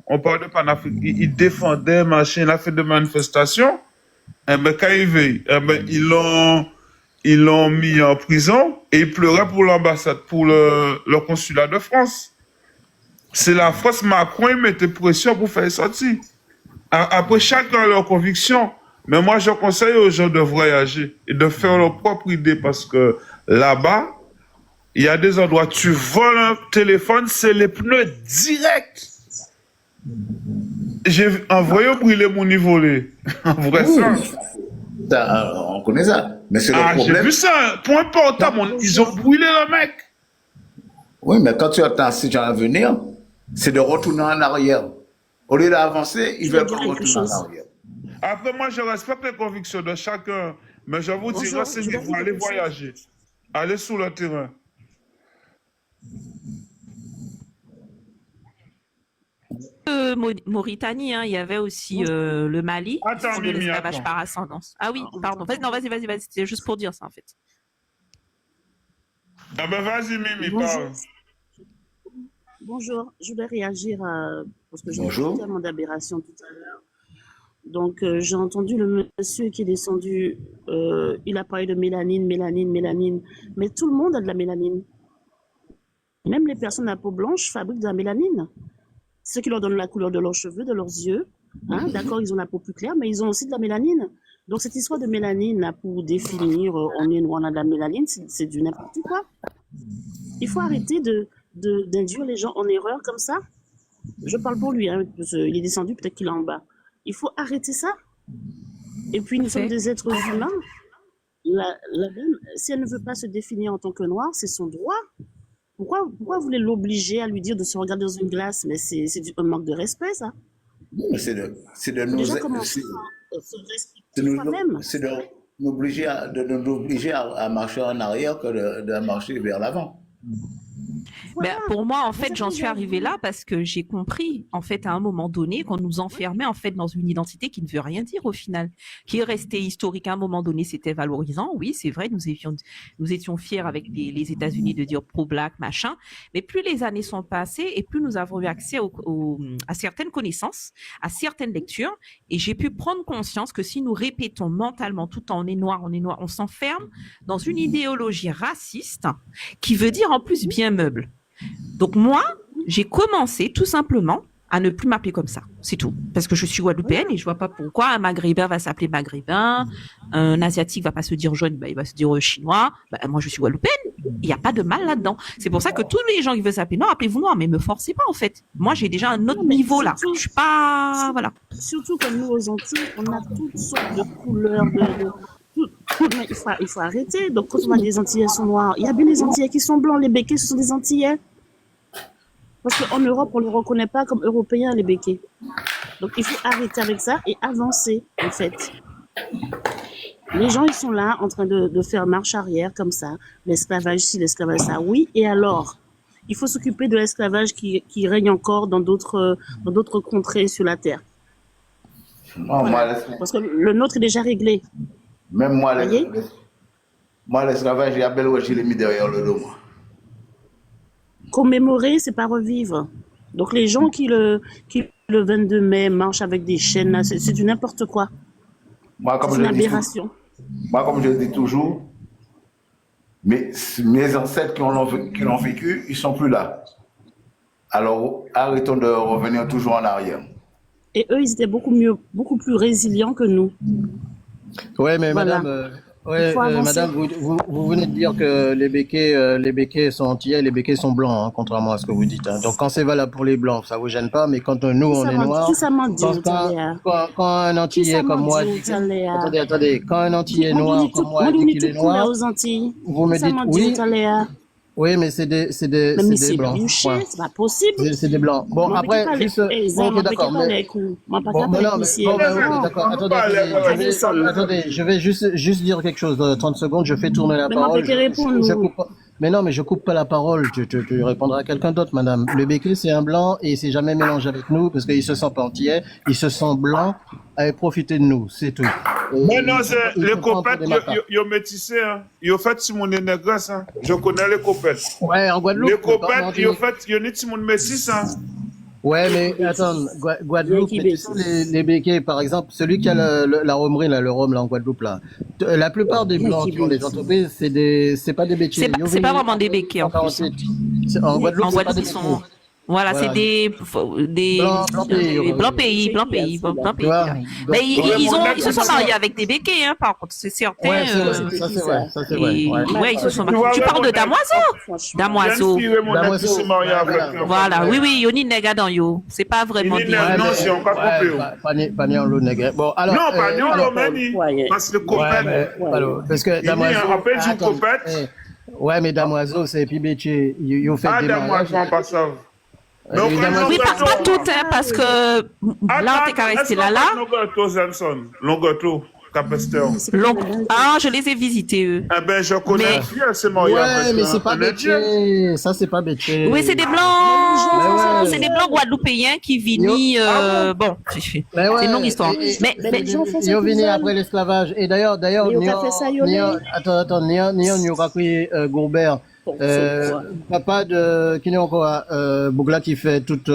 on parle de Panafrique, il défendait, machin, il a fait des manifestations. Et ben, quand il veut, ils l'ont mis en prison et il pleurait pour l'ambassade, pour le consulat de France. C'est la France, Macron, il mettait pression pour faire sortir. Après, chacun a leur conviction. Mais moi, je conseille aux gens de voyager et de faire leur propre idée parce que là-bas, il y a des endroits, tu voles un téléphone, c'est les pneus directs. J'ai envoyé brûler mon volé. En vrai, ça, on connaît ça. Mais c'est le problème. J'ai vu ça. Point portable, ils ont brûlé le mec. Oui, mais quand tu attends ces gens à venir, c'est de retourner en arrière. Au lieu d'avancer, ils veulent retourner en arrière. Après, moi, je respecte les convictions de chacun, mais je vous dirais, c'est qu'il faut aller voyager, aller sur le terrain. Mauritanie, hein, il y avait aussi le Mali, attends, de l'esclavage par ascendance. Ah oui, pardon. Vas-y, c'était juste pour dire ça, en fait. Ah ben vas-y, Mimi, parle. Bonjour, je voulais réagir parce que j'ai vu tellement d'aberrations tout à l'heure. Donc, j'ai entendu le monsieur qui est descendu, il a parlé de mélanine, mais tout le monde a de la mélanine. Même les personnes à peau blanche fabriquent de la mélanine. Ceux qui leur donnent la couleur de leurs cheveux, de leurs yeux, hein, d'accord, ils ont la peau plus claire, mais ils ont aussi de la mélanine. Donc, cette histoire de mélanine, là, pour définir, on est noir, on a de la mélanine, c'est du n'importe quoi. Il faut arrêter d'induire les gens en erreur comme ça. Je parle pour lui, hein, parce qu'il est descendu, peut-être qu'il est en bas. Il faut arrêter ça. Et puis, nous sommes des êtres humains. La dame, si elle ne veut pas se définir en tant que noire, c'est son droit. Pourquoi vous voulez l'obliger à lui dire de se regarder dans une glace? Mais c'est un manque de respect, ça. C'est de nous Déjà commencer à se respecter soi-même. c'est de nous obliger à marcher en arrière que de marcher vers l'avant. Ben, pour moi, en fait, j'en suis arrivée là parce que j'ai compris, en fait, à un moment donné, qu'on nous enfermait, en fait, dans une identité qui ne veut rien dire au final, qui est restée historique. À un moment donné, c'était valorisant. Oui, c'est vrai, nous étions fiers avec les États-Unis de dire pro-black, machin. Mais plus les années sont passées et plus nous avons eu accès à certaines connaissances, à certaines lectures. Et j'ai pu prendre conscience que si nous répétons mentalement tout le temps, on est noir, on s'enferme dans une idéologie raciste qui veut dire en plus bien meuble. Donc moi, j'ai commencé tout simplement à ne plus m'appeler comme ça. C'est tout. Parce que je suis guadeloupéenne et je vois pas pourquoi un maghrébin va s'appeler maghrébin, un asiatique va pas se dire jaune, il va se dire chinois. Moi, je suis guadeloupéenne. Il n'y a pas de mal là-dedans. C'est pour ça que tous les gens qui veulent s'appeler noir, appelez-vous noir, mais me forcez pas en fait. Moi, j'ai déjà un autre niveau là. Je suis pas, voilà. Surtout comme nous aux Antilles, on a toutes sortes de couleurs, mais il faut arrêter. Donc, quand on voit les Antillais sont noirs, il y a bien les Antillais qui sont blancs. Les Békés, ce sont des Antillais. Parce qu'en Europe, on ne les reconnaît pas comme Européens, les Békés. Donc, il faut arrêter avec ça et avancer, en fait. Les gens, ils sont là en train de faire marche arrière comme ça. L'esclavage ci, l'esclavage ça. Oui, et alors? Il faut s'occuper de l'esclavage qui règne encore dans d'autres contrées sur la Terre. Non, Parce que le nôtre est déjà réglé. Même moi, l'esclavage, il y a belle je l'ai mis derrière le dos, moi. Commémorer, c'est pas revivre. Donc les gens qui le 22 mai marchent avec des chaînes, là, c'est du n'importe quoi. C'est une aberration. Moi, comme je le dis toujours, mes ancêtres qui l'ont vécu, ils sont plus là. Alors, arrêtons de revenir toujours en arrière. Et eux, ils étaient beaucoup plus résilients que nous. Ouais, mais Voilà. madame, vous venez de dire que les béquets sont antillais, les béquets sont blancs, hein, contrairement à ce que vous dites. Hein. Donc quand c'est valable pour les blancs, ça vous gêne pas, mais quand nous on est noirs, quand un antillais comme moi dit que, attendez, quand un antillais noir comme moi dit qu'il est noir, vous me dites oui. Oui, mais c'est des blancs. C'est pas possible. C'est des blancs. Bon, après, juste. Ok, d'accord. Attendez, je vais juste dire quelque chose de 30 secondes. Je fais tourner la parole. Je coupe pas. Mais non, mais je coupe pas la parole. Tu répondras à quelqu'un d'autre, madame. Le béquet, c'est un blanc et il s'est jamais mélangé avec nous parce qu'il se sent pas antillais. Il se sent blanc à profiter de nous. C'est tout. Mais non, c'est les copettes, ils ont métissé. Ils ont fait Simone Negras. Je connais les copettes. Ouais, en Guadeloupe. Les copettes, ils ont fait Simone Messis. Ouais, mais attends, Guadeloupe, mais tu sais, les béquets, par exemple, celui qui a la romerie, là, le rhum, là, en Guadeloupe, là, la plupart des blancs qui ont des entreprises, c'est pas des béquets. C'est pas vraiment des béquets, en plus. En Guadeloupe, c'est pas des béquets. Voilà, c'est des blancs pays. Mais ils se sont mariés avec des béquets, hein, par contre, c'est certain. Ouais, ça c'est vrai. Ouais, ils se sont mariés. Tu parles de Damoiseau. Voilà, oui, Yoni Nega dans yo. C'est pas vraiment des. Non, c'est encore compris. Pas ni en l'eau nègre. Bon, alors. Non, pas ni en l'eau, mais parce que copette. Parce que Damoiseau. Rappelle du copette. Ouais, mais Damoiseau, c'est Pibéché. Ils ont fait des mariages. Damoiseau, pas ça. Oui, pas tout, hein, parce que là, t'es qu'à rester là. Longoto, Capester. Ah, je les ai visités, eux. Eh ben, je connais bien ces mariages. Ouais, mais c'est pas Béché. Ça, c'est pas Béché. Oui, c'est des blancs. C'est des blancs guadeloupéens qui viennent. Bon, c'est une longue histoire. Mais ils ont venu après l'esclavage. Et d'ailleurs, attends, Nion Yorakui Gourbert. Papa de qui n'est encore Bougla qui fait toute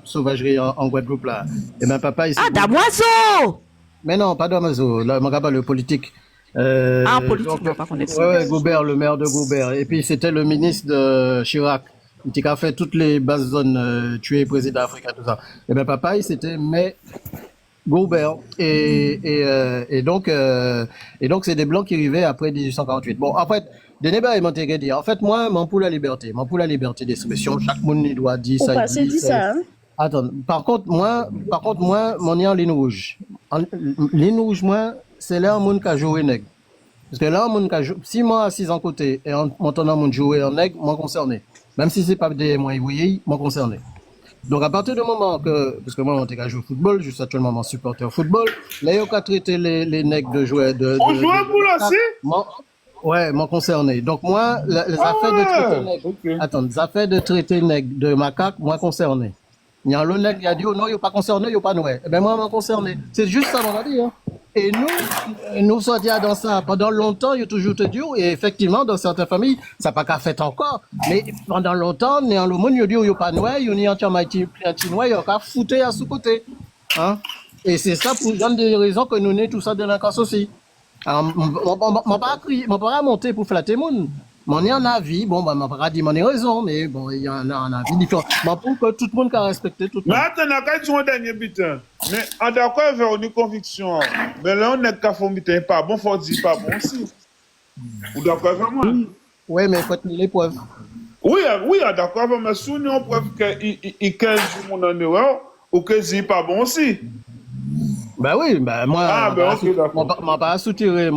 sauvagerie en Guadeloupe là. Et ben papa ici. Ah, Damoiseau. Mais non, pas Damoiseau, là le politique. Politique, non, pas connaître. Ouais, Goubert, le maire de Goubert. Et puis c'était le ministre de Chirac qui a fait toutes les bases zones tuées président africain tout ça. Et ben papa il c'était Goubert. Et donc c'est des blancs qui arrivaient après 1848. Bon, en fait, des débats et m'ont dire. En fait, moi, mon pour la liberté d'expression. Chaque monde il doit dire Faut ça. pas se dire ça, hein. Attends, par contre, moi, mon en ligne rouge. Ligne rouge, moi, c'est là un monde qui a joué nègre. Parce que là, un monde qui a joué, si moi, assis en côté, et en m'entendant mon jouer en nègre, moi concerné. Même si c'est pas des moi, vous voyez, moi concerné. Donc, à partir du moment que, parce que moi, on était joué au football, je suis actuellement mon supporter au football, là, il y a traité les nègres de jouer On joue un boule aussi? Ouais, m'en concerné. Donc, moi, les affaires de traiter nègre, attends, les affaires de traiter nègre de macaque, moi concerné. Il y a l'autre nègre qui a dit, oh non, il n'est pas concerné, il n'est pas noué. Eh ben, moi, m'en concerné. C'est juste ça, mon avis, hein. Et nous sortis dans ça pendant longtemps, il y a toujours te dit, et effectivement, dans certaines familles, ça n'a pas qu'à fait encore. Mais pendant longtemps, il y a le monde, il dit, il n'y a pas noué, il y a un petit noé, il y a qu'à foutre à sous côté. Hein? Et c'est ça pour donner des raisons que nous n'est tout ça délinquance aussi. Alors, on pas monter pour flatter monde. Mon est en avis, bon, bah, m'a pas dit mon raison, mais bon, il y en a un avis différent. Mais pour que tout le monde a respecté tout le monde. Mais attends, quand tu as un dernier butin, mais en d'accord avec une conviction, mais là, on est qu'à faire un butin, pas bon, faut dire pas bon aussi. Ou d'accord avec moi? Oui, mais il faut tenir les preuves. Oui, d'accord avec moi, si on a preuve qu'il 15 jours mon en ou que c'est pas bon aussi. Ben oui, ben moi, m'en pas soutiré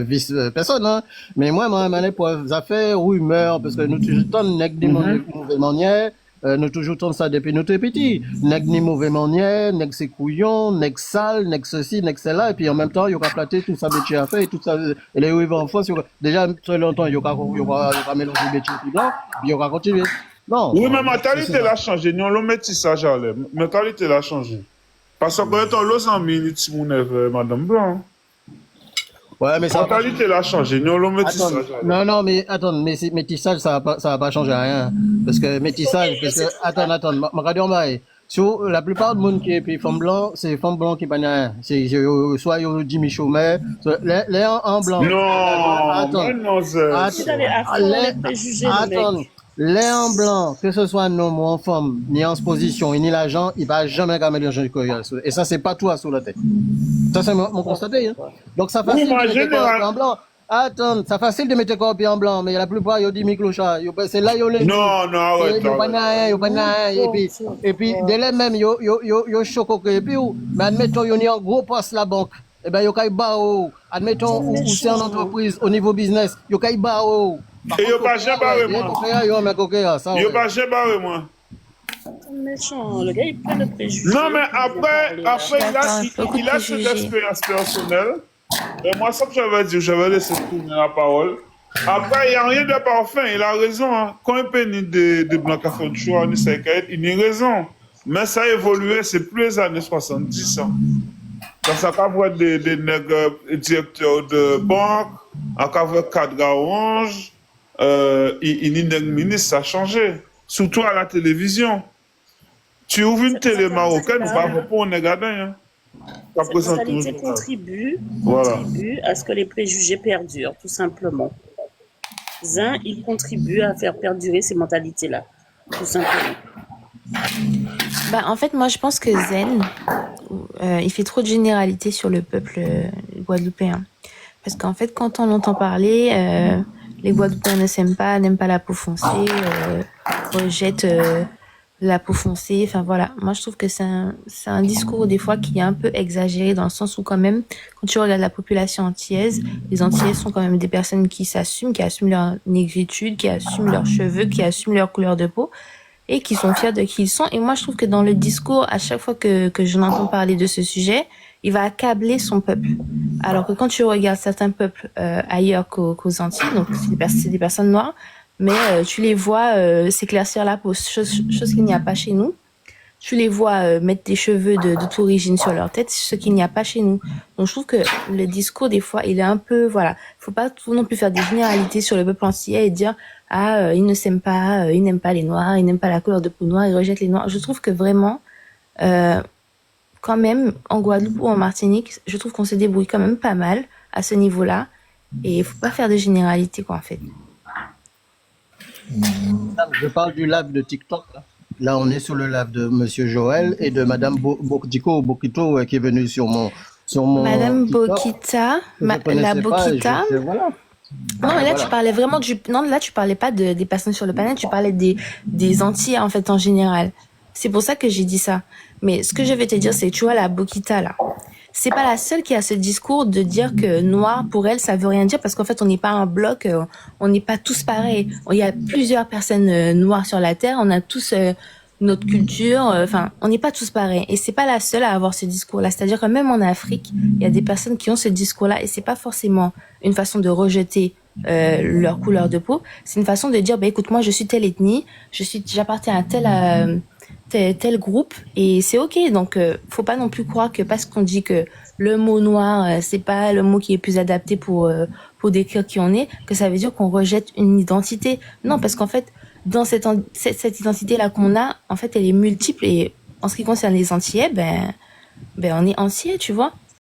vice personne, hein. Mais moi, l'épreuve, ça fait rumeur, parce que nous toujours tant nèg des mauvais manières, nous toujours tant ça depuis nous tout petits. Nèg ni mauvais manières, nèg c'est couillon, nèg sale, nèg ceci, nèg cela, et puis en même temps, il y aura platé tout ça métier à faire, et tout ça, et les arrivés en France, déjà, très longtemps, il y aura mélangé métier et blanc, puis il y aura continué. Non. Oui, mais mentalité l'a changé, nous, le métissage, mentalité l'a changé. Parce que quand on a minutes, Madame Blanc. Ouais, mais ça. La mentalité l'a changé. Nous, le métissage. Non, mais attends, mais métissage, ça va pas changer rien. Parce que métissage, attends, regardez, sur la plupart du monde qui est puis femme blanc, c'est femme blanc qui pas rien. C'est, soit Jimmy Chaumet, les en blanc. Non, attends, les en blanc, que ce soit un homme ou une femme, ni en position, ni l'argent, il va jamais gagner l'argent du courrier. Et ça, c'est pas tout sur la tête. Ça, c'est mon constaté, hein. Donc, ça facile de mettre corps en blanc. Attends, ça facile de mettre corps en blanc, mais la plupart, ils disent miclochat. C'est là, ils les. Non, arrête. Et puis, dès les mêmes, ils choquent. Et puis, mais admettons, ils ont un gros poste la banque. Eh ben, ils ont barreau. Admettons, ou c'est en entreprise, au niveau business, ils ont barreau. Et il n'y a pas jamais barré, moi. Il n'y a pas jamais barré, moi. Méchant, le gars, il plein de préjugés. Non, mais après il a cette expérience personnelle. Et moi, ça que j'avais dit, j'avais laissé tourner la parole. Après, il n'y a rien de parfait, il a raison. Hein. Quand il peut ni de blanc à faire du choix, ni il a raison. Mais ça a évolué, c'est plus les années 70. Hein. Quand ça a voir des nègres directeurs de banque, à avoir 4 gars orange. Il ministre, ça a changé. Surtout à la télévision. Tu ouvres une télé marocaine, on va pour un gardien. Cette mentalité contribue à ce que les préjugés perdurent, tout simplement. Il contribue à faire perdurer ces mentalités-là, tout simplement. Bah, en fait, moi, je pense que Zen, il fait trop de généralités sur le peuple guadeloupéen. Parce qu'en fait, quand on entend parler... les Guadeloupéens ne s'aiment pas, n'aiment pas la peau foncée, rejettent la peau foncée. Enfin voilà, moi je trouve que c'est un discours des fois qui est un peu exagéré dans le sens où quand même, quand tu regardes la population antillaise, les Antillaises sont quand même des personnes qui s'assument, qui assument leur négritude, qui assument leurs cheveux, qui assument leur couleur de peau et qui sont fiers de qui ils sont. Et moi je trouve que dans le discours, à chaque fois que je l'entends parler de ce sujet, il va accabler son peuple. Alors que quand tu regardes certains peuples ailleurs qu'aux Antilles, donc c'est des personnes noires, mais tu les vois s'éclaircir la peau, chose qu'il n'y a pas chez nous. Tu les vois mettre des cheveux de toute origine sur leur tête, ce qu'il n'y a pas chez nous. Donc je trouve que le discours, des fois, il est un peu... Voilà, faut pas tout non plus faire des généralités sur le peuple antillais et dire « Ah, ils ne s'aiment pas, ils n'aiment pas les noirs, ils n'aiment pas la couleur de peau noire, ils rejettent les noirs. » Je trouve que vraiment... quand même, en Guadeloupe ou en Martinique, je trouve qu'on se débrouille quand même pas mal à ce niveau-là. Et il faut pas faire de généralité, quoi, en fait. Je parle du live de TikTok, là. Là, on est sur le live de Monsieur Joël et de Madame Bokito qui est venue sur mon Madame TikTok, Bokita, que je la connaissais pas, Bokita. voilà. Non, mais là, Voilà. tu parlais vraiment non, là, tu parlais pas des personnes sur le panel, tu parlais des Antillais, en fait, en général. C'est pour ça que j'ai dit ça. Mais ce que je vais te dire, c'est, tu vois, la Bokita, là. C'est pas la seule qui a ce discours de dire que noir, pour elle, ça veut rien dire parce qu'en fait, on n'est pas un bloc, on n'est pas tous pareils. Il y a plusieurs personnes noires sur la Terre, on a tous notre culture, enfin, on n'est pas tous pareils. Et c'est pas la seule à avoir ce discours-là. C'est-à-dire que même en Afrique, il y a des personnes qui ont ce discours-là et c'est pas forcément une façon de rejeter leur couleur de peau. C'est une façon de dire, bah, écoute, moi, je suis telle ethnie, j'appartiens à tel groupe et c'est ok. Donc, faut pas non plus croire que parce qu'on dit que le mot noir, c'est pas le mot qui est plus adapté pour décrire qui on est, que ça veut dire qu'on rejette une identité. Non, parce qu'en fait, dans cette identité-là qu'on a, en fait, elle est multiple et en ce qui concerne les Antillais, ben, on est Antillais, tu vois.